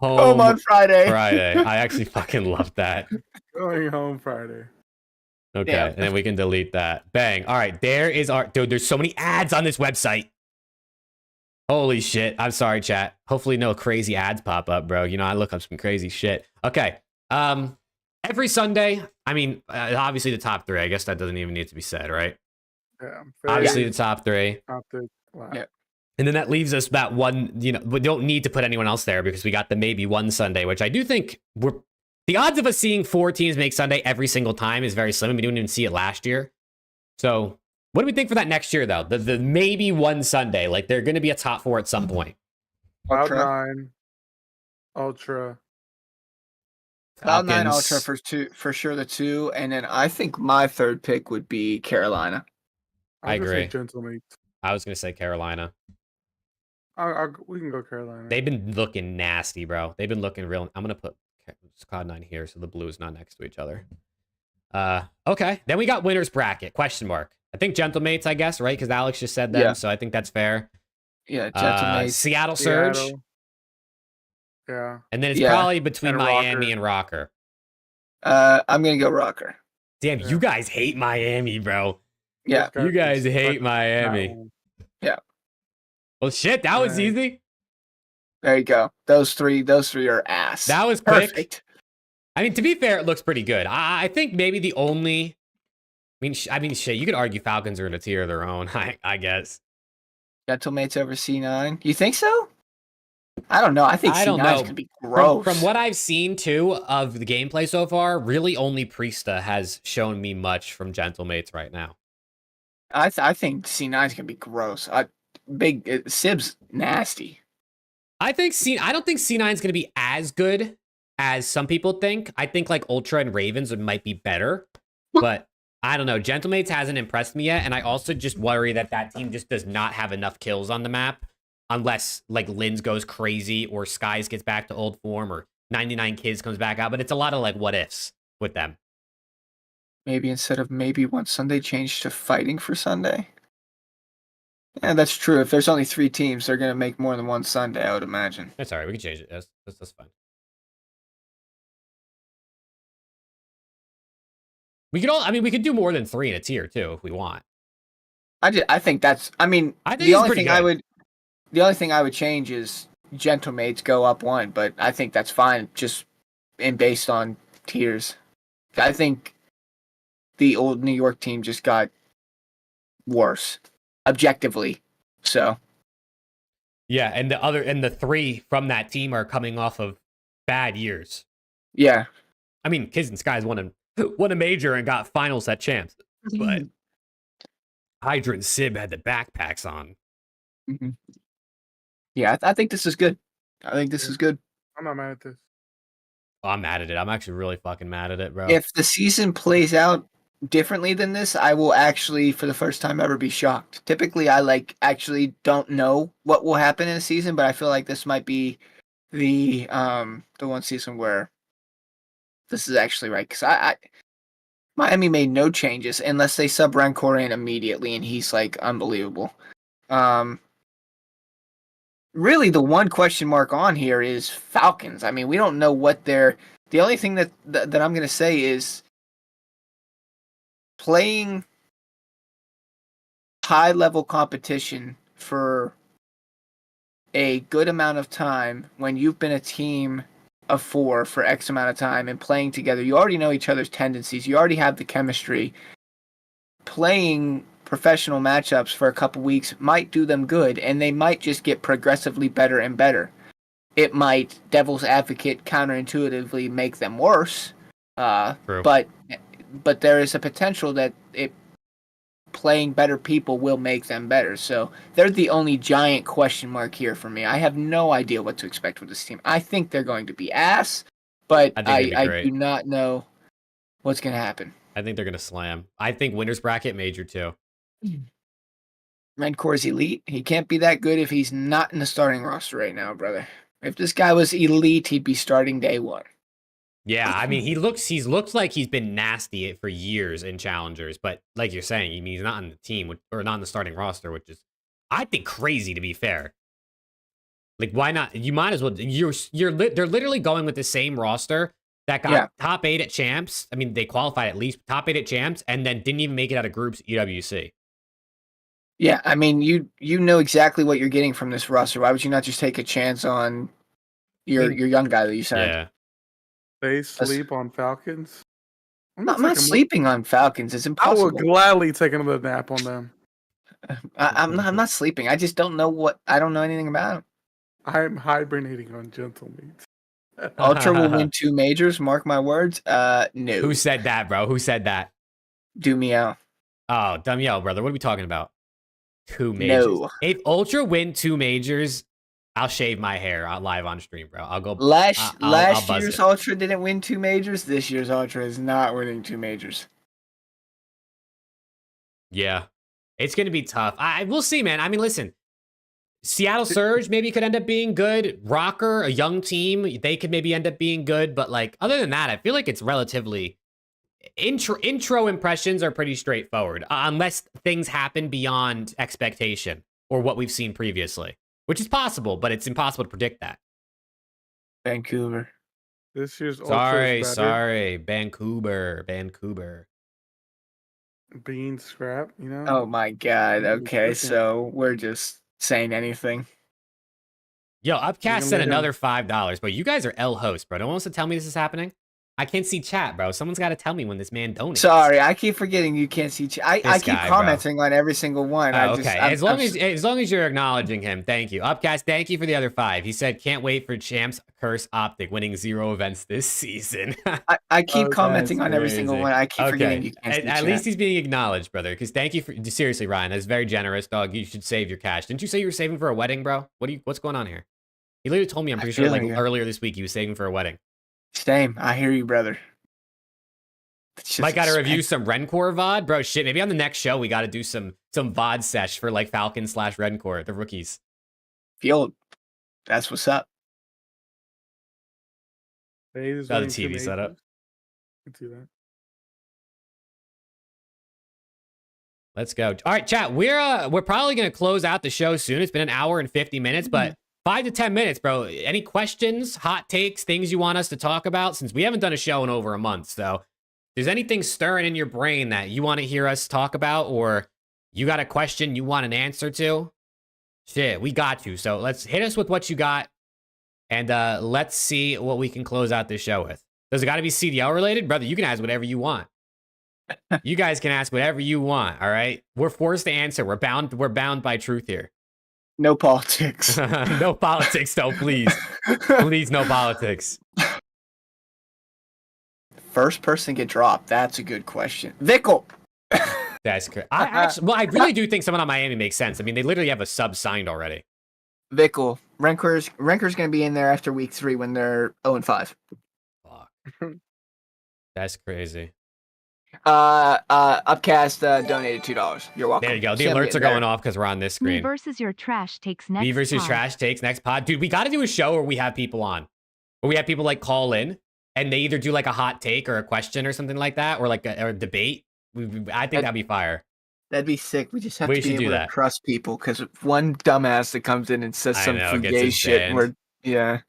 home on Friday. I actually fucking love that. Going home Friday. Okay, and then we can delete that. Bang. All right, there is our... Dude, there's so many ads on this website. Holy shit. I'm sorry, chat. Hopefully no crazy ads pop up, bro. You know, I look up some crazy shit. Okay. Every Sunday, I mean, obviously the top 3. I guess that doesn't even need to be said, right? Yeah. Obviously the top 3. Top 3. Wow. Yeah. And then that leaves us that one, you know, we don't need to put anyone else there because we got the maybe one Sunday, which I do think the odds of us seeing 4 teams make Sunday every single time is very slim. We didn't even see it last year. So what do we think for that next year, though? The maybe one Sunday, like they're going to be a top 4 at some point. Cloud9, Ultra. Cloud9 Ultra for sure the 2, and then I think my 3rd pick would be Carolina. I agree. Gentlemates. I was going to say Carolina. We can go Carolina. They've been looking nasty, bro. They've been looking real. I'm going to put Cloud9 here so the blue is not next to each other. Okay. Then we got winner's bracket, question mark. I think Gentlemates, I guess, right? Because Alex just said them, Yeah. So I think that's fair. Yeah, Gentlemates. Seattle Surge. Yeah. And then it's probably between Miami and Rocker. I'm going to go Rocker. Damn, you guys hate Miami, bro. Yeah. You guys hate Miami. Yeah. Well, shit, that was easy. There you go. Those three are ass. That was quick. Perfect. I mean, to be fair, it looks pretty good. I think maybe the only... I mean, shit, you could argue Falcons are in a tier of their own, I guess. Gentlemates over C9. You think so? I don't know. I think C9 is going to be gross. From what I've seen, too, of the gameplay so far, really only Priesta has shown me much from Gentlemates right now. I think C9 is going to be gross. Sib's nasty. I don't think C9 is going to be as good as some people think. I think like Ultra and Ravens might be better, but I don't know. Gentlemates hasn't impressed me yet, and I also just worry that team just does not have enough kills on the map unless like Linz goes crazy or Skies gets back to old form or 99 Kids comes back out, but it's a lot of like what ifs with them. Maybe instead of maybe one Sunday, change to fighting for Sunday. Yeah, that's true. If there's only 3 teams, they're going to make more than one Sunday, I would imagine. That's all right. We can change it. That's fine. We could all. I mean, we could do more than 3 in a tier too if we want. I think that's. I mean, I think the it's only pretty thing good. the only thing I would change is gentlemates go up 1, but I think that's fine just based on tiers. I think the old New York team just got worse objectively. So Yeah, and the 3 from that team are coming off of bad years. yeah. I mean, Kids and Skies won a major and got finals at champs, but Hydra and Sib had the backpacks on. Mm-hmm. Yeah, I think this is good. I think this is good. I'm not mad at this. Oh, I'm mad at it. I'm actually really fucking mad at it, bro. If the season plays out differently than this, I will actually, for the first time ever, be shocked. Typically, I actually don't know what will happen in a season, but I feel like this might be the one season where this is actually right. Because Miami made no changes unless they sub Rancor in immediately, and he's like unbelievable. Really, the one question mark on here is Falcons. I mean, we don't know what they're. The only thing that I'm going to say is playing high-level competition for a good amount of time when you've been a team of 4 for X amount of time and playing together. You already know each other's tendencies. You already have the chemistry. Playing professional matchups for a couple weeks might do them good, and they might just get progressively better and better. It might, devil's advocate, counterintuitively make them worse, but there is a potential that playing better people will make them better. So they're the only giant question mark here for me. I have no idea what to expect with this team. I think they're going to be ass, but I do not know what's going to happen. I think they're going to slam. I think winners bracket major too. Rencor's elite. He can't be that good if he's not in the starting roster right now, brother. If this guy was elite, he'd be starting day 1. Yeah, I mean, he looks like he's been nasty for years in challengers, but like you're saying, I mean, he's not on the team or not in the starting roster, which is, I think, crazy to be fair. Like, why not? You might as well. They're literally going with the same roster that got top 8 at champs. I mean, they qualified at least top 8 at champs, and then didn't even make it out of groups EWC. Yeah, I mean, you know exactly what you're getting from this roster. Why would you not just take a chance on your young guy that you signed? Yeah. They sleep on Falcons? I'm not sleeping on Falcons. It's impossible. I would gladly take another nap on them. I'm not sleeping. I just don't know I don't know anything about them. I'm hibernating on gentlemates. Ultra will win 2 majors, mark my words. No. Who said that, bro? Who said that? Dumiel. Oh, Dumiel, brother. What are we talking about? 2 majors. No. If Ultra win 2 majors, I'll shave my hair live on stream, bro. I'll go. Last year's Ultra didn't win 2 majors. This year's Ultra is not winning 2 majors. Yeah, it's gonna be tough. We'll see, man. I mean, listen, Seattle Surge maybe could end up being good. Rocker, a young team, they could maybe end up being good. But like, other than that, I feel like it's relatively intro impressions are pretty straightforward, unless things happen beyond expectation or what we've seen previously. Which is possible, but it's impossible to predict that. Vancouver. This year's sorry, Vancouver. Being scrap, you know? Oh my god. Okay, so we're just saying anything. Yo, Upcast sent another $5, but you guys are L hosts, bro. No one wants to tell me this is happening. I can't see chat, bro. Someone's got to tell me when this man donates. Sorry, I keep forgetting you can't see chat. I keep commenting on every single one. Okay, as long as you're acknowledging him, thank you. Upcast, thank you for the other 5. He said, can't wait for Champs Curse Optic winning 0 events this season. I keep commenting on every single one. I keep forgetting you can't see chat. At least he's being acknowledged, brother. Because thank you for seriously, Ryan. That's very generous, dog. You should save your cash. Didn't you say you were saving for a wedding, bro? What's going on here? He literally told me. I'm pretty sure earlier this week he was saving for a wedding. Same. I hear you, brother. Might got to review some Rencor VOD, bro. Shit, maybe on the next show we got to do some VOD sesh for like Falcon / Rencor, the rookies. Field, that's what's up. Another TV setup. Let's go. All right, chat. We're probably gonna close out the show soon. It's been an hour and 50 minutes, but 5 to 10 minutes, bro. Any questions, hot takes, things you want us to talk about? Since we haven't done a show in over a month, so. there's anything stirring in your brain that you want to hear us talk about, or you got a question you want an answer to, shit, we got you. So let's hit us with what you got, and let's see what we can close out this show with. Does it got to be CDL related? Brother, you can ask whatever you want. You guys can ask whatever you want, all right? We're forced to answer. We're bound by truth here. No politics. No politics, though, please. Please, no politics. First person get dropped. That's a good question. Vickle. That's correct. I really do think someone on Miami makes sense. I mean, they literally have a sub signed already. Vickle. Ranker's going to be in there after week 3 when they're 0-5. Fuck. That's crazy. Upcast donated $2. You're welcome. There you go. The alerts are going off because we're on this screen. Me versus your trash takes next Me versus pod. trash takes next pod. Dude, we got to do a show where we have people on. Where we have people like call in and they either do like a hot take or a question or something like that, or like a debate. I think that'd be fire. That'd be sick. We just have We to be should do able that. to trust people, because one dumbass that comes in and says some fugazi shit. Yeah.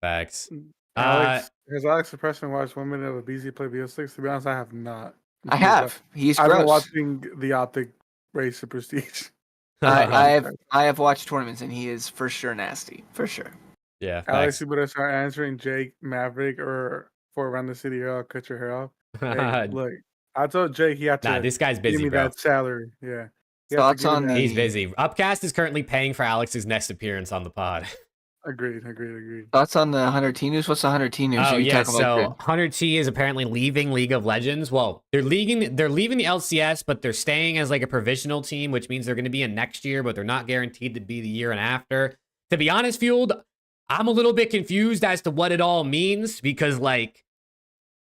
Facts. Alex, has Alex the Pressman watched 1 minute of BZ play BO6? To be honest, I have not. I have. He's I've been gross. watching the OPTIC race to Prestige. I have watched tournaments, and he is for sure nasty. For sure. Yeah. Alex, you better start answering Jake, Maverick, or for around the city, or I'll cut your hair off. Hey, look, I told Jake he had to Nah, this guy's busy, give me bro. that salary. Yeah. Thoughts on the... He's busy. Upcast is currently paying for Alex's next appearance on the pod. Agreed. Thoughts on the 100T news? What's the 100T news? Oh, yeah, so 100T is apparently leaving League of Legends. Well, they're leaving the LCS, but they're staying as like a provisional team, which means they're going to be in next year, but they're not guaranteed to be the year and after. To be honest, Fueled, I'm a little bit confused as to what it all means, because like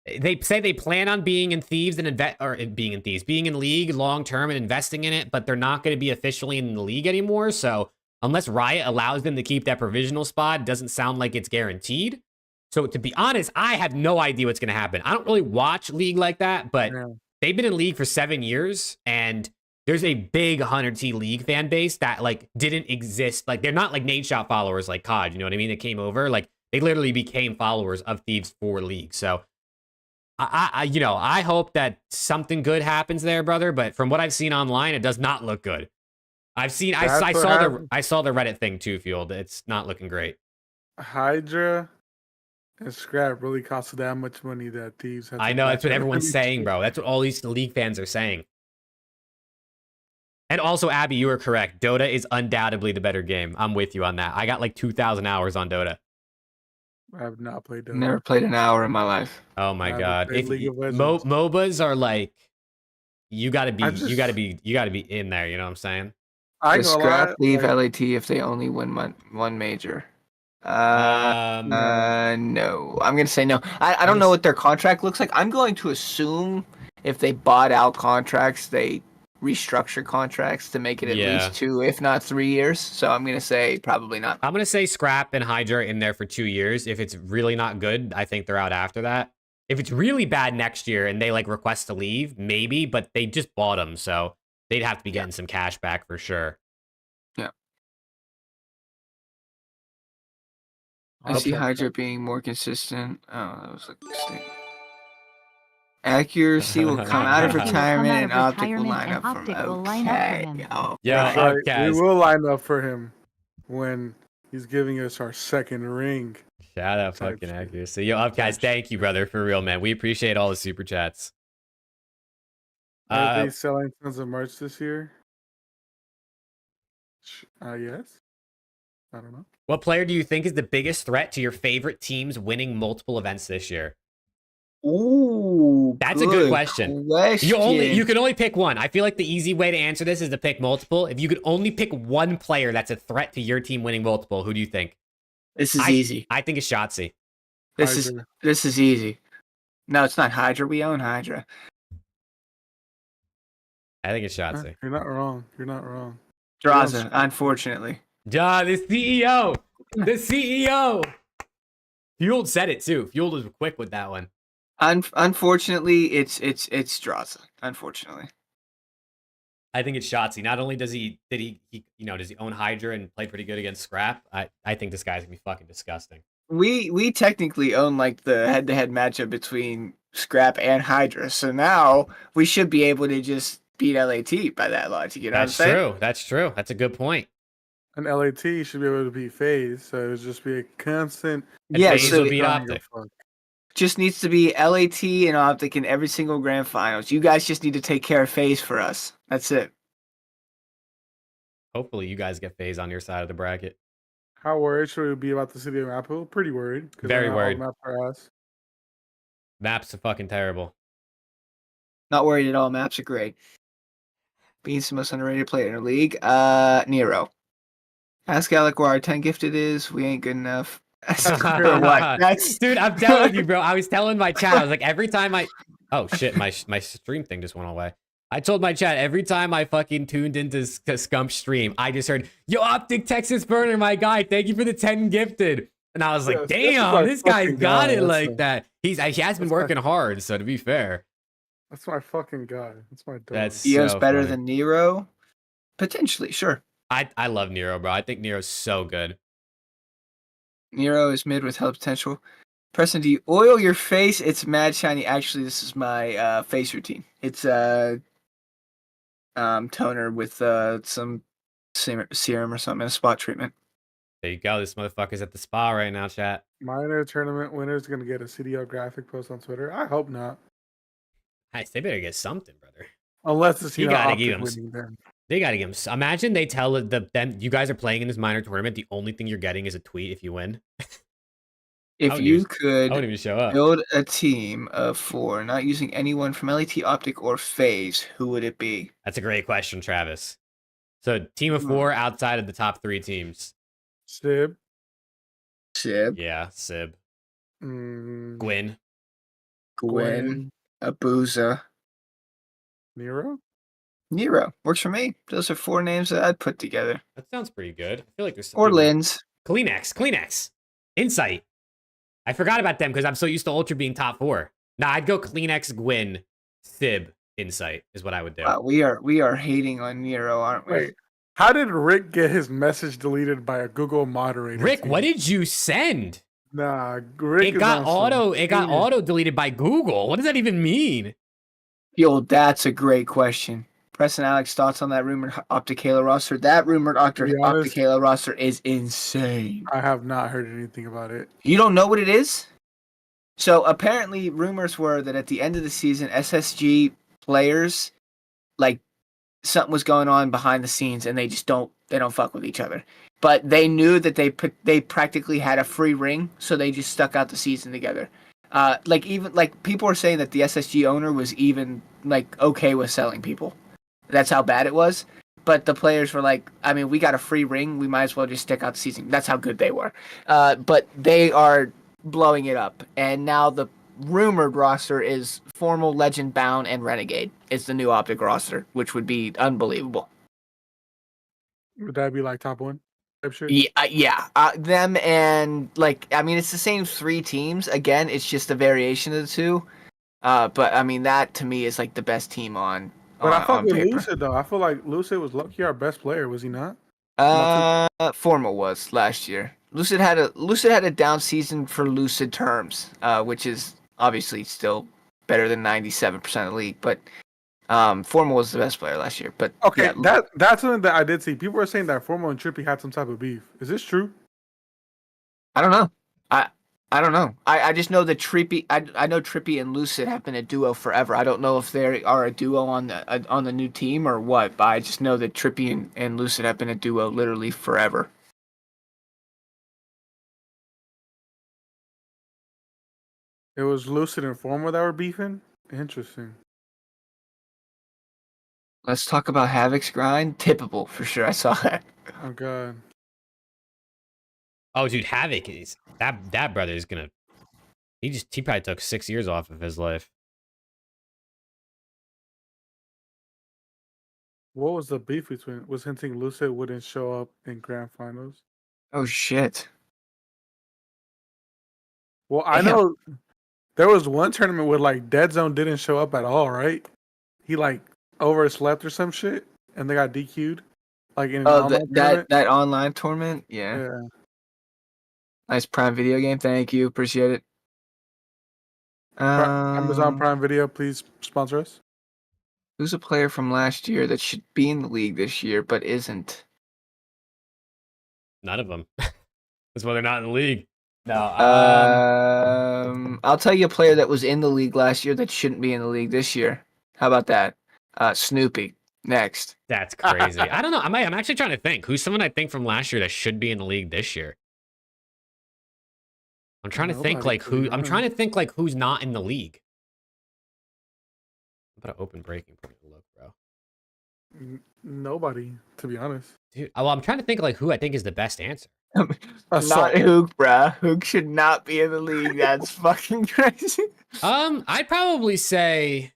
they say they plan on being in Thieves and being in League long term and investing in it, but they're not going to be officially in the league anymore. So unless Riot allows them to keep that provisional spot, it doesn't sound like it's guaranteed. So to be honest, I have no idea what's going to happen. I don't really watch League like that, but they've been in League for 7 years, and there's a big 100T League fan base that like didn't exist. Like they're not like NADESHOT followers like COD, you know what I mean? They came over, like they literally became followers of Thieves for League. So I hope that something good happens there, brother. But from what I've seen online, it does not look good. I saw the Reddit thing too, Fueled. It's not looking great. Hydra and Scrap really costed that much money that Thieves had. I know, that's what everyone's saying, bro. That's what all these League fans are saying. And also, Abby, you were correct. Dota is undoubtedly the better game. I'm with you on that. I got like 2,000 hours on Dota. I have not played Dota. Never played an hour in my life. Oh my god! If League of Legends. MOBAs are like, you gotta be in there. You know what I'm saying? I Does know Scrap leave LAT if they only win one major? No. I'm gonna say no. I don't know what their contract looks like. I'm going to assume if they bought out contracts, they restructure contracts to make it at least 2, if not 3 years. So I'm gonna say probably not. I'm gonna say Scrap and Hydra in there for 2 years. If it's really not good, I think they're out after that. If it's really bad next year and they like request to leave, maybe, but they just bought them, so they'd have to be getting some cash back for sure. Yeah. I see Hydra being more consistent. Oh, that was a mistake. Accuracy will come out of retirement and OPTIC will line up for him. Okay. We will line up for him when he's giving us our second ring. Shout out fucking Accuracy. Yo, Upcast, thank you, brother, for real, man. We appreciate all the super chats. Are they selling tons of merch this year? Yes. I don't know. What player do you think is the biggest threat to your favorite teams winning multiple events this year? Ooh, that's a good question. You can only pick one. I feel like the easy way to answer this is to pick multiple. If you could only pick one player that's a threat to your team winning multiple, who do you think? This is easy. I think it's Shotzzy. This is easy. No, it's not Hydra. We own Hydra. I think it's Shotzzy. You're not wrong. Draza, unfortunately. Ja, the CEO. The CEO. Fueled said it too. Fueled was quick with that one. Unfortunately, it's Draza. Unfortunately, I think it's Shotzzy. Not only does he own Hydra and play pretty good against Scrap, I think this guy's gonna be fucking disgusting. We technically own like the head-to-head matchup between Scrap, and Hydra. So now we should be able to just beat LAT by that logic. You know That's what I'm saying? true. That's true. That's a good point. And LAT should be able to beat FAZE, so it would just be a constant. And Yeah, FaZe so will beat I don't give a Optic. fuck. just needs to be LAT and Optic in every single grand finals. You guys just need to take care of FaZe for us. That's it. Hopefully, you guys get FaZe on your side of the bracket. How worried should we be about the city of map pool? Pretty worried. 'Cause Very all the worried. Maps are ass. Maps are fucking terrible. Not worried at all. Maps are great. Being the most underrated player in the league. Nero. Ask Alec where our 10 gifted is. We ain't good enough. For what? That's Dude, I'm telling you, bro. I was telling my chat. I was like, every time I... Oh, shit. My stream thing just went away. I told my chat, every time I fucking tuned into SCUMP stream, I just heard, yo, Optic Texas Burner, my guy. Thank you for the 10 gifted. And I was like, Yes, damn, this guy's fucking got guy, it that's like a- that. He has been that's working hard, so to be fair. That's my fucking guy. That's my dog. That's Eo's so better funny. than Nero? Potentially, sure. I love Nero, bro. I think Nero's so good. Nero is mid with hell potential. Preston, do you oil your face? It's mad shiny. Actually, this is my face routine. It's toner with some serum or something, a spot treatment. There you go. This motherfucker's at the spa right now, chat. Minor tournament winner's gonna get a CDL graphic post on Twitter. I hope not. Nice. They better get something, brother. Unless it's You you know gotta Optic give 'em winning them. They gotta give him. Imagine they tell them you guys are playing in this minor tournament. The only thing you're getting is a tweet if you win. If wouldn't you even- I could wouldn't even show up. build a team of 4, not using anyone from LAT, Optic, or FaZe, who would it be? That's a great question, Travis. So team of 4 outside of the top 3 teams. Sib. Sib, Yeah, Sib, Mm, Gwyn. Gwen, Abuza, Nero. Nero. Works for me. Those are 4 names that I'd put together. That sounds pretty good. I feel like there's some Or people- Linz. Kleenex, Insight. I forgot about them because I'm so used to Ultra being top 4. Nah, I'd go Kleenex, Gwyn, Sib, Insight is what I would do. Wow, we are hating on Nero, aren't we? Wait, how did Rick get his message deleted by a Google moderator? Rick, team? what did you send? Nah, Rick It is got on some auto genius- deleted by Google. What does that even mean? Yo, that's a great question. Preston, Alex, thoughts on that rumored Optic Halo roster? That rumored To be honest- Optic Halo roster is insane. I have not heard anything about it. You don't know what it is? So apparently, rumors were that at the end of the season, SSG players, like, something was going on behind the scenes, and they don't fuck with each other. But they knew that they practically had a free ring, so they just stuck out the season together. Like people were saying that the SSG owner was even like okay with selling people. That's how bad it was. But the players were like, I mean, we got a free ring. We might as well just stick out the season. That's how good they were. But they are blowing it up. And now the rumored roster is Formal, Legend, Bound, and Renegade. It's the new Optic roster, which would be unbelievable. Would that be like top 1? Type shit? Yeah. Them and, like, I mean, it's the same 3 teams. Again, it's just a variation of the 2. But, I mean, that to me is like the best team on But I fuck on with paper. Lucid though. I feel like Lucid was lucky our best player, was he not? Formal was last year. Lucid had a down season for Lucid terms, which is obviously still better than 97% of the league. But Formal was the best player last year. But Okay, yeah, that's something that I did see. People were saying that Formal and Trippy had some type of beef. Is this true? I don't know. I don't know. I just know that Trippy. I know Trippy and Lucid have been a duo forever. I don't know if they are a duo on the new team or what. But I just know that Trippy and Lucid have been a duo literally forever. It was Lucid and Formal that were beefing? Interesting. Let's talk about HAVOK's grind. Tippable for sure. I saw that. Oh god. Oh, dude, Havok is that brother is gonna. He probably took 6 years off of his life. What was the beef between? Was hinting Lucid wouldn't show up in grand finals? Oh shit. Well, I Damn. know there was one tournament where like Dead Zone didn't show up at all, right? He like overslept or some shit, and they got DQ'd. Like in an Oh, online tournament. that online tournament? Yeah. Yeah. Nice Prime video game. Thank you. Appreciate it. Amazon Prime Video, please sponsor us. Who's a player from last year that should be in the league this year but isn't? None of them. That's why they're not in the league. No. I'll tell you a player that was in the league last year that shouldn't be in the league this year. How about that? Snoopy. Next. That's crazy. I don't know. I'm actually trying to think. Who's someone I think from last year that should be in the league this year? I'm trying to think like who. I'm trying to think like who's not in the league. I'm about to open breaking point to look, bro. Nobody, to be honest. Dude, well, I'm trying to think like who I think is the best answer. Not Hook, bruh. Hook should not be in the league. That's fucking crazy. I'd probably say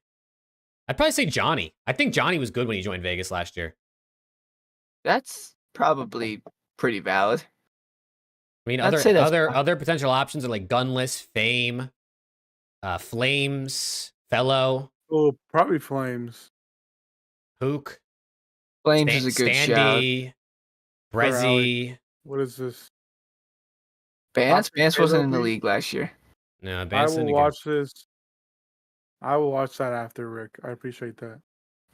Johnny. I think Johnny was good when he joined Vegas last year. That's probably pretty valid. I mean, other potential options are like Gunless, Fame, Flames, Fellow. Oh, probably Flames. Hook. Flames is a good Standy, shout. Brezzy. What is this? Bance wasn't in the league last year. No, Bance. I will watch this. I will watch that after, Rick. I appreciate that.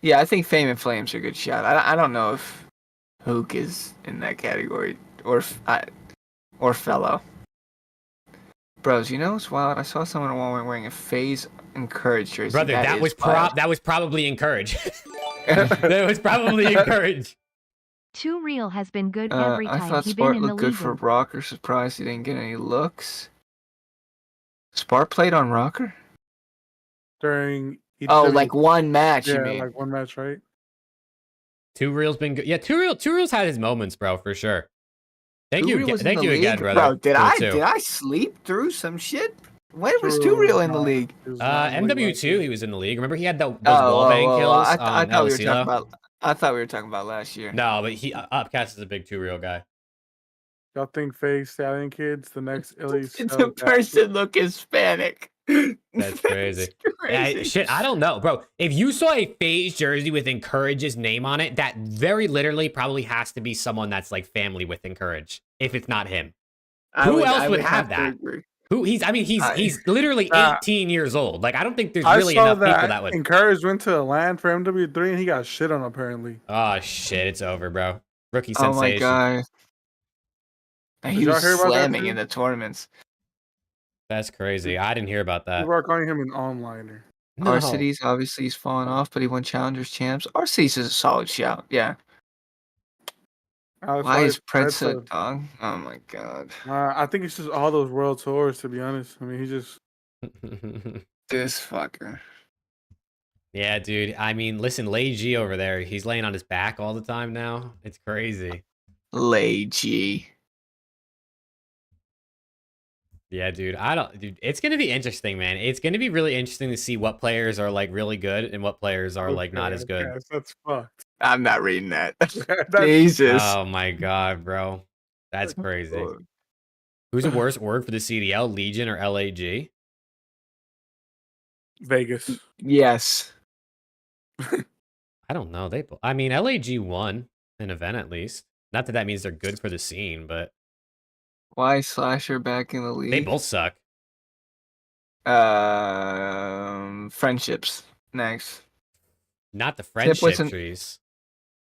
Yeah, I think Fame and Flames are a good shout. I don't know if Hook is in that category or Fellow. Bros, you know what's wild? I saw someone wearing a FAZE Encourage jersey. Brother, that was probably Encourage. That was probably Encourage. Too Real has been good every time I thought he's Spart been in the looked good league. for Rocker. Surprised he didn't get any looks. Spart played on Rocker? During like one match, yeah, you mean? like one match, right? Too Real's been good. Yeah, Too Real's had his moments, bro, for sure. Thank you again, brother. Bro, did I sleep through some shit? When was Too Real in the league? MW2, he was in the league. Remember he had those wallbang kills I thought we were talking about last year. No, but Upcast is a big Too Real guy. Y'all think FaZe Stallion Kids, the next Illy's The person look Hispanic. That's crazy. Shit, I don't know, bro. If you saw a FaZe jersey with Encourage's name on it, that very literally probably has to be someone that's like family with Encourage. If it's not him, who else would have that? He's literally 18 years old. Like I don't think there's really enough people that would. Encourage went to LAN for MW3 and he got shit on apparently. Oh shit, it's over, bro. Rookie sensation. Oh my god. And he was slamming in the tournaments. That's crazy. I didn't hear about that. People are calling him an onliner. No. Arcides, obviously, he's fallen off, but he won Challengers Champs. Arcides is a solid shout, yeah. Why is Pretza dog? Oh my god. I think it's just all those world tours, to be honest. I mean, he just... This fucker. Yeah, dude. I mean, listen, Lay G over there, he's laying on his back all the time now. It's crazy. Lay G. Yeah, dude. It's gonna be interesting, man. It's gonna be really interesting to see what players are like really good and what players are like not as good. Yes, that's fucked. I'm not reading that. Jesus. Oh my god, bro. That's crazy. Who's a worse org for the CDL, Legion or LAG? Vegas. Yes. I don't know. I mean, LAG won an event at least. Not that means they're good for the scene, but why Slasher back in the league? They both suck. Friendships next. Not the friendship trees.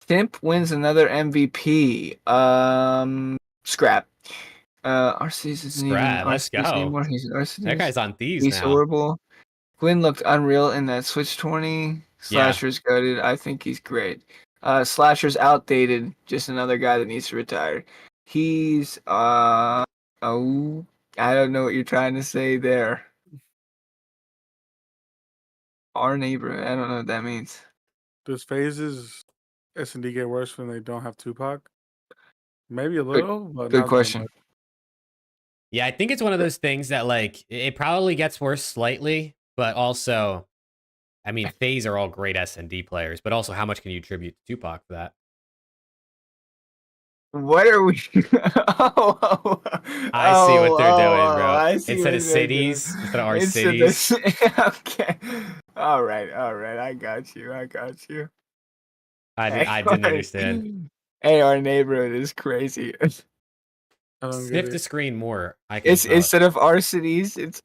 Simp wins another MVP. Scrap. RC's isn't Scrap. Let's go. Anymore. That guy's on these He's now. horrible. Quinn looked unreal in that Switch 20. Slasher's gutted. I think he's great. Slasher's outdated. Just another guy that needs to retire. He's I don't know what you're trying to say there. Our neighbor, I don't know what that means. Does FaZe's S&D get worse when they don't have Tupac? Maybe a little, but good question. Yeah, I think it's one of those things that like it probably gets worse slightly, but also, I mean, FaZe are all great S&D players, but also how much can you attribute to Tupac for that? What are we? I see what they're doing, bro. Instead of cities, instead of our cities. Okay. All right. I got you. I didn't understand. Hey, our neighborhood is crazy. Sniff the screen more. It's instead of our cities, it's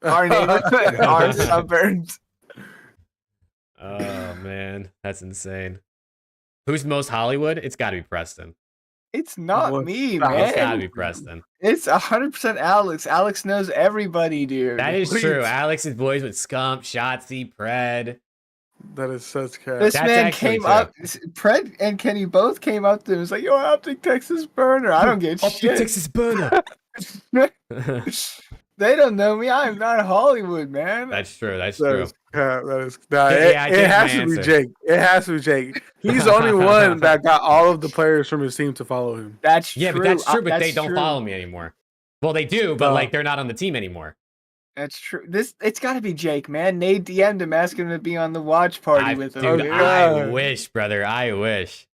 Our neighborhood, our suburbs. Oh man, that's insane. Who's most Hollywood? It's got to be Preston. It's not me, Stop. man. It's got to be Preston. It's 100% Alex. Alex knows everybody, dude. That is Please. true. Alex is boys with Scump, Shotzi, Pred. That is such cat. This That's man actually came true. up. Pred and Kenny both came up to him. It's like, yo, Optic Texas burner. I don't get shit. Texas burner. They don't know me. I'm not Hollywood, man. That's true. That's That true. is cat. That is. Yeah, I It gave has my to be answer. Jake. It has to be Jake. He's the only one that got all of the players from his team to follow him. That's Yeah, true. but that's true. But they That's don't true. follow me anymore. Well, they do, but No. like they're not on the team anymore. That's true. It's got to be Jake, man. Nate DM'd him, asking him to be on the watch party with him. Dude, Oh, I God. wish, brother. I wish.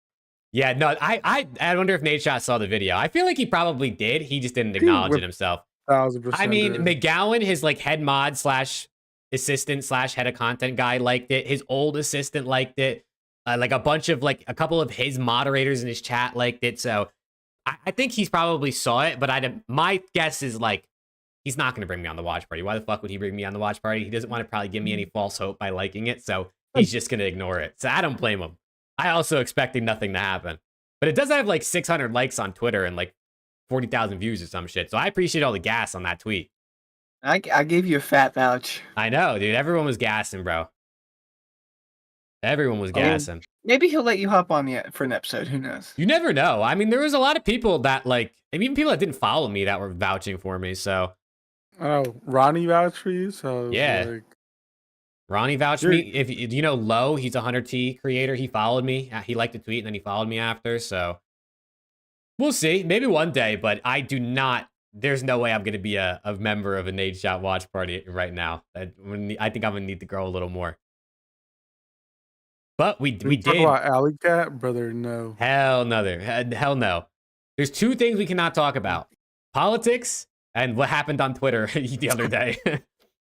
Yeah, no, I wonder if NADESHOT saw the video. I feel like he probably did. He just didn't acknowledge it himself. 1,000%. I mean, dude. McGowan, his like head mod / assistant / head of content guy liked it. His old assistant liked it. Like a couple of his moderators in his chat liked it. So I think he's probably saw it, but my guess is like, he's not going to bring me on the watch party. Why the fuck would he bring me on the watch party? He doesn't want to probably give me any false hope by liking it. So he's just going to ignore it. So I don't blame him. I also expected nothing to happen, but it does have like 600 likes on Twitter and like 40,000 views or some shit. So I appreciate all the gas on that tweet. I gave you a fat vouch. I know, dude. Everyone was gassing, bro. Everyone was gassing. Maybe he'll let you hop on for an episode. Who knows? You never know. I mean, there was a lot of people that like, even people that didn't follow me that were vouching for me. So Oh, Ronnie vouched for you, so Yeah. like, Ronnie vouched You're- me. If you know Low, he's a 100T creator. He followed me. He liked the tweet and then he followed me after. So we'll see. Maybe one day, but I do not. There's no way I'm going to be a member of a NADESHOT watch party right now. I think I'm going to need to grow a little more. But we talk did. about Alley Cat, brother. No, Hell no. Hell no. There's two things we cannot talk about: politics and what happened on Twitter the other day.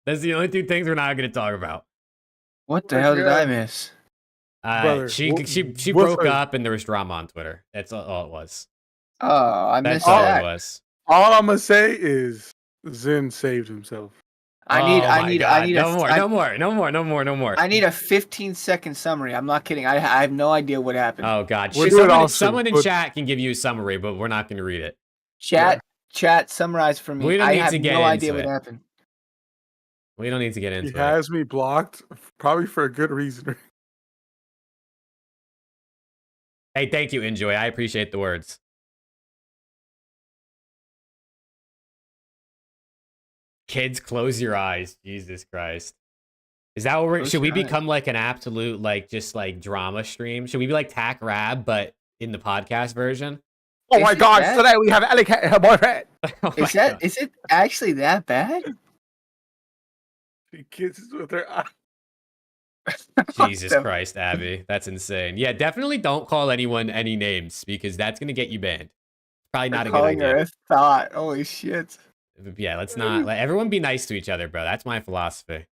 That's the only two things we're not going to talk about. What the hell did I miss? Brother, She what's broke her- up and there was drama on Twitter. That's all it was. Oh, I That's missed all that. it was. all I'm gonna say is Zen saved himself. Oh my I God. need no more. I need a 15-second summary. I'm not kidding. I have no idea what happened. Oh God. We'll do it also, Someone in but- chat can give you a summary, but we're not going to read it. Chat, summarize for me. We don't I need have to get no idea into what it. happened. We don't need to get He into it. has me blocked, probably for a good reason. Hey, thank you, Enjoy. I appreciate the words. Kids, close your eyes. Jesus Christ. Is that what Close should we your eyes. become like an absolute, like, just like drama stream? Should we be like TACRAB, but in the podcast version? Oh Is my it God! that? Today we have Alley Cat and her boyfriend. Oh my God. Is it actually that bad? She kisses with her eye. Jesus What the- Christ, Abby. That's insane. Yeah, definitely don't call anyone any names because that's going to get you banned. Probably not a good Calling her idea. a thought. Holy shit. Yeah, let's not. Like, everyone be nice to each other, bro. That's my philosophy.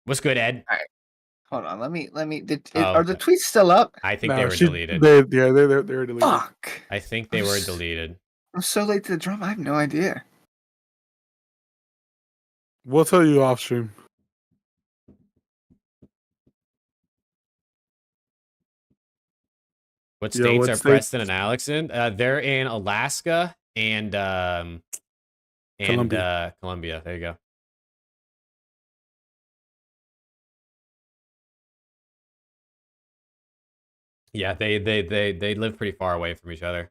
What's good, Ed? Hold on. Let me. Oh, Are the okay. tweets still up? I think No, they were she- deleted. They're deleted. Fuck. I think they were deleted. I'm so late to the drama. I have no idea. We'll tell you off stream. What Yo, states what are states- Preston and Alex in? They're in Alaska and Colombia. Colombia. There you go. Yeah, they live pretty far away from each other.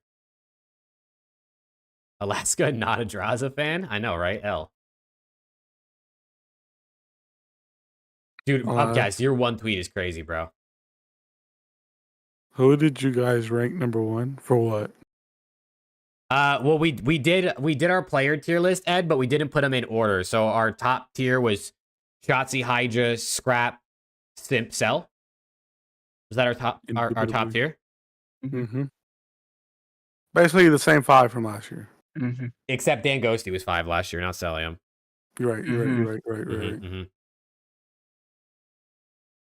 Alaska, not a Draza fan? I know, right? L. Dude, guys, your one tweet is crazy, bro. Who did you guys rank number one for what? Well, we did our player tier list, Ed, but we didn't put them in order. So our top tier was Shotzi, Hydra, Scrap, Simp, Cell. Was that our top tier? Mm-hmm. Basically the same 5 from last year. Mm-hmm. Except Dan Ghosty was 5 last year, not Cellium. You're right. You're right. You're right. Right. Right.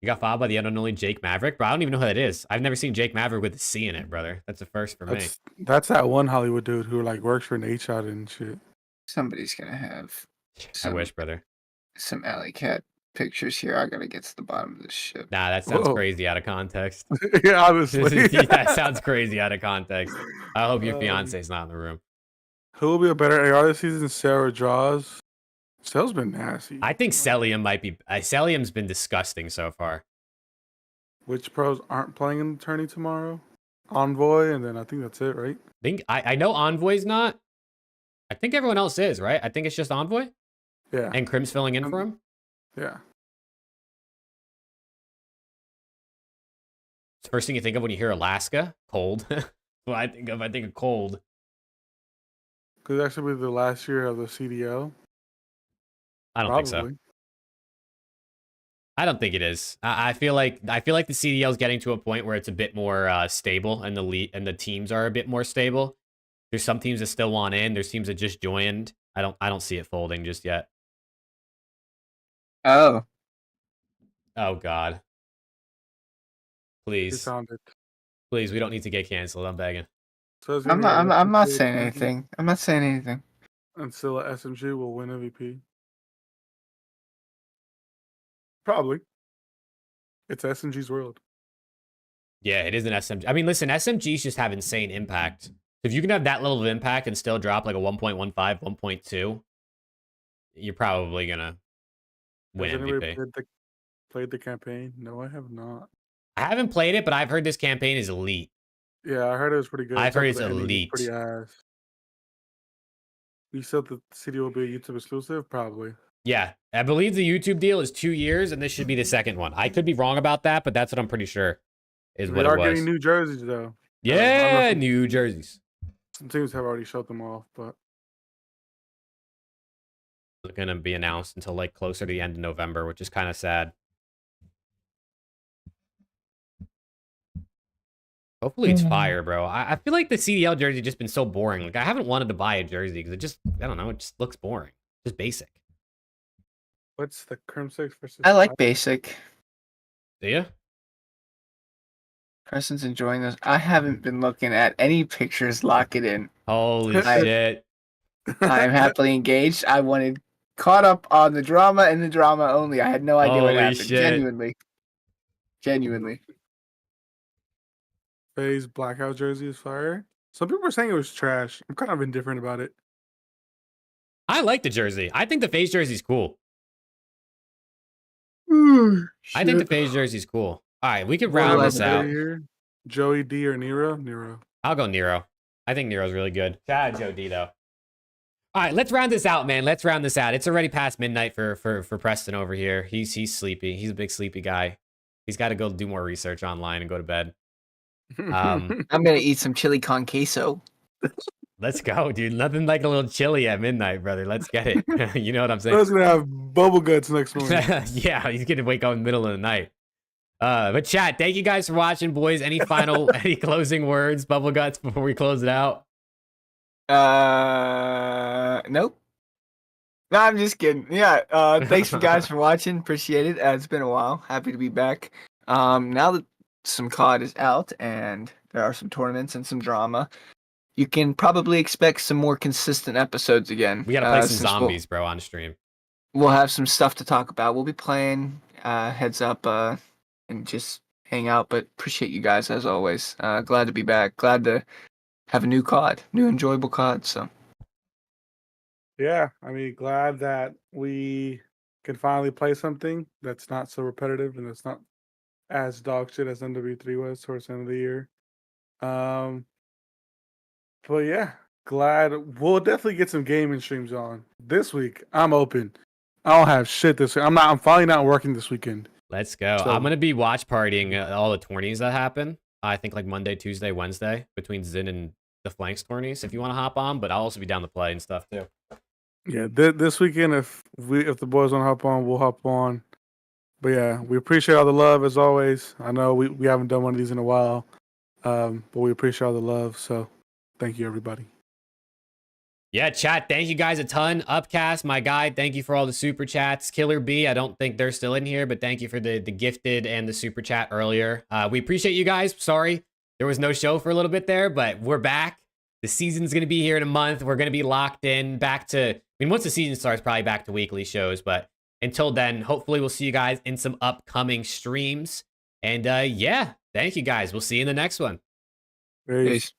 You You got followed by the unknown Jake Maverick, bro. I don't even know who that is. I've never seen Jake Maverick with a C in it, brother. That's a first for me. That's that one Hollywood dude who like works for NADESHOT and shit. Somebody's gonna have I wish, brother. some alley cat pictures here. I gotta get to the bottom of this shit. Nah, that sounds Whoa. crazy out of context. Yeah, honestly. That sounds crazy out of context. I hope your fiance's not in the room. Who will be a better AR this season, Sarah Draws? Cell's been nasty. I think Celium might be. Celium's been disgusting so far. Which pros aren't playing in the tourney tomorrow? Envoy, and then I think that's it, right? I know Envoy's not. I think everyone else is, right? I think it's just Envoy. Yeah. And Crim's filling in for him. Yeah. It's the first thing you think of when you hear Alaska? Cold. What I think of cold. Could actually be the last year of the CDL. I don't think so. I don't think it is. I feel like the CDL is getting to a point where it's a bit more stable, and the teams are a bit more stable. There's some teams that still want in. There's teams that just joined. I don't see it folding just yet. Oh. Oh God. Please. Please, we don't need to get canceled. I'm begging. So I'm not saying anything. I'm not saying anything. And still SMG will win MVP. Probably. It's SMG's world. Yeah, it is an SMG. I mean, listen, SMGs just have insane impact. If you can have that level of impact and still drop like a 1.15, 1.2, you're probably gonna win Has MVP. anybody played the campaign? No, I have not. I haven't played it, but I've heard this campaign is elite. Yeah, I heard it was pretty good. I've heard it's The ending is elite. Pretty ass. You said the city will be a YouTube exclusive? Probably. Yeah, I believe the YouTube deal is 2 years, and this should be the second one. I could be wrong about that, but that's what I'm pretty sure is what it was. We are getting new jerseys, though. Yeah, new jerseys. Some teams have already showed them off, but It's going to be announced until like closer to the end of November, which is kind of sad. Hopefully it's fire, bro. I feel like the CDL jersey just been so boring. Like I haven't wanted to buy a jersey because it just, I don't know, it just looks boring. Just basic. what's the Crim 6 versus... I like basic. Do you? Preston's enjoying this. I haven't been looking at any pictures. Lock it in. Holy shit. I am happily engaged. I wanted caught up on the drama and the drama only. I had no idea what Holy happened. shit. Genuinely. FAZE blackout jersey is fire. Some people were saying it was trash. I'm kind of indifferent about it. I like the jersey. I think the FaZe jersey's cool. I think the FaZe jersey's cool. All right, we can round this out. Here? Joey D or Nero? Nero. I'll go Nero. I think Nero's really good. Shout out Joe D, though. All right, let's round this out, man. Let's round this out. It's already past midnight for Preston over here. He's sleepy. He's a big sleepy guy. He's got to go do more research online and go to bed. I'm gonna eat some chili con queso. Let's go, dude. Nothing like a little chili at midnight, brother. Let's get it. You know what I'm saying? I was gonna have bubble guts next morning. Yeah, he's gonna wake up in the middle of the night. But chat, thank you guys for watching, boys. Any any closing words, bubble guts, before we close it out? Nope. No, I'm just kidding. Yeah. Thanks you guys for watching. Appreciate it. It's been a while. Happy to be back. Now that some COD is out and there are some tournaments and some drama, you can probably expect some more consistent episodes again. We gotta play some zombies, bro, on stream. We'll have some stuff to talk about. We'll be playing heads up and just hang out. But appreciate you guys as always. Glad to be back. Glad to have a new COD, new enjoyable COD. So Yeah, I mean, glad that we can finally play something that's not so repetitive and that's not as dog shit as MW3 was towards the end of the year. But yeah, glad we'll definitely get some gaming streams on this week. I'm open. I don't have shit this week. I'm finally not working this weekend. Let's go. So, I'm gonna be watch partying all the tourneys that happen. I think like Monday, Tuesday, Wednesday between Zin and the Flanks tourneys. If you want to hop on, but I'll also be down to play and stuff too. yeah, this weekend if the boys want to hop on, we'll hop on. But yeah, we appreciate all the love as always. I know we haven't done one of these in a while, but we appreciate all the love. So thank you, everybody. Yeah, chat, thank you guys a ton. Upcast, my guy, thank you for all the super chats. Killer B, I don't think they're still in here, but thank you for the gifted and the super chat earlier. We appreciate you guys. Sorry, there was no show for a little bit there, but we're back. The season's going to be here in a month. We're going to be locked in back to, I mean, once the season starts, probably back to weekly shows, but until then, hopefully we'll see you guys in some upcoming streams. And yeah, thank you guys. We'll see you in the next one. Peace. Peace.